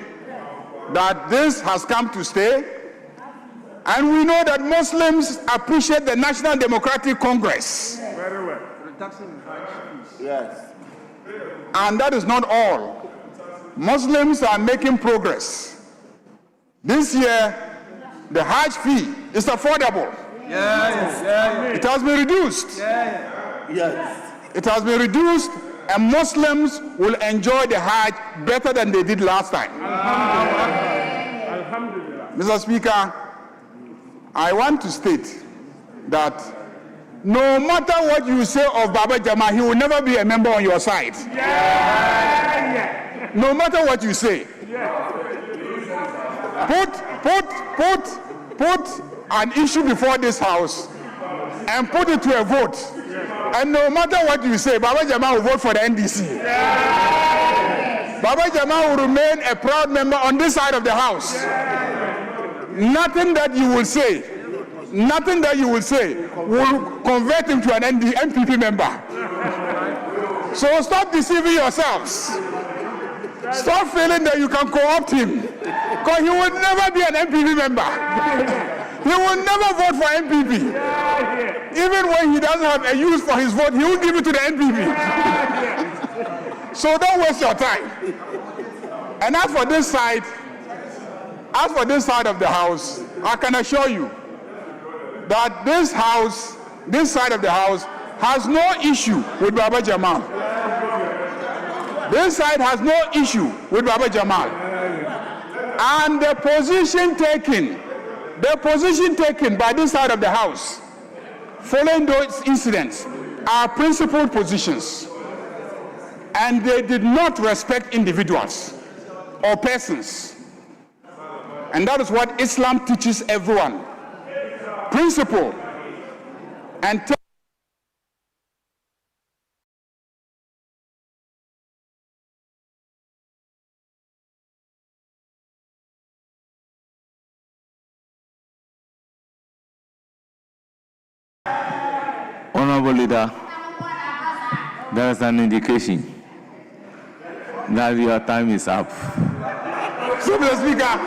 that this has come to stay. And we know that Muslims appreciate the National Democratic Congress. Very well. Yes. And that is not all. Muslims are making progress. This year, the Hajj fee is affordable. It has been reduced. It has been reduced, and Muslims will enjoy the Hajj better than they did last time. Mr. Speaker, I want to state that no matter what you say of Baba Jama, he will never be a member on your side. No matter what you say. Put an issue before this house and put it to a vote. And no matter what you say, Baba Jama will vote for the NDC. Baba Jama will remain a proud member on this side of the house. Nothing that you will say will convert him to an NPP member. So stop deceiving yourselves. Stop feeling that you can co-opt him, because he will never be an NPP member. He will never vote for NPP. Even when he doesn't have a use for his vote, he will give it to the NPP. So don't waste your time. And as for this side of the house, I can assure you that this side of the house has no issue with Baba Jamal. This side has no issue with Baba Jamal. And the position taken by this side of the house following those incidents are principled positions. And they did not respect individuals or persons. And that is what Islam teaches everyone. Principle and Honorable Leader, there is an indication that your time is up. So, Mr. Speaker,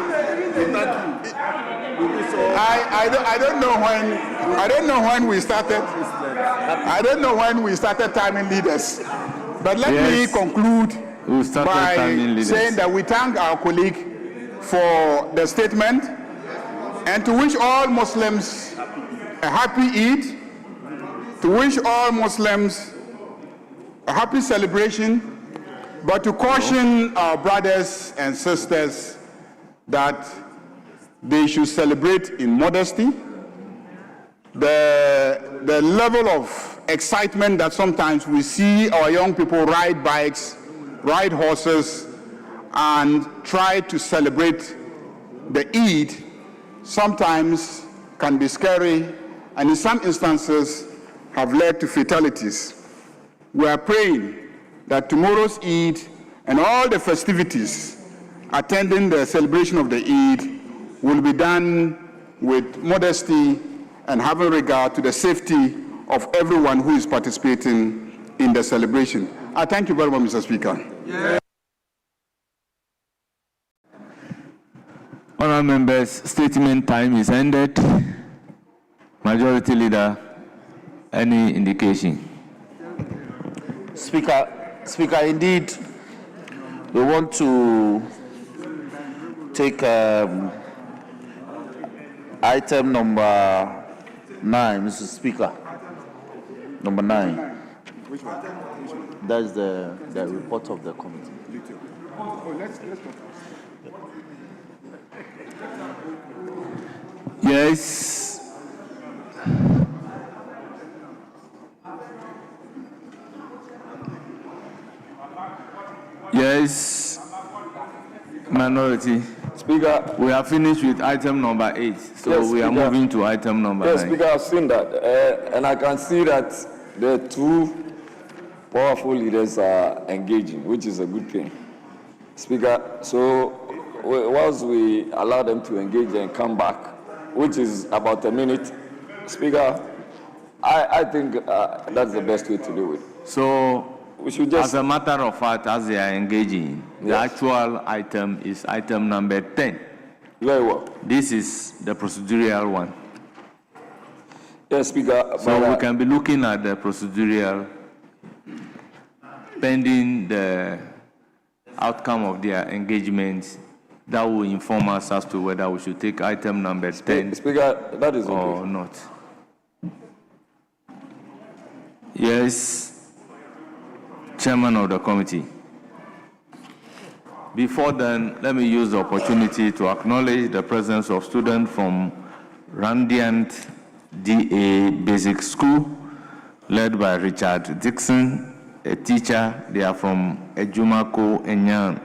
I don't know when we started. I don't know when we started timing leaders. But let me conclude by saying that we thank our colleague for the statement, and to wish all Muslims a happy Eid, to wish all Muslims a happy celebration, but to caution our brothers and sisters that they should celebrate in modesty. The level of excitement that sometimes we see our young people ride bikes, ride horses, and try to celebrate the Eid sometimes can be scary, and in some instances have led to fatalities. We are praying that tomorrow's Eid and all the festivities attending the celebration of the Eid will be done with modesty and having regard to the safety of everyone who is participating in the celebration. I thank you very much, Mr. Speaker. Honourable members, statement time is ended. Majority Leader, any indication? Speaker, indeed, we want to take item number 9, Mr. Speaker. Number 9. Which one? That's the report of the committee. Let's talk. Yes. Yes. Minority. Speaker, we are finished with item number 8, so yes, we are Speaker. moving to item number 9. Yes, Speaker, I've seen that, and I can see that the two powerful leaders are engaging, which is a good thing. Speaker, so once we allow them to engage and come back, which is about a minute, Speaker, I think that's the best way to do it. So, we should just... as a matter of fact, as they are engaging, the actual item is item number 10. Very well. This is the procedural one. Yes, Speaker. So we can be looking at the procedural pending the outcome of their engagement. That will inform us as to whether we should take item number 10 Speaker, that is or okay. not. Yes, Chairman of the committee. Before then, let me use the opportunity to acknowledge the presence of students from Radiant DA Basic School, led by Richard Dixon, a teacher. They are from Ejumako Enyan,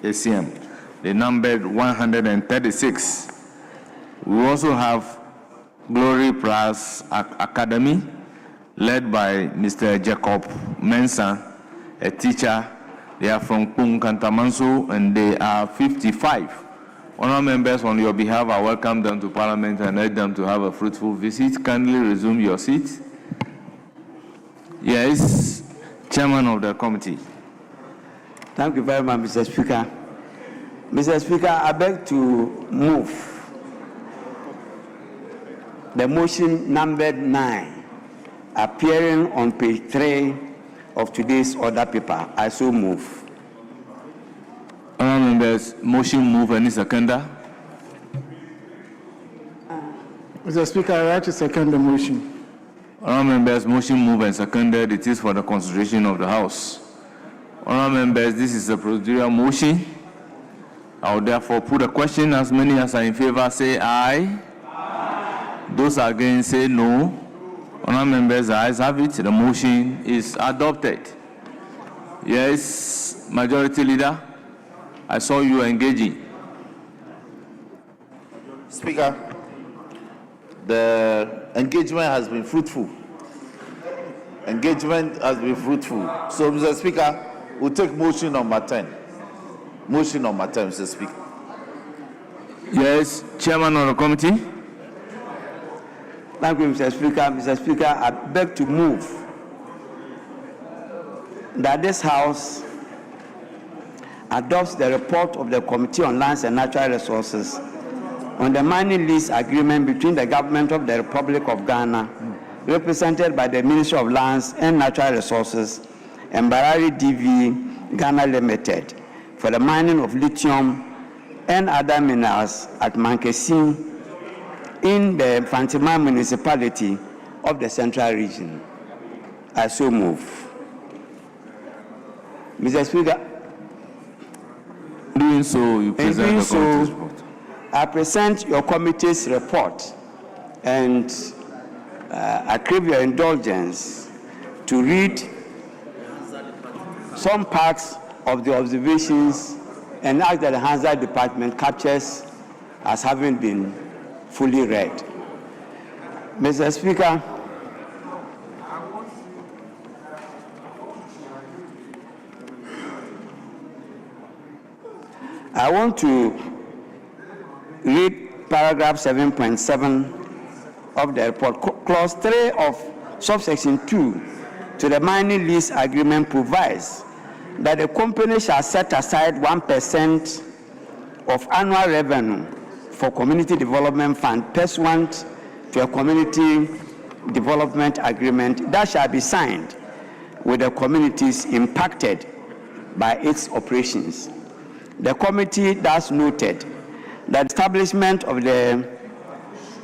ACM. They numbered 136. We also have Glory Plus Academy, led by Mr. Jacob Mensah, a teacher. They are from Kung Kantamanso, and they are 55. Honourable members, on your behalf, I welcome them to Parliament and urge them to have a fruitful visit. Kindly resume your seat. Yes, Chairman of the committee. Thank you very much, Mr. Speaker. Mr. Speaker, I beg to move the motion numbered 9, appearing on page 3 of today's order paper. I so move. Honourable members, motion move. Any seconder? Mr. Speaker, I like to second the motion. Honourable members, motion move and seconded. It is for the consideration of the House. Honourable members, this is a procedural motion. I will therefore put a question. As many as are in favour say aye. Aye. Those against say no. Honourable members, the ayes have it. The motion is adopted. Yes, Majority Leader, I saw you engaging. Speaker, the engagement has been fruitful. Engagement has been fruitful. So, Mr. Speaker, we'll take motion number 10. Motion number 10, Mr. Speaker. Yes, Chairman of the committee. Thank you, Mr. Speaker. Mr. Speaker, I beg to move that this House adopts the report of the Committee on Lands and Natural Resources on the mining lease agreement between the Government of the Republic of Ghana, represented by the Ministry of Lands and Natural Resources, and Barari DV Ghana Limited, for the mining of lithium and other minerals at Mankesin in the Fantima municipality of the Central Region. I so move. Mr. Speaker, doing so, you present the committee's report. I present your committee's report, and I crave your indulgence to read some parts of the observations and ask that the Hazard Department captures as having been fully read. Mr. Speaker, I want to read paragraph 7.7 of the report. Clause 3 of subsection 2 to the mining lease agreement provides that the company shall set aside 1% of annual revenue for community development fund pursuant to a community development agreement that shall be signed with the communities impacted by its operations. The committee thus noted that establishment of the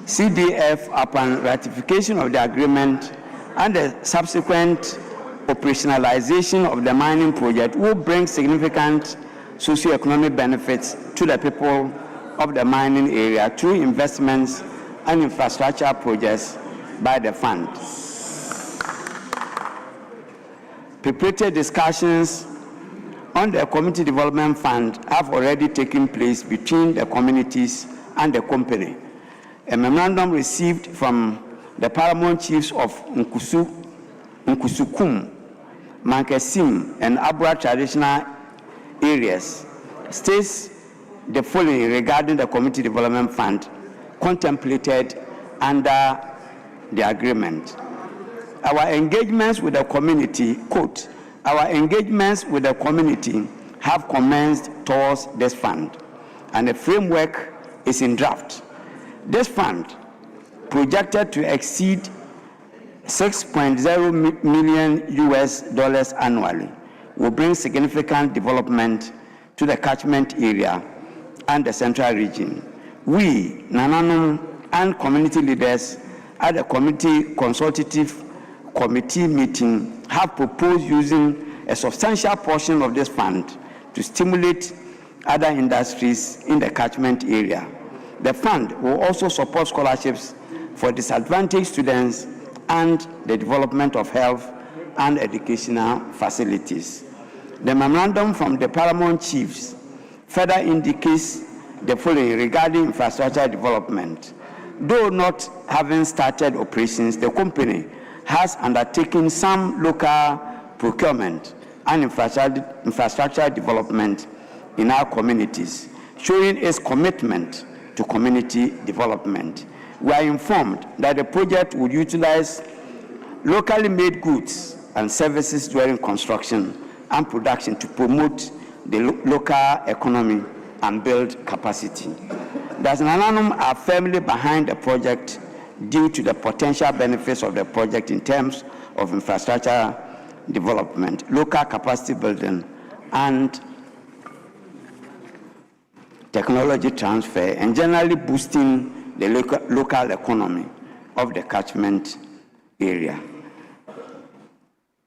CDF upon ratification of the agreement and the subsequent operationalization of the mining project will bring significant socio-economic benefits to the people of the mining area through investments and infrastructure projects by the fund. Preparatory discussions on the Community Development Fund have already taken place between the communities and the company. A memorandum received from the paramount chiefs of Nkusukum, Mankesim, and Abra traditional areas states the following regarding the Community Development Fund contemplated under the agreement. Our engagements with the community, quote, our engagements with the community have commenced towards this fund, and the framework is in draft. This fund, projected to exceed $6.0 million annually, will bring significant development to the catchment area and the central region. We, Nananum, and community leaders at the community consultative committee meeting have proposed using a substantial portion of this fund to stimulate other industries in the catchment area. The fund will also support scholarships for disadvantaged students and the development of health and educational facilities. The memorandum from the paramount chiefs further indicates the following regarding infrastructure development. Though not having started operations, the company has undertaken some local procurement and infrastructure development in our communities, showing its commitment to community development. We are informed that the project would utilize locally made goods and services during construction and production to promote the local economy and build capacity. Thus, Nananum are firmly behind the project due to the potential benefits of the project in terms of infrastructure development, local capacity building, and technology transfer, and generally boosting the local economy of the catchment area.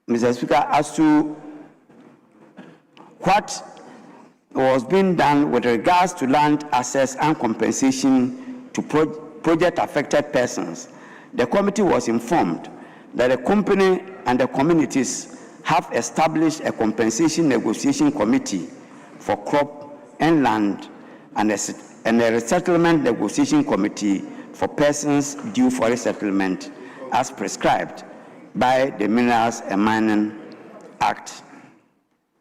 Mr. Speaker, as to what was being done with regards to land access and compensation to project affected persons, the committee was informed that the company and the communities have established a compensation negotiation committee for crop and land and a resettlement negotiation committee for persons due for resettlement as prescribed by the Minerals and Mining Act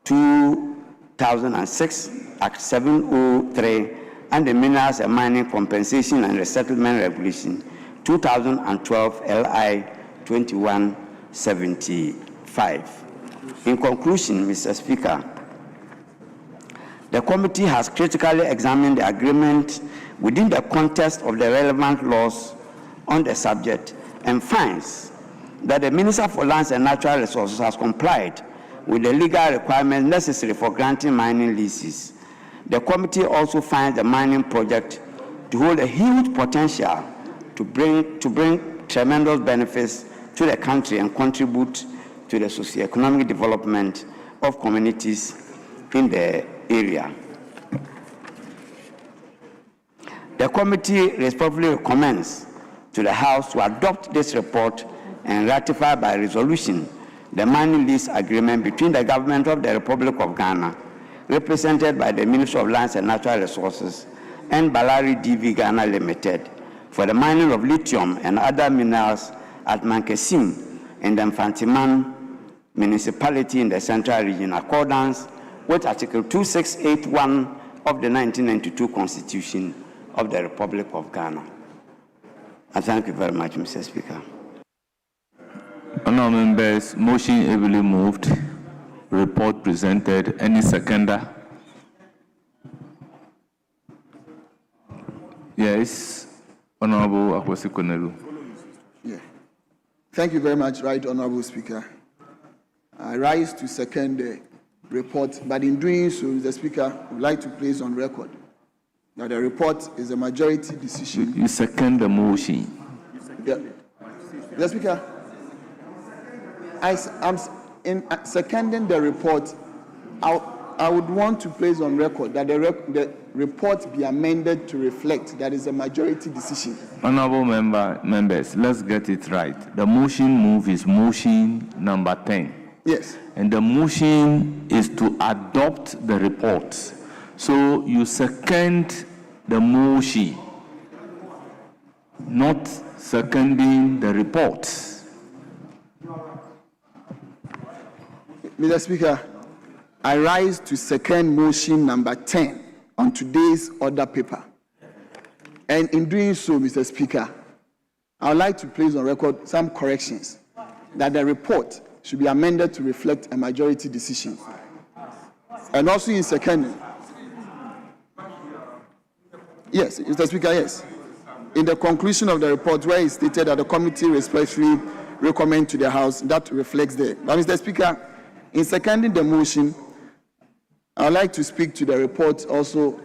2006, Act 703, and the Minerals and Mining Compensation and Resettlement Regulation 2012 LI 2175. In conclusion, Mr. Speaker, the committee has critically examined the agreement within the context of the relevant laws on the subject and finds that the Minister for Lands and Natural Resources has complied with the legal requirements necessary for granting mining leases. The committee also finds the mining project to hold a huge potential to bring tremendous benefits to the country and contribute to the socio-economic development of communities in the area. The committee respectfully recommends to the House to adopt this report and ratify by resolution the mining lease agreement between the government of the Republic of Ghana, represented by the Ministry of Lands and Natural Resources, and Balari DV Ghana Limited, for the mining of lithium and other minerals at Mankesim in the Mfantiman municipality in the Central Region, in accordance with Article 2681 of the 1992 Constitution of the Republic of Ghana. I thank you very much, Mr. Speaker. Honourable members, motion ably moved. Report presented. Any seconder? Yes, Honourable Akwesi Konelu. Yeah. Thank you very much, Right Honorable Speaker. I rise to second the report, but in doing so, Mr. Speaker, I would like to place on record that the report is a majority decision. You second the motion. Yeah. Mr. Speaker, I'm in seconding the report. I would want to place on record that the report be amended to reflect that is a majority decision. Honorable members, let's get it right. The motion move is motion number 10. Yes. And the motion is to adopt the report. So you second the motion, not seconding the report. Mr. Speaker, I rise to second motion number 10 on today's order paper. And in doing so, Mr. Speaker, I would like to place on record some corrections that the report should be amended to reflect a majority decision. And also in second, yes, Mr. Speaker, yes. In the conclusion of the report where it stated that the committee respectfully recommend to the House, that reflects there. But Mr. Speaker, in seconding the motion, I would like to speak to the report also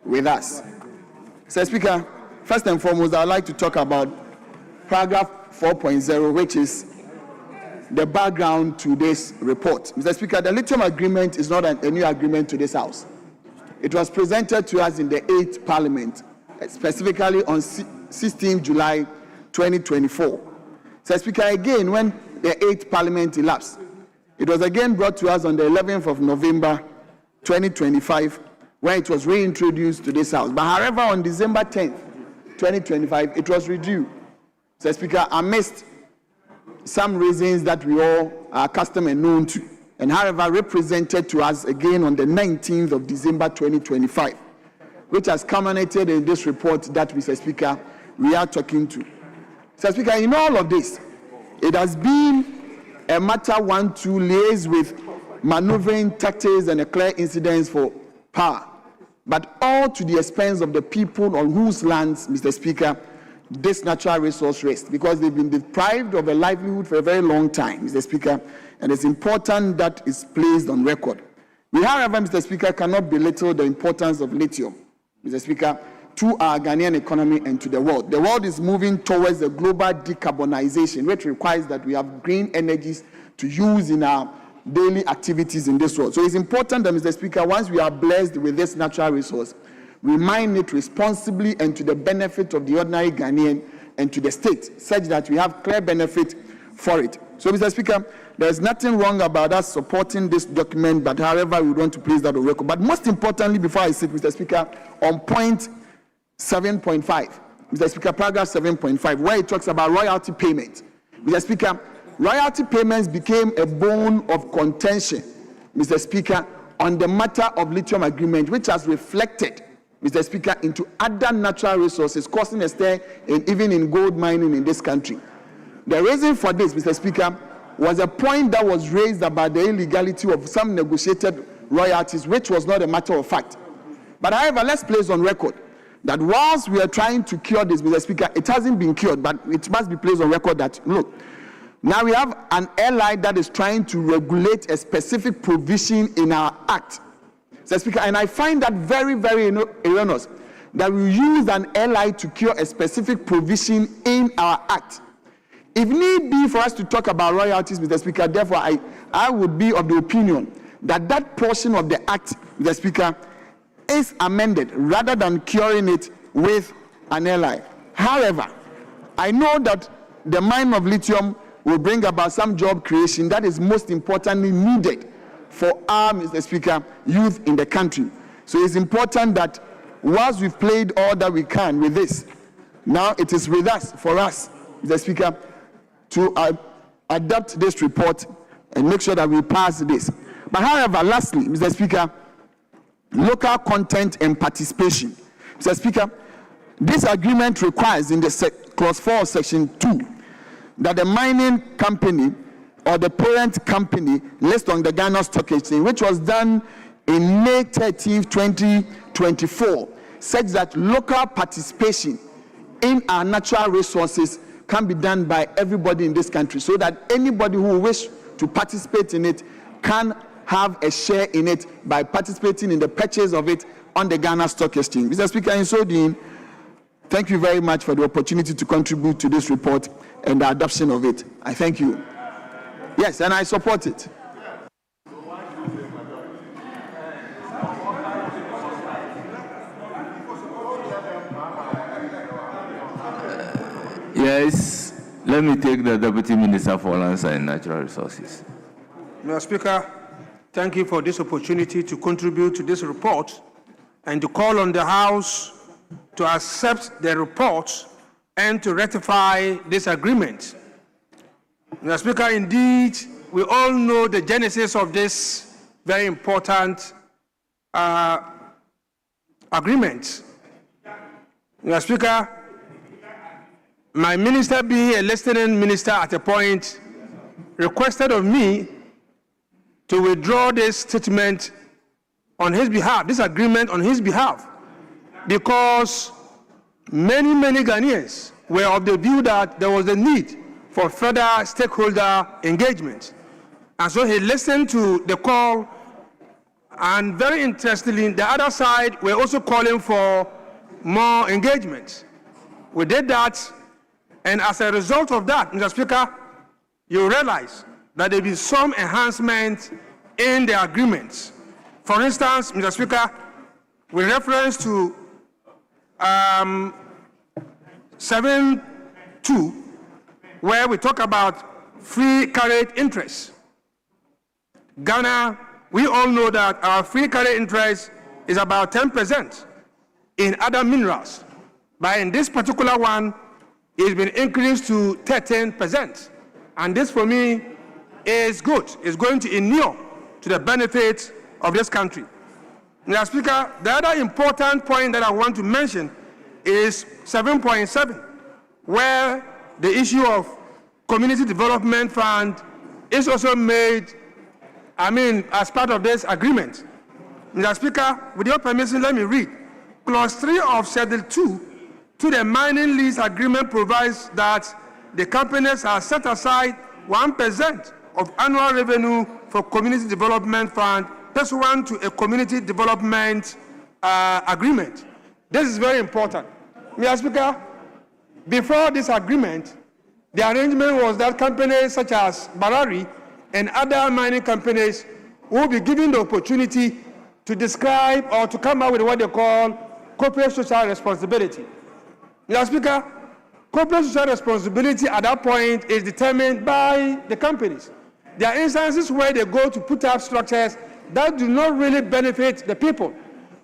with us. Mr. Speaker, first and foremost, I would like to talk about paragraph 4.0, which is the background to this report. Mr. Speaker, the Lithium agreement is not a new agreement to this House. It was presented to us in the 8th Parliament, specifically on 16 July 2024. Mr. Speaker, again, when the 8th Parliament elapsed, it was again brought to us on the 11th of November 2025, when it was reintroduced to this House. But however, on December 10th, 2025, it was reviewed. Mr. Speaker, amidst some reasons that we all are accustomed and known to, and however represented to us again on the 19th of December 2025, which has culminated in this report that, Mr. Speaker, we are talking to. Mr. Speaker, in all of this, it has been a matter to liaise with maneuvering tactics and a clear incidents for power, but all to the expense of the people on whose lands, Mr. Speaker, this natural resource rests, because they've been deprived of a livelihood for a very long time, Mr. Speaker, and it's important that is placed on record. We, however, Mr. Speaker, cannot belittle the importance of lithium, Mr. Speaker, to our Ghanaian economy and to the world. The world is moving towards a global decarbonization, which requires that we have green energies to use in our daily activities in this world. So it's important that, Mr. Speaker, once we are blessed with this natural resource, we mine it responsibly and to the benefit of the ordinary Ghanaian and to the state, such that we have clear benefit for it. So, Mr. Speaker, there's nothing wrong about us supporting this document, but however, we want to place that on record. But most importantly, before I sit, Mr. Speaker, on point 7.5, Mr. Speaker, paragraph 7.5, where it talks about royalty payment. Mr. Speaker, royalty payments became a bone of contention, Mr. Speaker, on the matter of lithium agreement, which has reflected, Mr. Speaker, into other natural resources, causing a stir even in gold mining in this country. The reason for this, Mr. Speaker, was a point that was raised about the illegality of some negotiated royalties, which was not a matter of fact. But however, let's place on record that whilst we are trying to cure this, Mr. Speaker, it hasn't been cured, but it must be placed on record that, look, now we have an airline that is trying to regulate a specific provision in our act, Mr. Speaker, and I find that very, very erroneous, that we use an airline to cure a specific provision in our act. If need be for us to talk about royalties, Mr. Speaker, therefore I would be of the opinion that that portion of the act, Mr. Speaker, is amended rather than curing it with an ally. However, I know that the mine of lithium will bring about some job creation that is most importantly needed for our, Mr. Speaker, youth in the country. So it's important that whilst we've played all that we can with this, now it is with us, for us, Mr. Speaker, to adopt this report and make sure that we pass this. But however, lastly, Mr. Speaker, local content and participation. Mr. Speaker, this agreement requires in the clause 4 of section 2 that the mining company or the parent company list on the Ghana Stock Exchange, which was done in May 13, 2024, such that local participation in our natural resources can be done by everybody in this country, so that anybody who wish to participate in it can have a share in it by participating in the purchase of it on the Ghana Stock Exchange. Mr. Speaker, in so doing, thank you very much for the opportunity to contribute to this report and the adoption of it. I thank you. Yes, and I support it. Yes, let me take the Deputy Minister for Lands and Natural Resources. Mr. Speaker, thank you for this opportunity to contribute to this report and to call on the House to accept the report and to ratify this agreement. Mr. Speaker, indeed, we all know the genesis of this very important agreement. Mr. Speaker, my minister, being a listening minister at a point, requested of me to withdraw this statement on his behalf, this agreement on his behalf, because many Ghanaians were of the view that there was a need for further stakeholder engagement. And so he listened to the call, and very interestingly, the other side were also calling for more engagement. We did that, and as a result of that, Mr. Speaker, you realize that there will be some enhancement in the agreements. For instance, Mr. Speaker, with reference to 7.2, where we talk about free carried interest. Ghana, we all know that our free carried interest is about 10% in other minerals, but in this particular one, it's been increased to 13%. And this, for me, is good. It's going to inure to the benefit of this country. Mr. Speaker, the other important point that I want to mention is 7.7, where the issue of community development fund is also made, as part of this agreement. Mr. Speaker, with your permission, let me read. Clause 3 of Schedule 2 to the mining lease agreement provides that the companies are set aside 1% of annual revenue for community development fund pursuant to a community development agreement. This is very important. Mr. Speaker, before this agreement, the arrangement was that companies such as Barari and other mining companies will be given the opportunity to describe or to come up with what they call corporate social responsibility. Mr. Speaker, corporate social responsibility at that point is determined by the companies. There are instances where they go to put up structures that do not really benefit the people.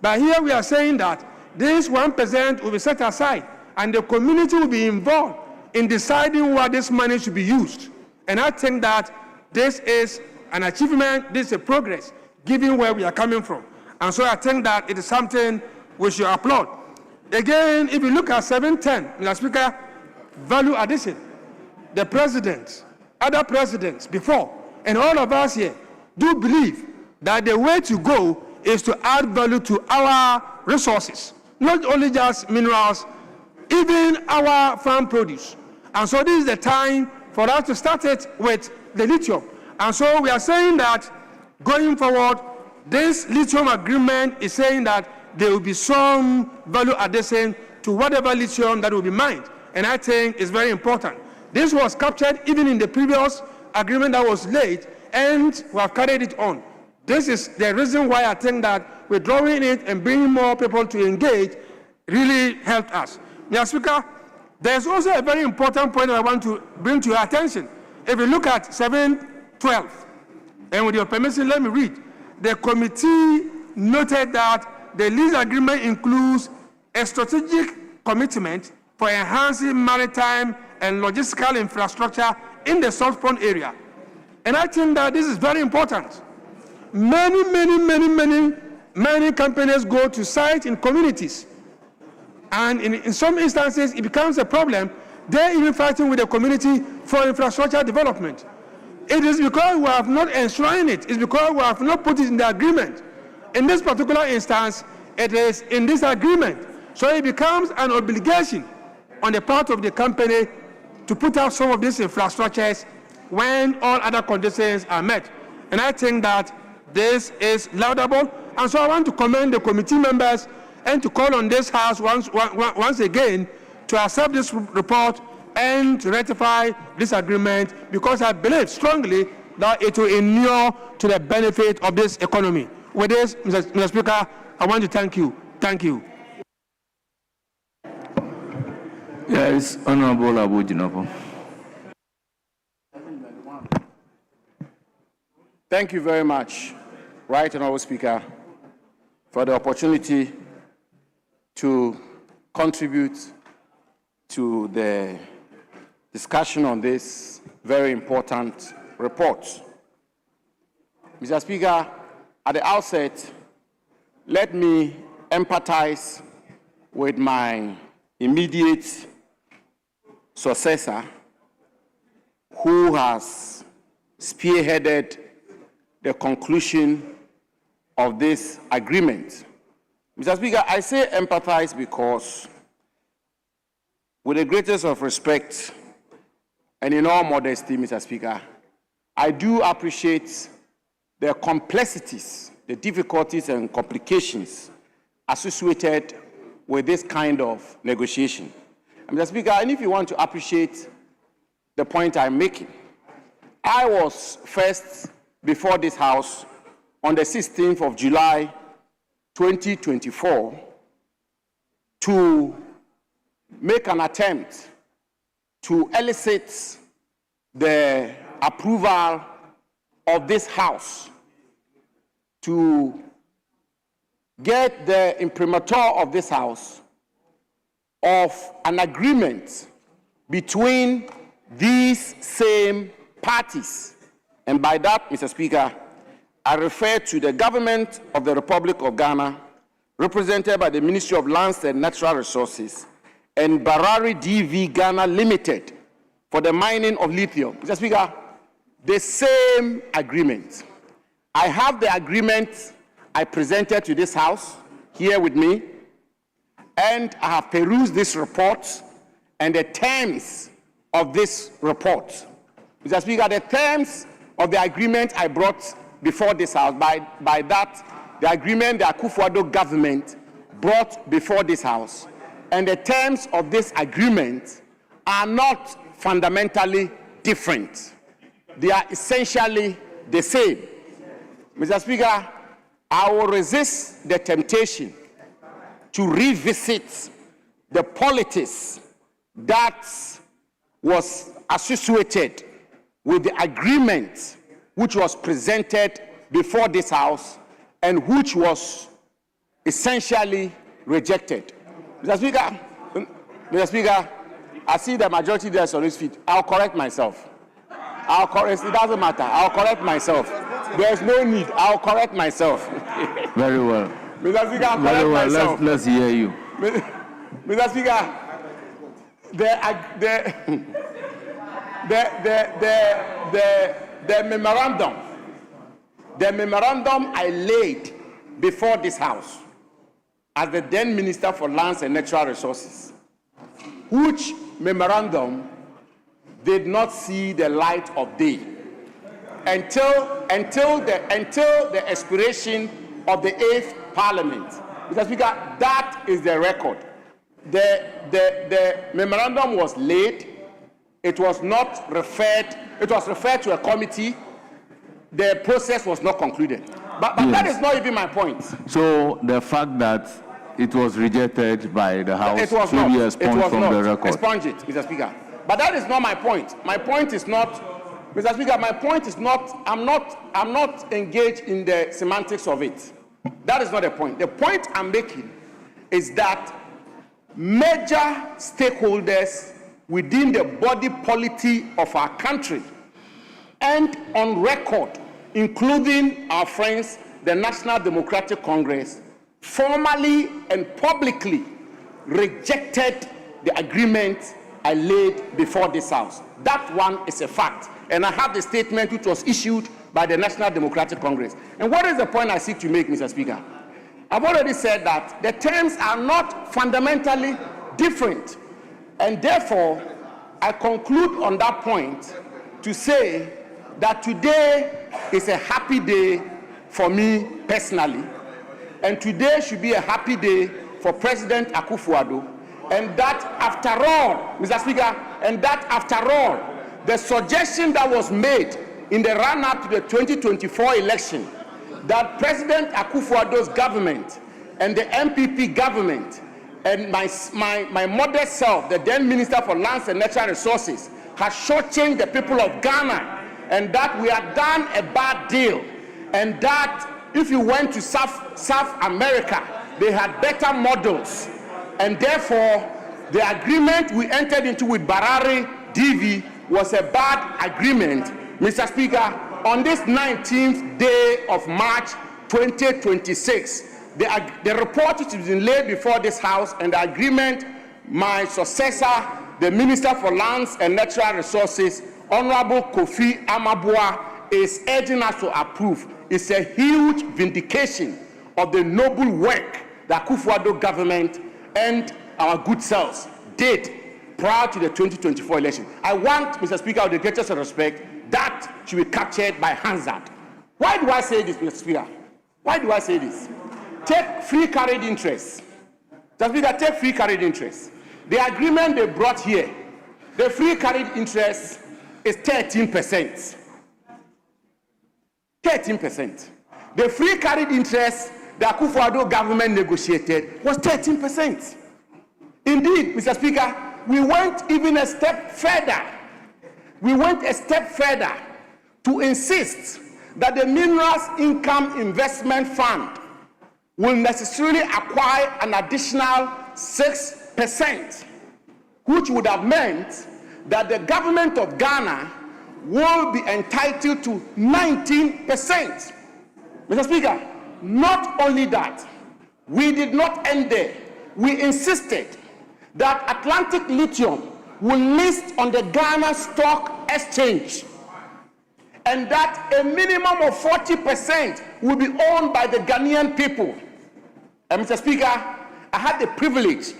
But here we are saying that this 1% will be set aside and the community will be involved in deciding what this money should be used. And I think that this is an achievement, this is a progress, given where we are coming from. And so I think that it is something we should applaud. Again, if you look at 7.10, Mr. Speaker, value addition, the president, other presidents before, and all of us here do believe that the way to go is to add value to our resources, not only just minerals, even our farm produce. And so this is the time for us to start it with the lithium. And so we are saying that going forward, this lithium agreement is saying that there will be some value addition to whatever lithium that will be mined. And I think it's very important. This was captured even in the previous agreement that was laid, and we have carried it on. This is the reason why I think that withdrawing it and bringing more people to engage really helped us. Mr. Speaker, there's also a very important point that I want to bring to your attention. If you look at 7.12, and with your permission, let me read. The committee noted that the lease agreement includes a strategic commitment for enhancing maritime and logistical infrastructure in the South Pond area. And I think that this is very important. Many companies go to sites in communities. And in some instances, it becomes a problem. They're even fighting with the community for infrastructure development. It is because we have not enshrined it. It's because we have not put it in the agreement. In this particular instance, it is in this agreement. So it becomes an obligation on the part of the company to put out some of these infrastructures when all other conditions are met. And I think that this is laudable. And so I want to commend the committee members and to call on this House once again to accept this report and to ratify this agreement, because I believe strongly that it will inure to the benefit of this economy. With this, Mr. Speaker, I want to thank you. Thank you. Yes, Honorable Abu Jinopo. Thank you very much, Right Honorable Speaker, for the opportunity to contribute to the discussion on this very important report. Mr. Speaker, at the outset, let me empathize with my immediate successor, who has spearheaded the conclusion of this agreement. Mr. Speaker, I say empathize because, with the greatest of respect and in all modesty, Mr. Speaker, I do appreciate the complexities, the difficulties and complications associated with this kind of negotiation. Mr. Speaker, and if you want to appreciate the point I'm making, I was first before this House on the 16th of July, 2024, to make an attempt to elicit the approval of this House to get the imprimatur of this House of an agreement between these same parties. And by that, Mr. Speaker, I refer to the government of the Republic of Ghana, represented by the Ministry of Lands and Natural Resources, and Barari DV Ghana Limited for the mining of lithium. Mr. Speaker, the same agreement. I have the agreement I presented to this House here with me, and I have perused this report and the terms of this report. Mr. Speaker, the terms of the agreement I brought before this House, by that, the agreement the Akufo-Addo government brought before this House, and the terms of this agreement are not fundamentally different. They are essentially the same. Mr. Speaker, I will resist the temptation to revisit the politics that was associated with the agreement which was presented before this House and which was essentially rejected. Mr. Speaker, I see the majority there on his feet. I'll correct myself. It doesn't matter. I'll correct myself. There's no need. I'll correct myself. Very well. Mr. Speaker, I'll correct Very well. myself. Let's hear you. Mr. Speaker, the memorandum I laid before this House as the then Minister for Lands and Natural Resources, which memorandum did not see the light of day until the expiration of the 8th Parliament. Mr. Speaker, that is the record. The memorandum was laid. It was not referred. It was referred to a committee. The process was not concluded. But yes, that is not even my point. So the fact that it was rejected by the House should be expunged from the record. Expunge it, Mr. Speaker. But that is not my point. My point is not, Mr. Speaker, my point is not, I'm not engaged in the semantics of it. That is not the point. The point I'm making is that major stakeholders within the body politic of our country and on record, including our friends, the National Democratic Congress, formally and publicly rejected the agreement I laid before this House. That one is a fact. And I have the statement which was issued by the National Democratic Congress. And what is the point I seek to make, Mr. Speaker? I've already said that the terms are not fundamentally different. And therefore, I conclude on that point to say that today is a happy day for me personally, and today should be a happy day for President Akufo-Addo, and that after all, Mr. Speaker, and that after all, the suggestion that was made in the run-up to the 2024 election, that President Akufo-Addo's government and the MPP government and my modest self, the then Minister for Lands and Natural Resources, has shortchanged the people of Ghana, and that we had done a bad deal, and that if you went to South America, they had better models, and therefore the agreement we entered into with Barari DV was a bad agreement. Mr. Speaker, on this 19th day of March 2026, the report which has been laid before this House and the agreement my successor, the Minister for Lands and Natural Resources, Honorable Kofi Amabua, is urging us to approve. It's a huge vindication of the noble work the Akufo-Addo government and our good selves did prior to the 2024 election. I want, Mr. Speaker, with the greatest respect, that should be captured by Hansard. Why do I say this, Mr. Speaker? Why do I say this? Take free carried interest. Mr. Speaker, take free carried interest. The agreement they brought here, the free carried interest is 13%. 13%. The free carried interest the Akufo-Addo government negotiated was 13%. Indeed, Mr. Speaker, we went even a step further. We went a step further to insist that the Minerals Income Investment Fund will necessarily acquire an additional 6%, which would have meant that the government of Ghana will be entitled to 19%. Mr. Speaker, not only that, we did not end there. We insisted that Atlantic Lithium will list on the Ghana Stock Exchange, and that a minimum of 40% will be owned by the Ghanaian people. And Mr. Speaker, I had the privilege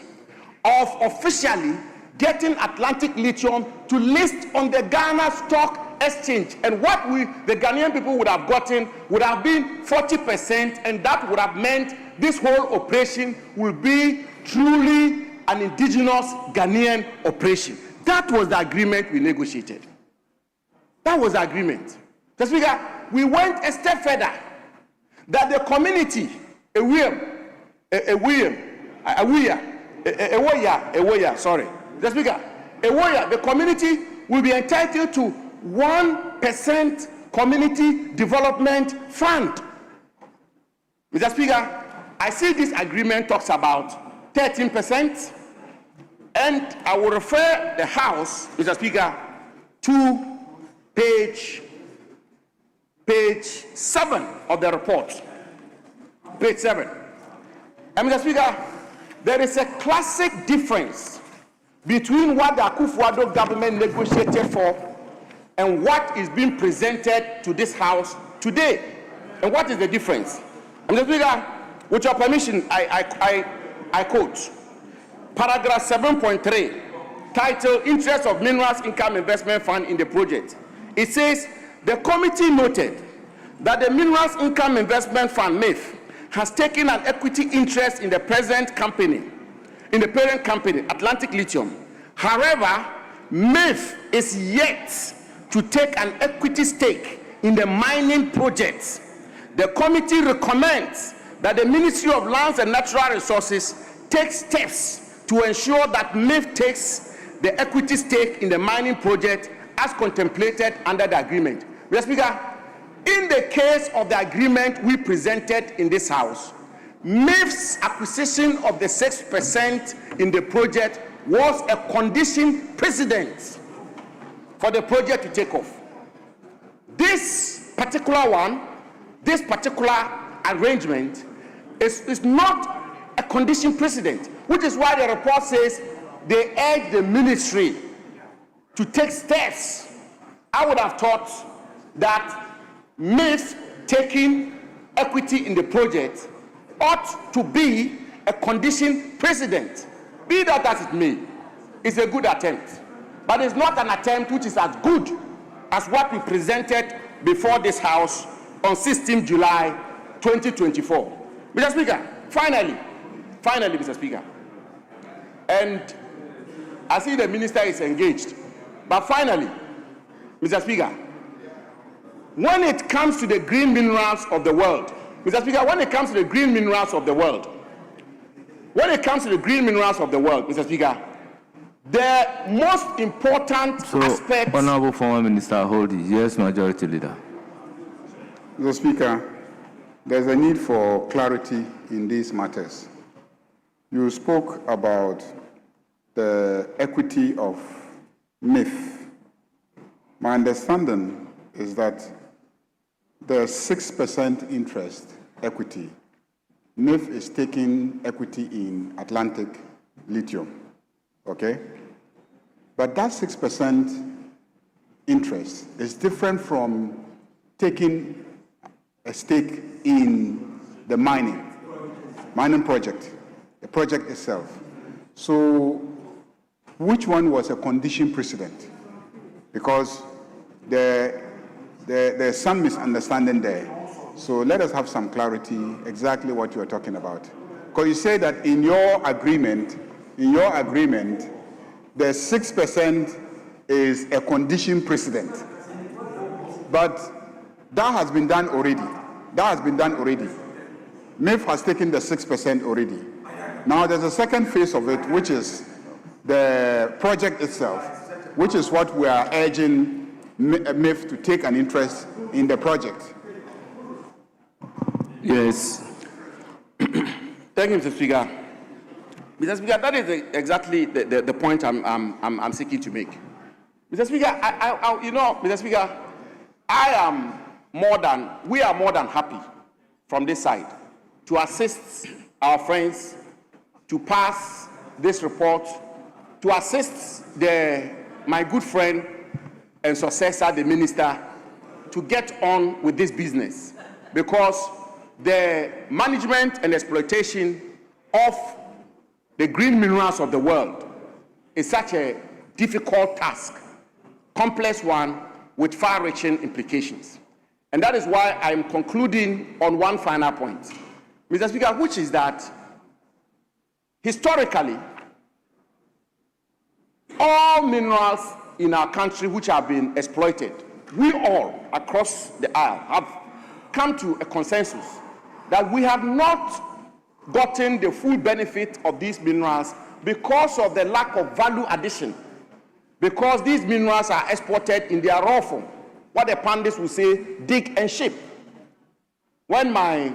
of officially getting Atlantic Lithium to list on the Ghana Stock Exchange, and what the Ghanaian people would have gotten would have been 40%, and that would have meant this whole operation will be truly an indigenous Ghanaian operation. That was the agreement we negotiated. That was the agreement. Mr. Speaker, we went a step further, that the community, Mr. Speaker, the community will be entitled to 1% community development fund. Mr. Speaker, I see this agreement talks about 13%, and I will refer the House, Mr. Speaker, to page 7 of the report. Page 7. And Mr. Speaker, there is a classic difference between what the Akufo-Addo government negotiated for and what is being presented to this House today. And what is the difference? Mr. Speaker, with your permission, I quote paragraph 7.3, titled Interest of Minerals Income Investment Fund in the project. It says, the committee noted that the Minerals Income Investment Fund, MIF, has taken an equity interest in the present company, in the parent company, Atlantic Lithium. However, MIF is yet to take an equity stake in the mining projects. The committee recommends that the Ministry of Lands and Natural Resources take steps to ensure that MIF takes the equity stake in the mining project as contemplated under the agreement. Mr. Speaker, in the case of the agreement we presented in this House, MIF's acquisition of the 6% in the project was a condition precedent for the project to take off. This particular arrangement is not a condition precedent, which is why the report says they urge the ministry to take steps. I would have thought that MIF taking equity in the project ought to be a condition precedent. Be that as it may, it's a good attempt. but it's not an attempt which is as good as what we presented before this House on 16 July 2024. Mr. Speaker, finally, Mr. Speaker, and I see the minister is engaged, but finally, Mr. Speaker, when it comes to the green minerals of the world, Mr. Speaker, when it comes to the green minerals of the world, Mr. Speaker, the most important aspect. Honorable former Minister, hold it. Yes, Majority Leader. Mr. Speaker, there's a need for clarity in these matters. You spoke about the equity of MIF. My understanding is that the 6% interest equity, MIF is taking equity in Atlantic Lithium, okay? But that 6% interest is different from taking a stake in the mining project, the project itself. So which one was a condition precedent? Because there's some misunderstanding there. So let us have some clarity exactly what you are talking about. Because you say that in your agreement, the 6% is a condition precedent. But that has been done already. MIF has taken the 6% already. Now there's a second phase of it, which is the project itself, which is what we are urging MIF to take an interest in the project. Yes. Thank you, Mr. Speaker. Mr. Speaker, that is exactly the point I'm seeking to make. Mr. Speaker, Mr. Speaker, we are more than happy from this side to assist our friends to pass this report, to assist my good friend and successor, the minister, to get on with this business, because the management and exploitation of the green minerals of the world is such a difficult task, complex one with far-reaching implications. And that is why I'm concluding on one final point, Mr. Speaker, which is that historically, all minerals in our country which have been exploited, we all across the aisle have come to a consensus that we have not gotten the full benefit of these minerals because of the lack of value addition, because these minerals are exported in their raw form, what the pandits will say, dig and ship. When my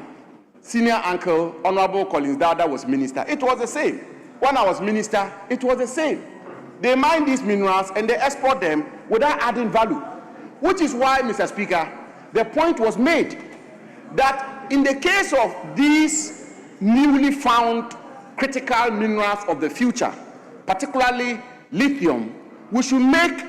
senior uncle, Honorable Collins Dada, was minister, it was the same. When I was minister, it was the same. They mine these minerals and they export them without adding value, which is why, Mr. Speaker, the point was made that in the case of these newly found critical minerals of the future, particularly lithium, we should make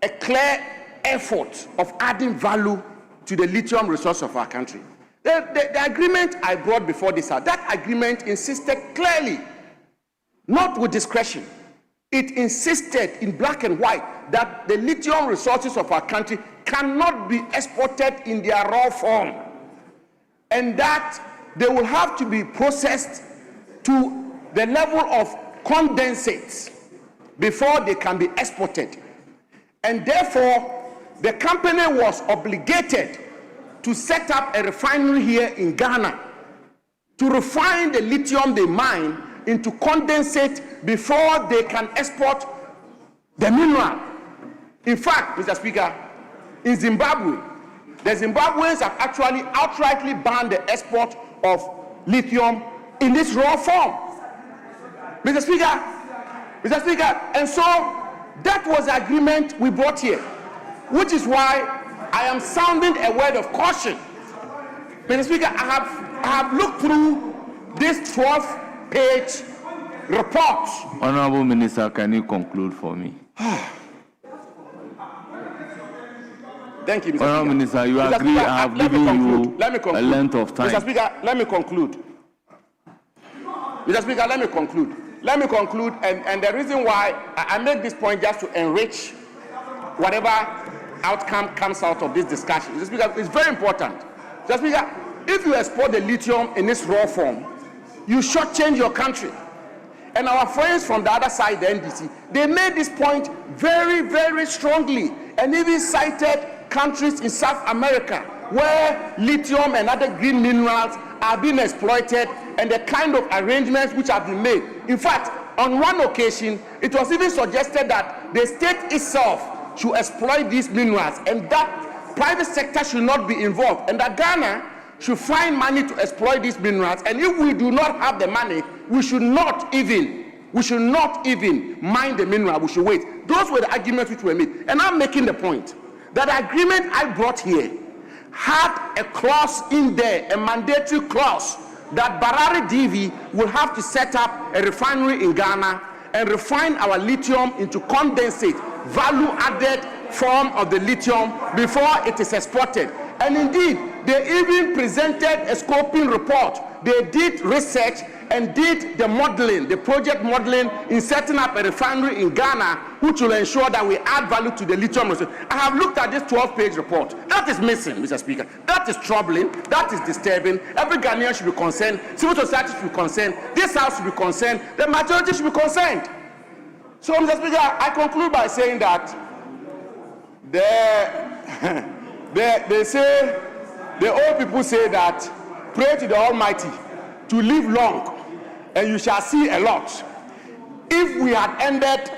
a clear effort of adding value to the lithium resource of our country. The agreement I brought before this house, that agreement insisted clearly, not with discretion, it insisted in black and white that the lithium resources of our country cannot be exported in their raw form, and that they will have to be processed to the level of condensates before they can be exported. And therefore, the company was obligated to set up a refinery here in Ghana to refine the lithium they mine into condensate before they can export the mineral. In fact, Mr. Speaker, in Zimbabwe, the Zimbabweans have actually outrightly banned the export of lithium in this raw form. Mr. Speaker, and so that was the agreement we brought here, which is why I am sounding a word of caution. Mr. Speaker, I have looked through this 12-page report. Honorable Minister, can you conclude for me? Thank you, Mr. Honorable Speaker. Minister, you Mr. agree Speaker, I have given you a length of time. Mr. Speaker, let me conclude. Mr. Speaker, let me conclude. let me conclude, and the reason why I make this point just to enrich whatever outcome comes out of this discussion. Mr. Speaker, it's very important. Mr. Speaker, if you export the lithium in its raw form, you shortchange your country. And our friends from the other side, the NDC, they made this point very, very strongly, and even cited countries in South America where lithium and other green minerals are being exploited and the kind of arrangements which have been made. In fact, on one occasion, it was even suggested that the state itself should exploit these minerals and that private sector should not be involved, and that Ghana should find money to exploit these minerals, and if we do not have the money, we should not even mine the mineral, we should wait. Those were the arguments which were made. And I'm making the point that the agreement I brought here had a clause in there, a mandatory clause, that Barari DV will have to set up a refinery in Ghana and refine our lithium into condensate, value-added form of the lithium before it is exported. And indeed, they even presented a scoping report. They did research and did the modeling, the project modeling in setting up a refinery in Ghana, which will ensure that we add value to the lithium resource. I have looked at this 12-page report. That is missing, Mr. Speaker. That is troubling. That is disturbing. Every Ghanaian should be concerned. Civil society should be concerned. This House should be concerned. The majority should be concerned. So, Mr. Speaker, I conclude by saying that they say, the old people say that pray to the Almighty to live long, and you shall see a lot. If we had ended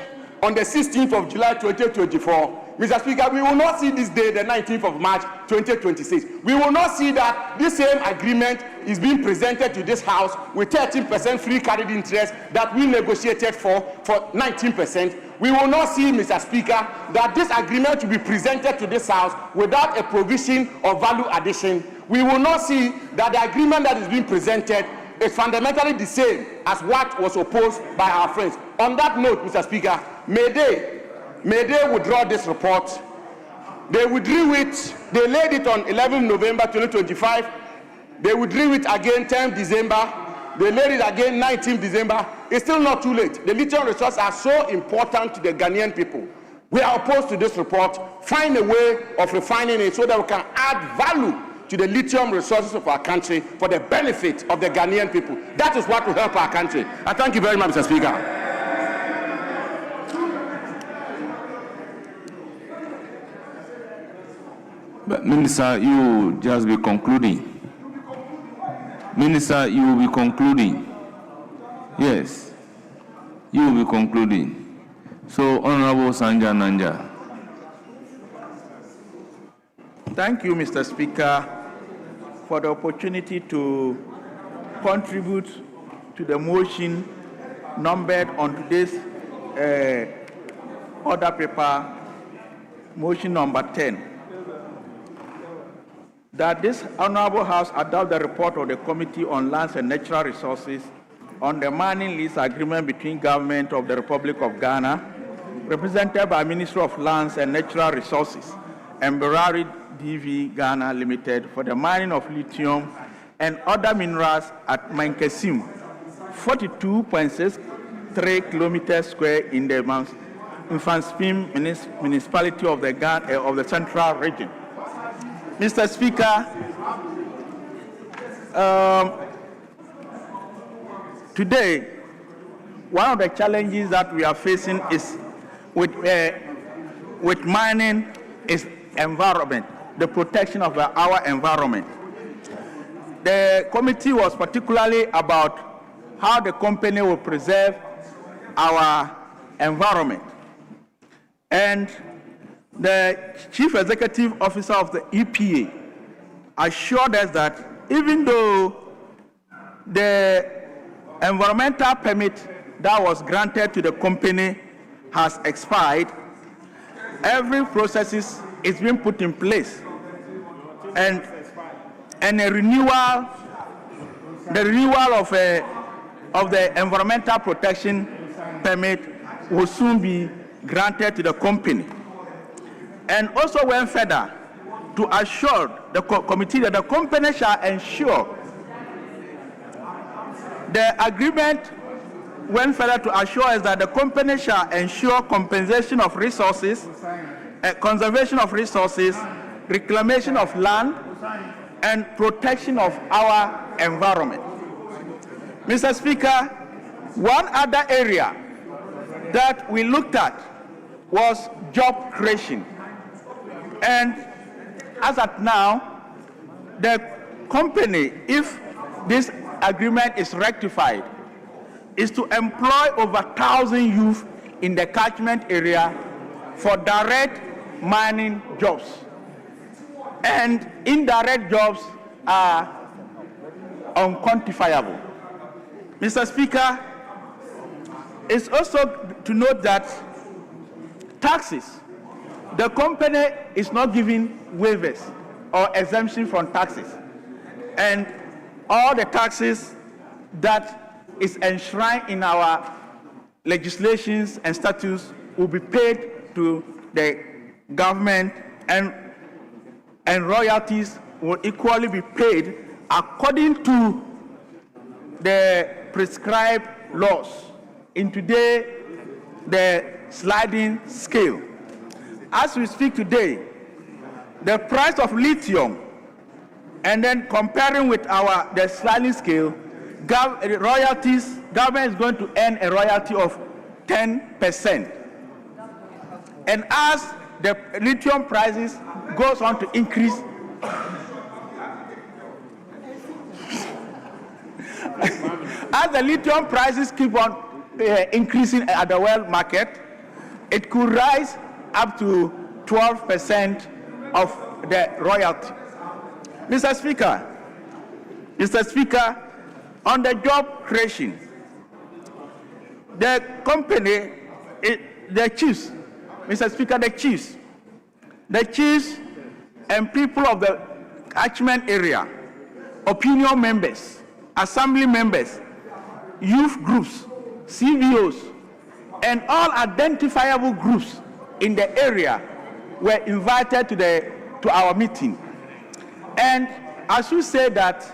on the 16th of July 2024, Mr. Speaker, we will not see this day, the 19th of March 2026. We will not see that this same agreement is being presented to this House with 13% free carried interest that we negotiated for 19%. We will not see, Mr. Speaker, that this agreement will be presented to this House without a provision of value addition. We will not see that the agreement that is being presented is fundamentally the same as what was opposed by our friends. On that note, Mr. Speaker, may they withdraw this report. They withdrew it. They laid it on 11 November 2025. They withdrew it again 10 December. They laid it again 19 December. It's still not too late. The lithium resources are so important to the Ghanaian people. We are opposed to this report. Find a way of refining it so that we can add value to the lithium resources of our country for the benefit of the Ghanaian people. That is what will help our country. I thank you very much, Mr. Speaker. But Minister, you just be concluding. Minister, you will be concluding. Yes, you will be concluding. So, Honorable Sanja Nanja. Thank you, Mr. Speaker, for the opportunity to contribute to the motion numbered on today's order paper, motion number 10. That this Honorable House adopt the report of the Committee on Lands and Natural Resources on the mining lease agreement between Government of the Republic of Ghana, represented by Ministry of Lands and Natural Resources, and Barari DV Ghana Limited for the mining of lithium and other minerals at Mankasim, 42.63 kilometers square in the Infanspim municipality of the Central Region. Mr. Speaker, today, one of the challenges that we are facing is with mining is environment, the protection of our environment. The committee was particularly about how the company will preserve our environment. And the Chief Executive Officer of the EPA assured us that even though the environmental permit that was granted to the company has expired, every process is being put in place, and a renewal of the environmental protection permit will soon be granted to the company. And also went further to assure the committee that the company shall ensure the agreement went further to assure us that the company shall ensure compensation of resources, conservation of resources, reclamation of land, and protection of our environment. Mr. Speaker, one other area that we looked at was job creation. And as at now, the company, if this agreement is rectified, is to employ over 1,000 youth in the catchment area for direct mining jobs. And indirect jobs are unquantifiable. Mr. Speaker, it's also to note that taxes, the company is not giving waivers or exemption from taxes. And all the taxes that is enshrined in our legislations and statutes will be paid to the government, and royalties will equally be paid according to the prescribed laws in today the sliding scale. As we speak today, the price of lithium, and then comparing with the sliding scale, royalties, government is going to earn a royalty of 10%. And as the lithium prices goes on to increase, as the lithium prices keep on increasing at the world market, it could rise up to 12% of the royalty. Mr. Speaker, on the job creation, the company, the chiefs, Mr. Speaker, the chiefs and people of the catchment area, opinion members, assembly members, youth groups, CVOs, and all identifiable groups in the area were invited to our meeting. And as you say that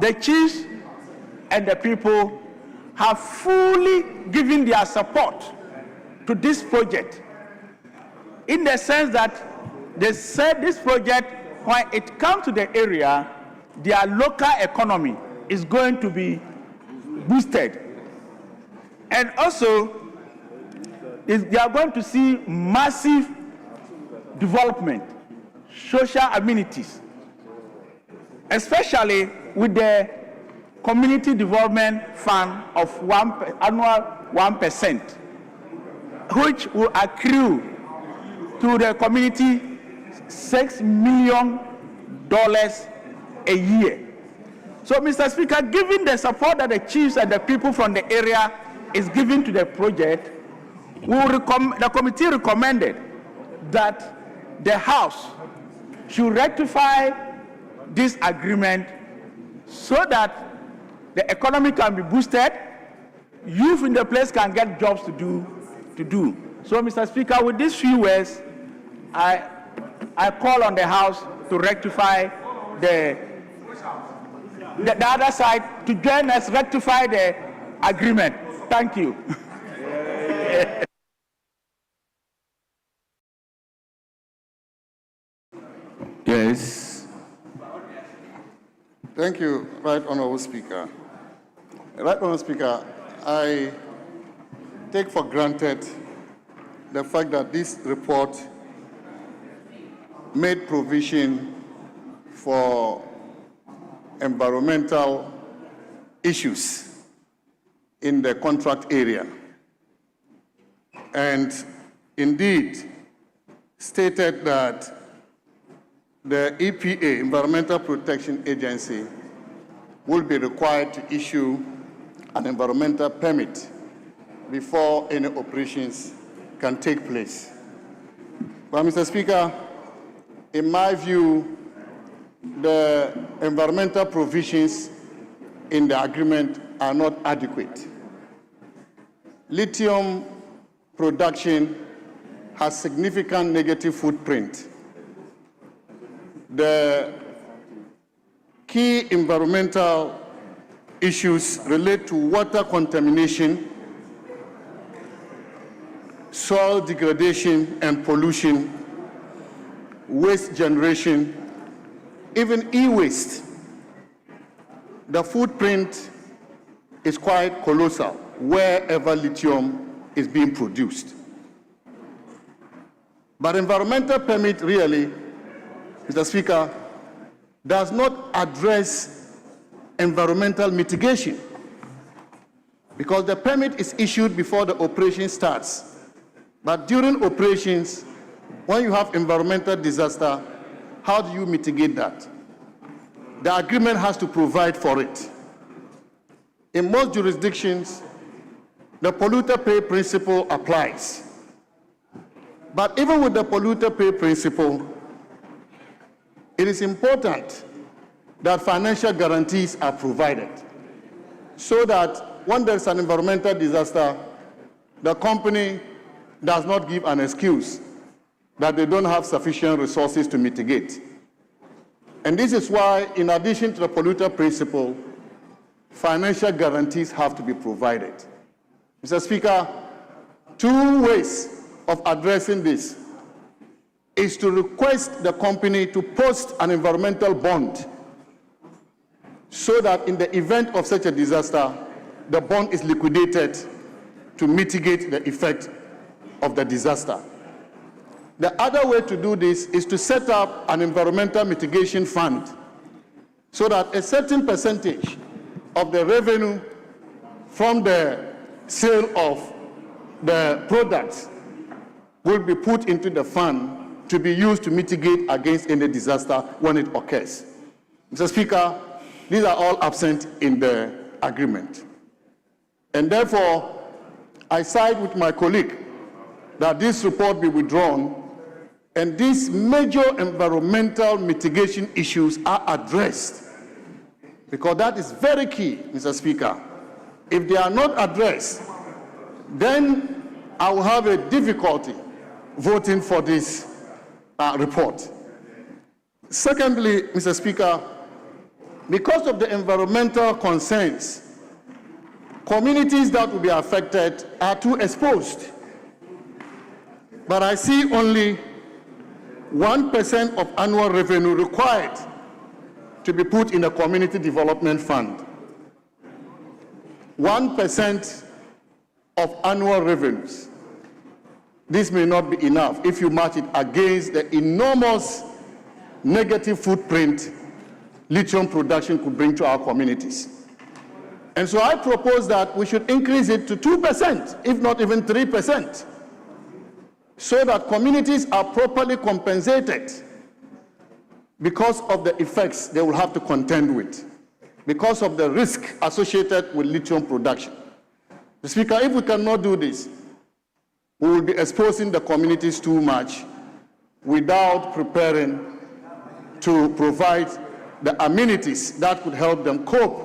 the chiefs and the people have fully given their support to this project, in the sense that they said this project, when it comes to the area, their local economy is going to be boosted. And also, they are going to see massive development, social amenities, especially with the community development fund of annual 1%, which will accrue to the community $6 million a year. So, Mr. Speaker, given the support that the chiefs and the people from the area is giving to the project, the committee recommended that the House should rectify this agreement so that the economy can be boosted, youth in the place can get jobs to do. So, Mr. Speaker, with these few words, I call on the House to rectify the other side to join us, rectify the agreement. Thank you. Yes. Thank you, Right Honourable Speaker. Right Honourable Speaker, I take for granted the fact that this report made provision for environmental issues in the contract area, and indeed stated that the EPA, Environmental Protection Agency, will be required to issue an environmental permit before any operations can take place. But, Mr. Speaker, in my view, the environmental provisions in the agreement are not adequate. Lithium production has significant negative footprint. The key environmental issues relate to water contamination soil degradation and pollution, waste generation, even e-waste, the footprint is quite colossal wherever lithium is being produced. But environmental permit really, Mr. Speaker, does not address environmental mitigation, because the permit is issued before the operation starts. But during operations, when you have environmental disaster, how do you mitigate that? The agreement has to provide for it. In most jurisdictions, the polluter pay principle applies. But even with the polluter pay principle, it is important that financial guarantees are provided so that when there's an environmental disaster, the company does not give an excuse that they don't have sufficient resources to mitigate. And this is why, in addition to the polluter principle, financial guarantees have to be provided. Mr. Speaker, two ways of addressing this is to request the company to post an environmental bond so that in the event of such a disaster, the bond is liquidated to mitigate the effect of the disaster. The other way to do this is to set up an environmental mitigation fund so that a certain percentage of the revenue from the sale of the products will be put into the fund to be used to mitigate against any disaster when it occurs. Mr. Speaker, these are all absent in the agreement. And therefore, I side with my colleague that this report be withdrawn and these major environmental mitigation issues are addressed, because that is very key, Mr. Speaker. If they are not addressed, then I will have a difficulty voting for this report. Secondly, Mr. Speaker, because of the environmental concerns, communities that will be affected are too exposed. But I see only 1% of annual revenue required to be put in a community development fund. 1% of annual revenues. This may not be enough if you match it against the enormous negative footprint lithium production could bring to our communities. And so I propose that we should increase it to 2%, if not even 3%, so that communities are properly compensated because of the effects they will have to contend with, because of the risk associated with lithium production. Mr. Speaker, if we cannot do this, we will be exposing the communities too much without preparing to provide the amenities that could help them cope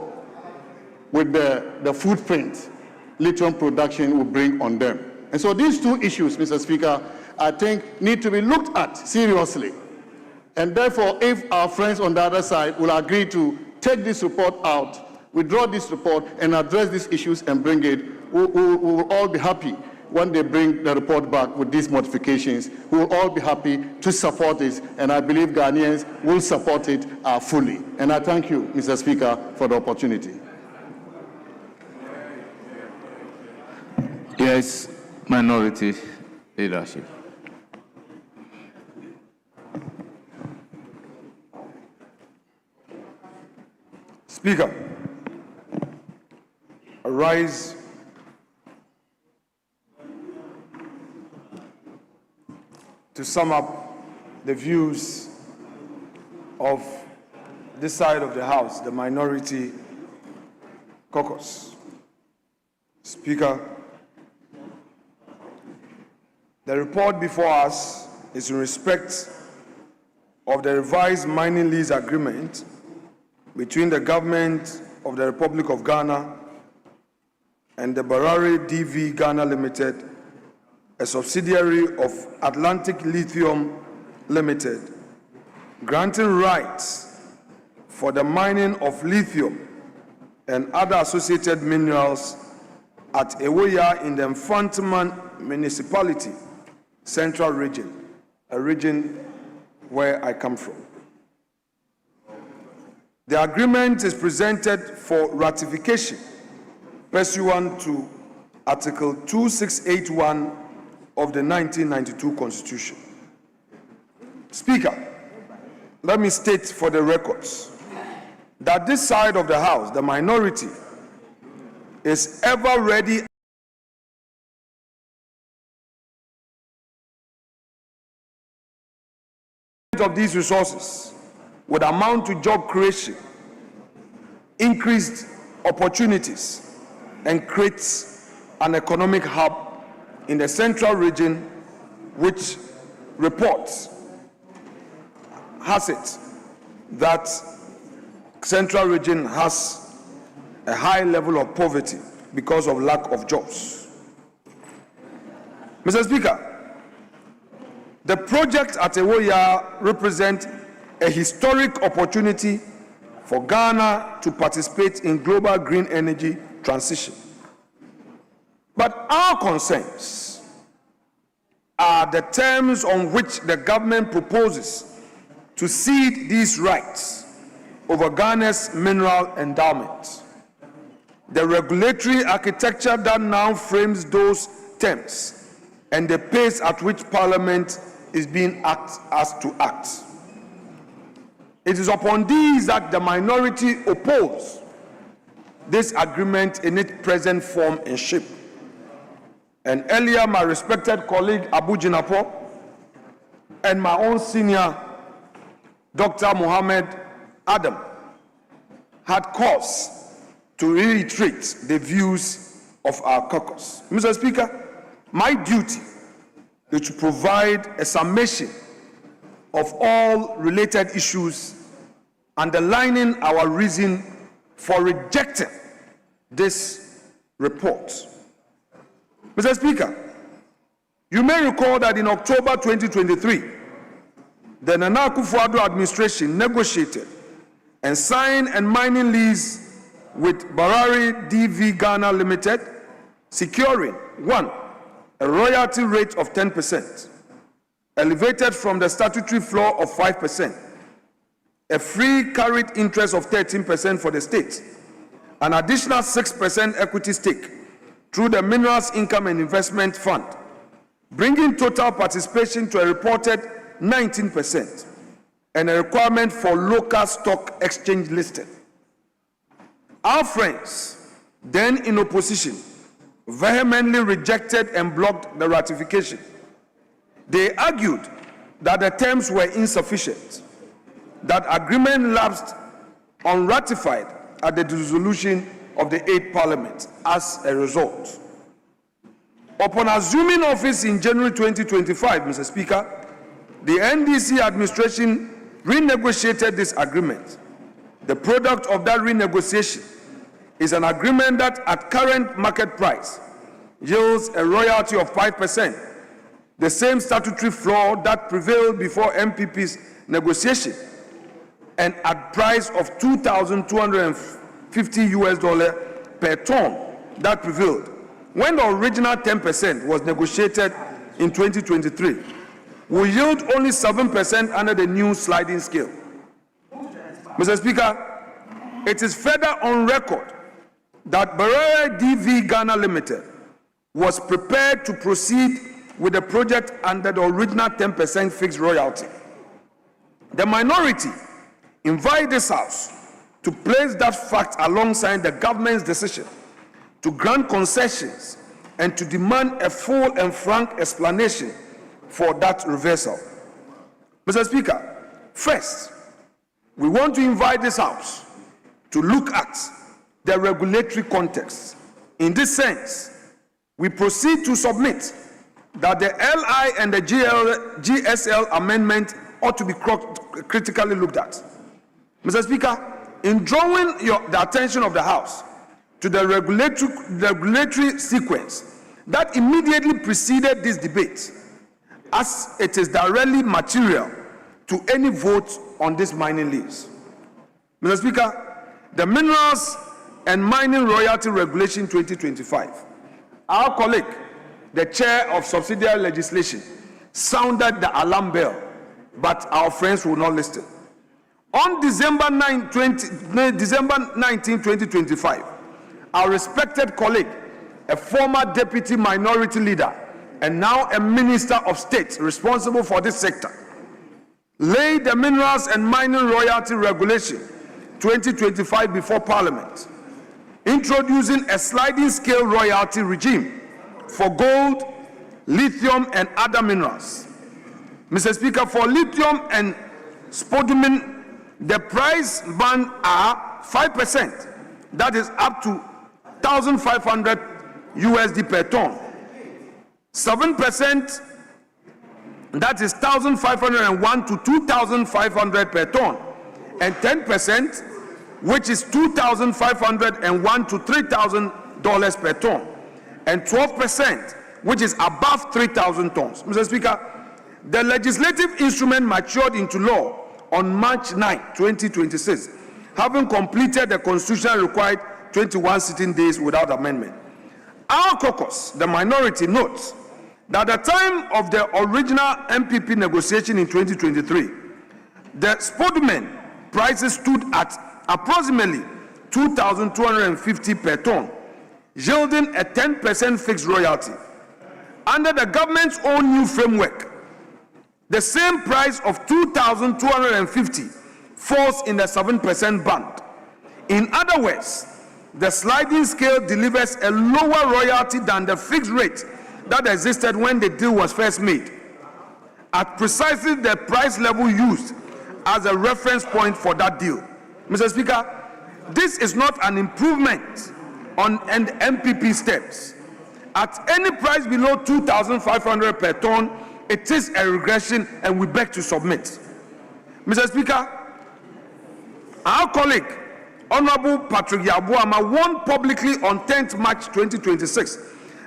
with the footprint lithium production will bring on them. And so these two issues, Mr. Speaker, I think need to be looked at seriously. And therefore, if our friends on the other side will agree to take this report out, withdraw this report, and address these issues and bring it, we will all be happy when they bring the report back with these modifications. We will all be happy to support this, and I believe Ghanaians will support it fully. And I thank you, Mr. Speaker, for the opportunity. Yes, minority leadership. Speaker, I rise to sum up the views of this side of the House, the minority caucus. Speaker, the report before us is in respect of the revised mining lease agreement between the government of the Republic of Ghana and the Barare DV Ghana Limited, a subsidiary of Atlantic Lithium Limited, granting rights for the mining of lithium and other associated minerals at Ewoya in the Mfanteman Municipality, Central Region, a region where I come from. The agreement is presented for ratification pursuant to Article 2681 of the 1992 Constitution. Speaker, let me state for the records that this side of the House, the minority, is ever ready of these resources would amount to job creation, increased opportunities, and creates an economic hub in the Central Region, which reports has it that Central Region has a high level of poverty because of lack of jobs. Mr. Speaker, the project at Ewoya represents a historic opportunity for Ghana to participate in global green energy transition. But our concerns are the terms on which the government proposes to cede these rights over Ghana's mineral endowment. The regulatory architecture that now frames those terms and the pace at which Parliament is being asked to act. It is upon these that the minority oppose this agreement in its present form and shape. And earlier, my respected colleague Abu Jinapo and my own senior Dr. Mohammed Adam had cause to reiterate the views of our caucus. Mr. Speaker, my duty is to provide a summation of all related issues underlining our reason for rejecting this report. Mr. Speaker, you may recall that in October 2023, the Nana Akufo-Addo administration negotiated and signed a mining lease with Barari DV Ghana Limited, securing, one, a royalty rate of 10%, elevated from the statutory floor of 5%, a free carried interest of 13% for the state, an additional 6% equity stake through the Minerals Income and Investment Fund, bringing total participation to a reported 19%, and a requirement for local stock exchange listing. Our friends, then in opposition, vehemently rejected and blocked the ratification. They argued that the terms were insufficient, that agreement lapsed unratified at the dissolution of the 8th Parliament as a result. Upon assuming office in January 2025, Mr. Speaker, the NDC administration renegotiated this agreement. The product of that renegotiation is an agreement that at current market price yields a royalty of 5%, the same statutory floor that prevailed before MPP's negotiation, and at price of $2,250 per ton that prevailed when the original 10% was negotiated in 2023, will yield only 7% under the new sliding scale. Mr. Speaker, it is further on record that Barara DV Ghana Limited was prepared to proceed with the project under the original 10% fixed royalty. The minority invite this House to place that fact alongside the government's decision to grant concessions and to demand a full and frank explanation for that reversal. Mr. Speaker, first, we want to invite this House to look at the regulatory context. In this sense, we proceed to submit that the LI and the GSL amendment ought to be critically looked at. Mr. Speaker, in drawing the attention of the House to the regulatory sequence that immediately preceded this debate, as it is directly material to any vote on this mining lease. Mr. Speaker, the Minerals and Mining Royalty Regulation 2025 our colleague, the chair of subsidiary legislation, sounded the alarm bell, but our friends will not listen. On December 19, 2025, our respected colleague, a former deputy minority leader, and now a minister of state responsible for this sector, laid the Minerals and Mining Royalty Regulation 2025 before Parliament, introducing a sliding scale royalty regime for gold, lithium, and other minerals. Mr. Speaker, for lithium and spodumene, the price band are 5%, that is up to 1,500 USD per ton. 7%, that is 1,501 to 2,500 per ton. And 10%, which is 2,501 to $3,000 per ton. And 12%, which is above 3,000 tons. Mr. Speaker, the legislative instrument matured into law on March 9, 2026, having completed the constitutionally required 21 sitting days without amendment. Our caucus, the minority, notes that at the time of the original MPP negotiation in 2023, the spodumene prices stood at approximately 2,250 per ton, yielding a 10% fixed royalty. Under the government's own new framework, the same price of 2,250 falls in the 7% band. In other words, the sliding scale delivers a lower royalty than the fixed rate that existed when the deal was first made, at precisely the price level used as a reference point for that deal. Mr. Speaker, this is not an improvement on an MPP steps. At any price below 2,500 per ton, it is a regression, and we beg to submit. Mr. Speaker, our colleague, Honorable Patrick Yabuama, warned publicly on 10th March 2026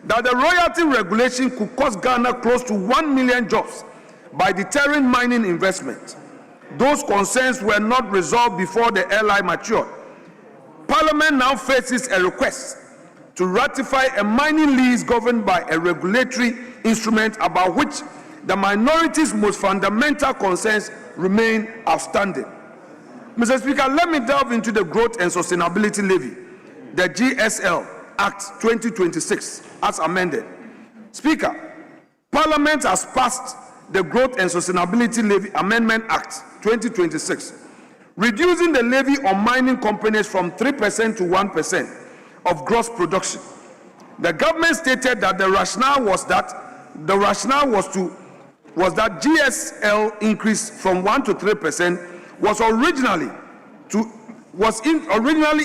that the royalty regulation could cost Ghana close to 1 million jobs by deterring mining investment. Those concerns were not resolved before the LI matured. Parliament now faces a request to ratify a mining lease governed by a regulatory instrument about which the minority's most fundamental concerns remain outstanding. Mr. Speaker, let me delve into the Growth and Sustainability Levy, the GSL Act 2026, as amended. Speaker, Parliament has passed the Growth and Sustainability Levy Amendment Act 2026, reducing the levy on mining companies from 3% to 1% of gross production. The government stated that the rationale was that GSL increase from 1 to 3% was originally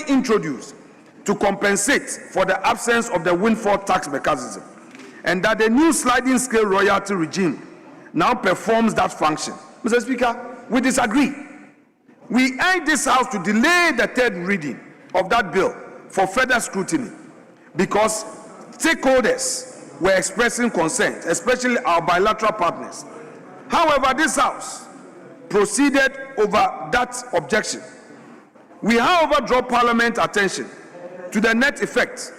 introduced to compensate for the absence of the windfall tax mechanism, and that the new sliding scale royalty regime now performs that function. Mr. Speaker, we disagree. We urge this House to delay the third reading of that bill for further scrutiny, because stakeholders were expressing concerns, especially our bilateral partners. However, this House proceeded over that objection. We, however, draw Parliament attention to the net effect.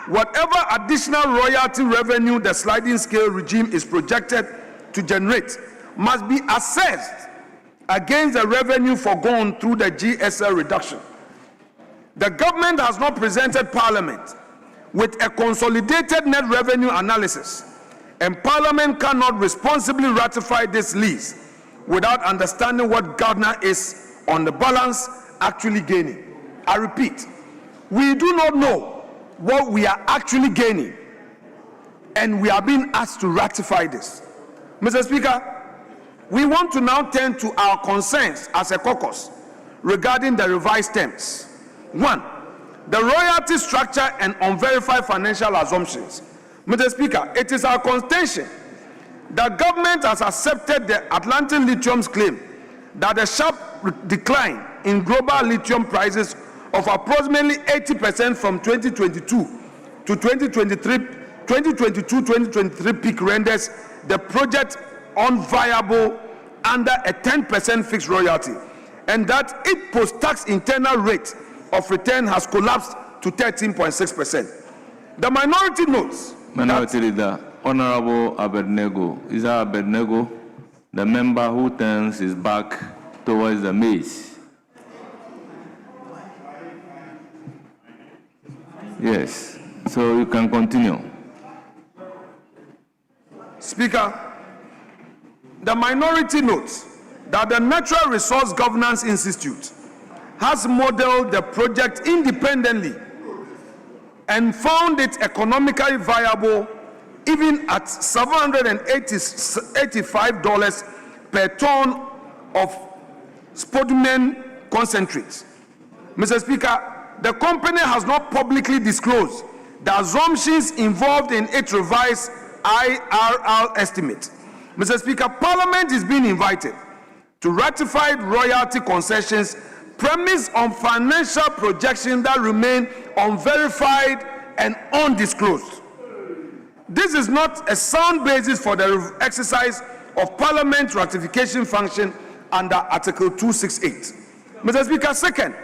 Whatever additional royalty revenue the sliding scale regime is projected to generate must be assessed against the revenue forgone through the GSL reduction. The government has not presented Parliament with a consolidated net revenue analysis, and Parliament cannot responsibly ratify this lease without understanding what Ghana is, on the balance, actually gaining. I repeat, we do not know what we are actually gaining, and we are being asked to ratify this. Mr. Speaker, we want to now turn to our concerns as a caucus regarding the revised terms. 1, the royalty structure and unverified financial assumptions. Mr. Speaker, it is our contention that government has accepted the Atlantic Lithium's claim that a sharp decline in global lithium prices of approximately 80% from 2022 to 2023 peak renders the project unviable under a 10% fixed royalty, and that its post-tax internal rate of return has collapsed to 13.6%. The minority notes. Minority Leader, Honorable Abednego. Is that Abednego, the member who turns his back towards the maize? Yes, so you can continue. Speaker, the minority notes that the Natural Resource Governance Institute has modeled the project independently and found it economically viable even at $785 per ton of spodumene concentrate. Mr. Speaker, the company has not publicly disclosed the assumptions involved in its revised IRR estimate. Mr. Speaker, Parliament is being invited to ratify royalty concessions premised on financial projections that remain unverified and undisclosed. This is not a sound basis for the exercise of Parliament ratification function under Article 268. Mr. Speaker, second,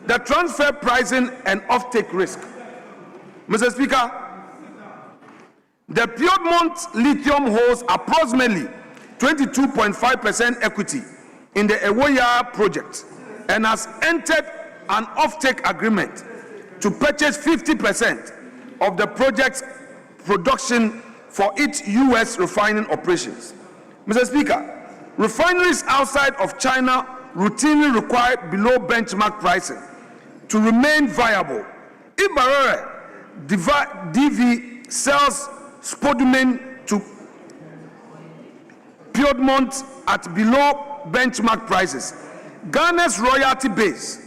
the transfer pricing and offtake risk. Mr. Speaker, the Piedmont Lithium holds approximately 22.5% equity in the Ewoya project and has entered an offtake agreement to purchase 50% of the project's production for its U.S. refining operations. Mr. Speaker, refineries outside of China routinely require below benchmark pricing to remain viable. If Barrere DV sells spodumene to Piedmont at below benchmark prices, Ghana's royalty base,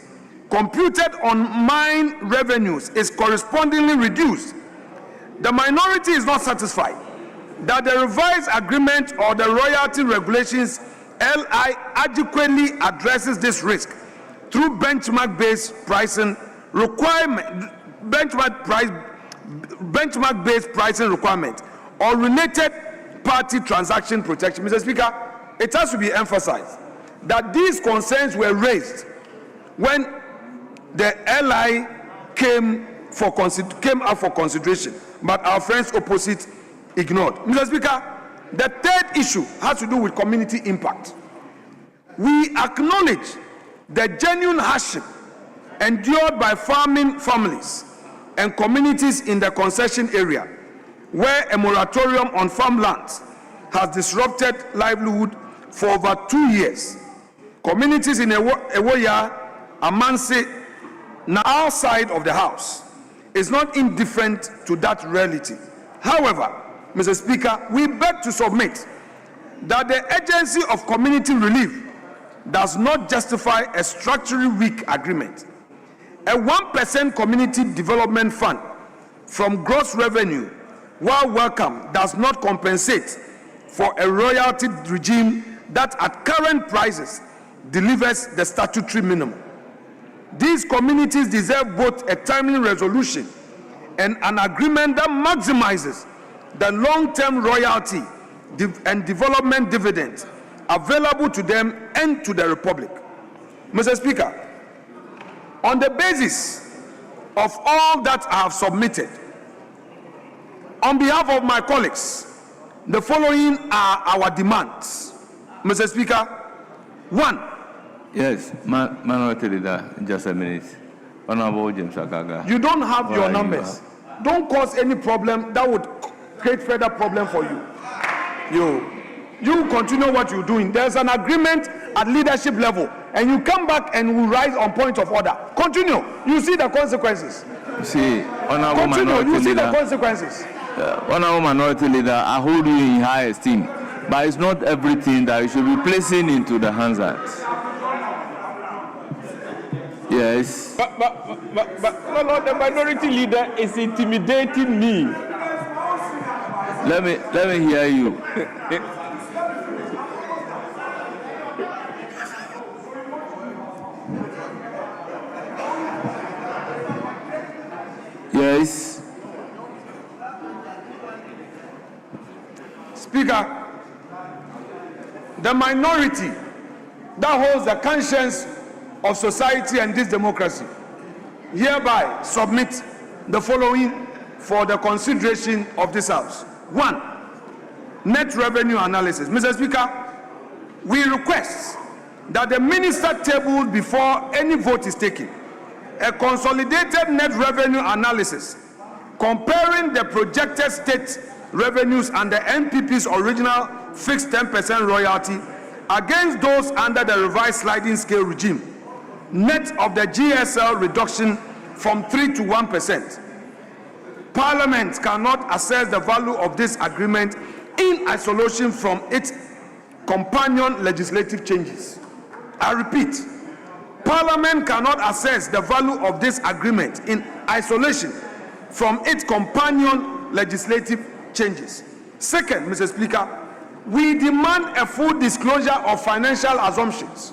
computed on mine revenues, is correspondingly reduced. The minority is not satisfied that the revised agreement or the royalty regulations LI adequately addresses this risk through benchmark-based pricing requirement, benchmark-based pricing requirement, or related party transaction protection. Mr. Speaker, it has to be emphasized that these concerns were raised when the LI came up for consideration, but our friends opposite ignored. Mr. Speaker, the third issue has to do with community impact. We acknowledge the genuine hardship endured by farming families and communities in the concession area, where a moratorium on farmlands has disrupted livelihood for over 2 years. Communities in Ewoya, Galamsey, now outside of the House, is not indifferent to that reality. However, Mr. Speaker, we beg to submit that the Agency of Community Relief does not justify a structurally weak agreement. A 1% community development fund from gross revenue, while welcome, does not compensate for a royalty regime that at current prices delivers the statutory minimum. These communities deserve both a timely resolution and an agreement that maximizes the long-term royalty and development dividends available to them and to the Republic. Mr. Speaker, on the basis of all that I have submitted, on behalf of my colleagues, the following are our demands. Mr. Speaker, 1. Yes, Minority Leader, just a minute. Honorable James Agaga. You don't have your numbers. Don't cause any problem that would create further problem for you. You continue what you're doing. There's an agreement at leadership level, and you come back and will rise on point of order. Continue. You see the consequences. See, Honorable Minority You see Leader, the consequences. Honorable Minority Leader, I hold you in high esteem, but it's not everything that you should be placing into the hands of. Yes. But Lord, the minority leader is intimidating me. Let me hear you. Yes. Speaker, the minority that holds the conscience of society and this democracy hereby submit the following for the consideration of this House. 1, net revenue analysis. Mr. Speaker, we request that the minister table before any vote is taken a consolidated net revenue analysis comparing the projected state revenues and the NPP's original fixed 10% royalty against those under the revised sliding scale regime, net of the GSL reduction from 3 to 1%. Parliament cannot assess the value of this agreement in isolation from its companion legislative changes. I repeat, Parliament cannot assess the value of this agreement in isolation from its companion legislative changes. Second, Mr. Speaker, we demand a full disclosure of financial assumptions.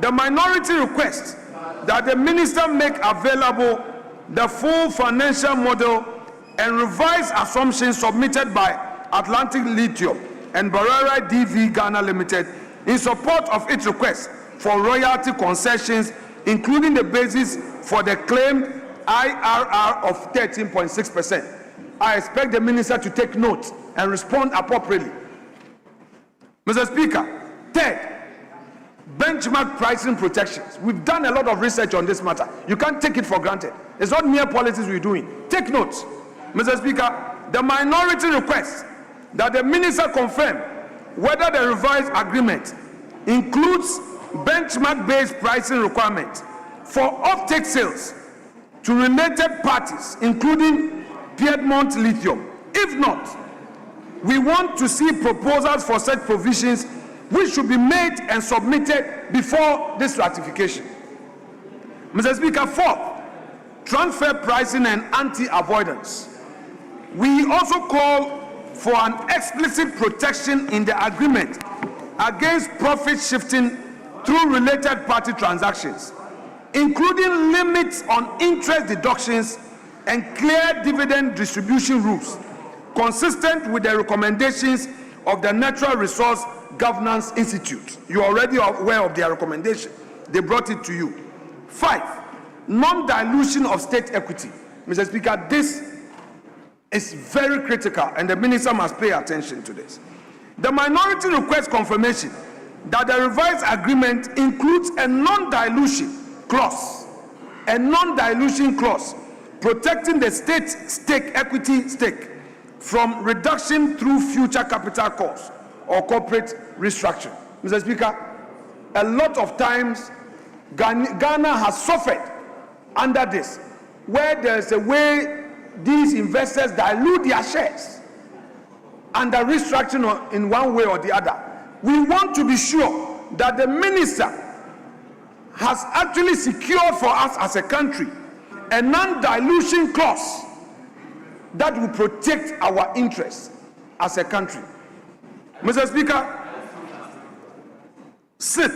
The minority requests that the minister make available the full financial model and revised assumptions submitted by Atlantic Lithium and Barara DV Ghana Limited in support of its request for royalty concessions, including the basis for the claimed IRR of 13.6%. I expect the minister to take note and respond appropriately. Mr. Speaker, third, benchmark pricing protections. We've done a lot of research on this matter. You can't take it for granted. It's not mere policies we're doing. Take note. Mr. Speaker, the minority requests that the minister confirm whether the revised agreement includes benchmark-based pricing requirements for offtake sales to related parties, including Piedmont Lithium. If not, we want to see proposals for such provisions which should be made and submitted before this ratification. Mr. Speaker, fourth, transfer pricing and anti-avoidance. We also call for an explicit protection in the agreement against profit shifting through related party transactions, including limits on interest deductions and clear dividend distribution rules, consistent with the recommendations of the Natural Resource Governance Institute. You are already aware of their recommendation. They brought it to you. 5, non-dilution of state equity. Mr. Speaker, this is very critical and the minister must pay attention to this. The minority requests confirmation that the revised agreement includes a non-dilution clause, protecting the state equity stake from reduction through future capital costs or corporate restructuring. Mr. Speaker, a lot of times Ghana has suffered under this, where there's a way these investors dilute their shares under restructuring in one way or the other. We want to be sure that the minister has actually secured for us as a country a non-dilution clause that will protect our interests as a country. Mr. Speaker, 6,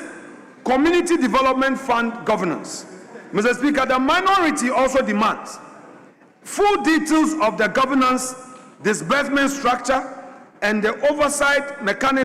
Community Development Fund governance. Mr. Speaker, the minority also demands full details of the governance, disbursement structure, and the oversight mechanism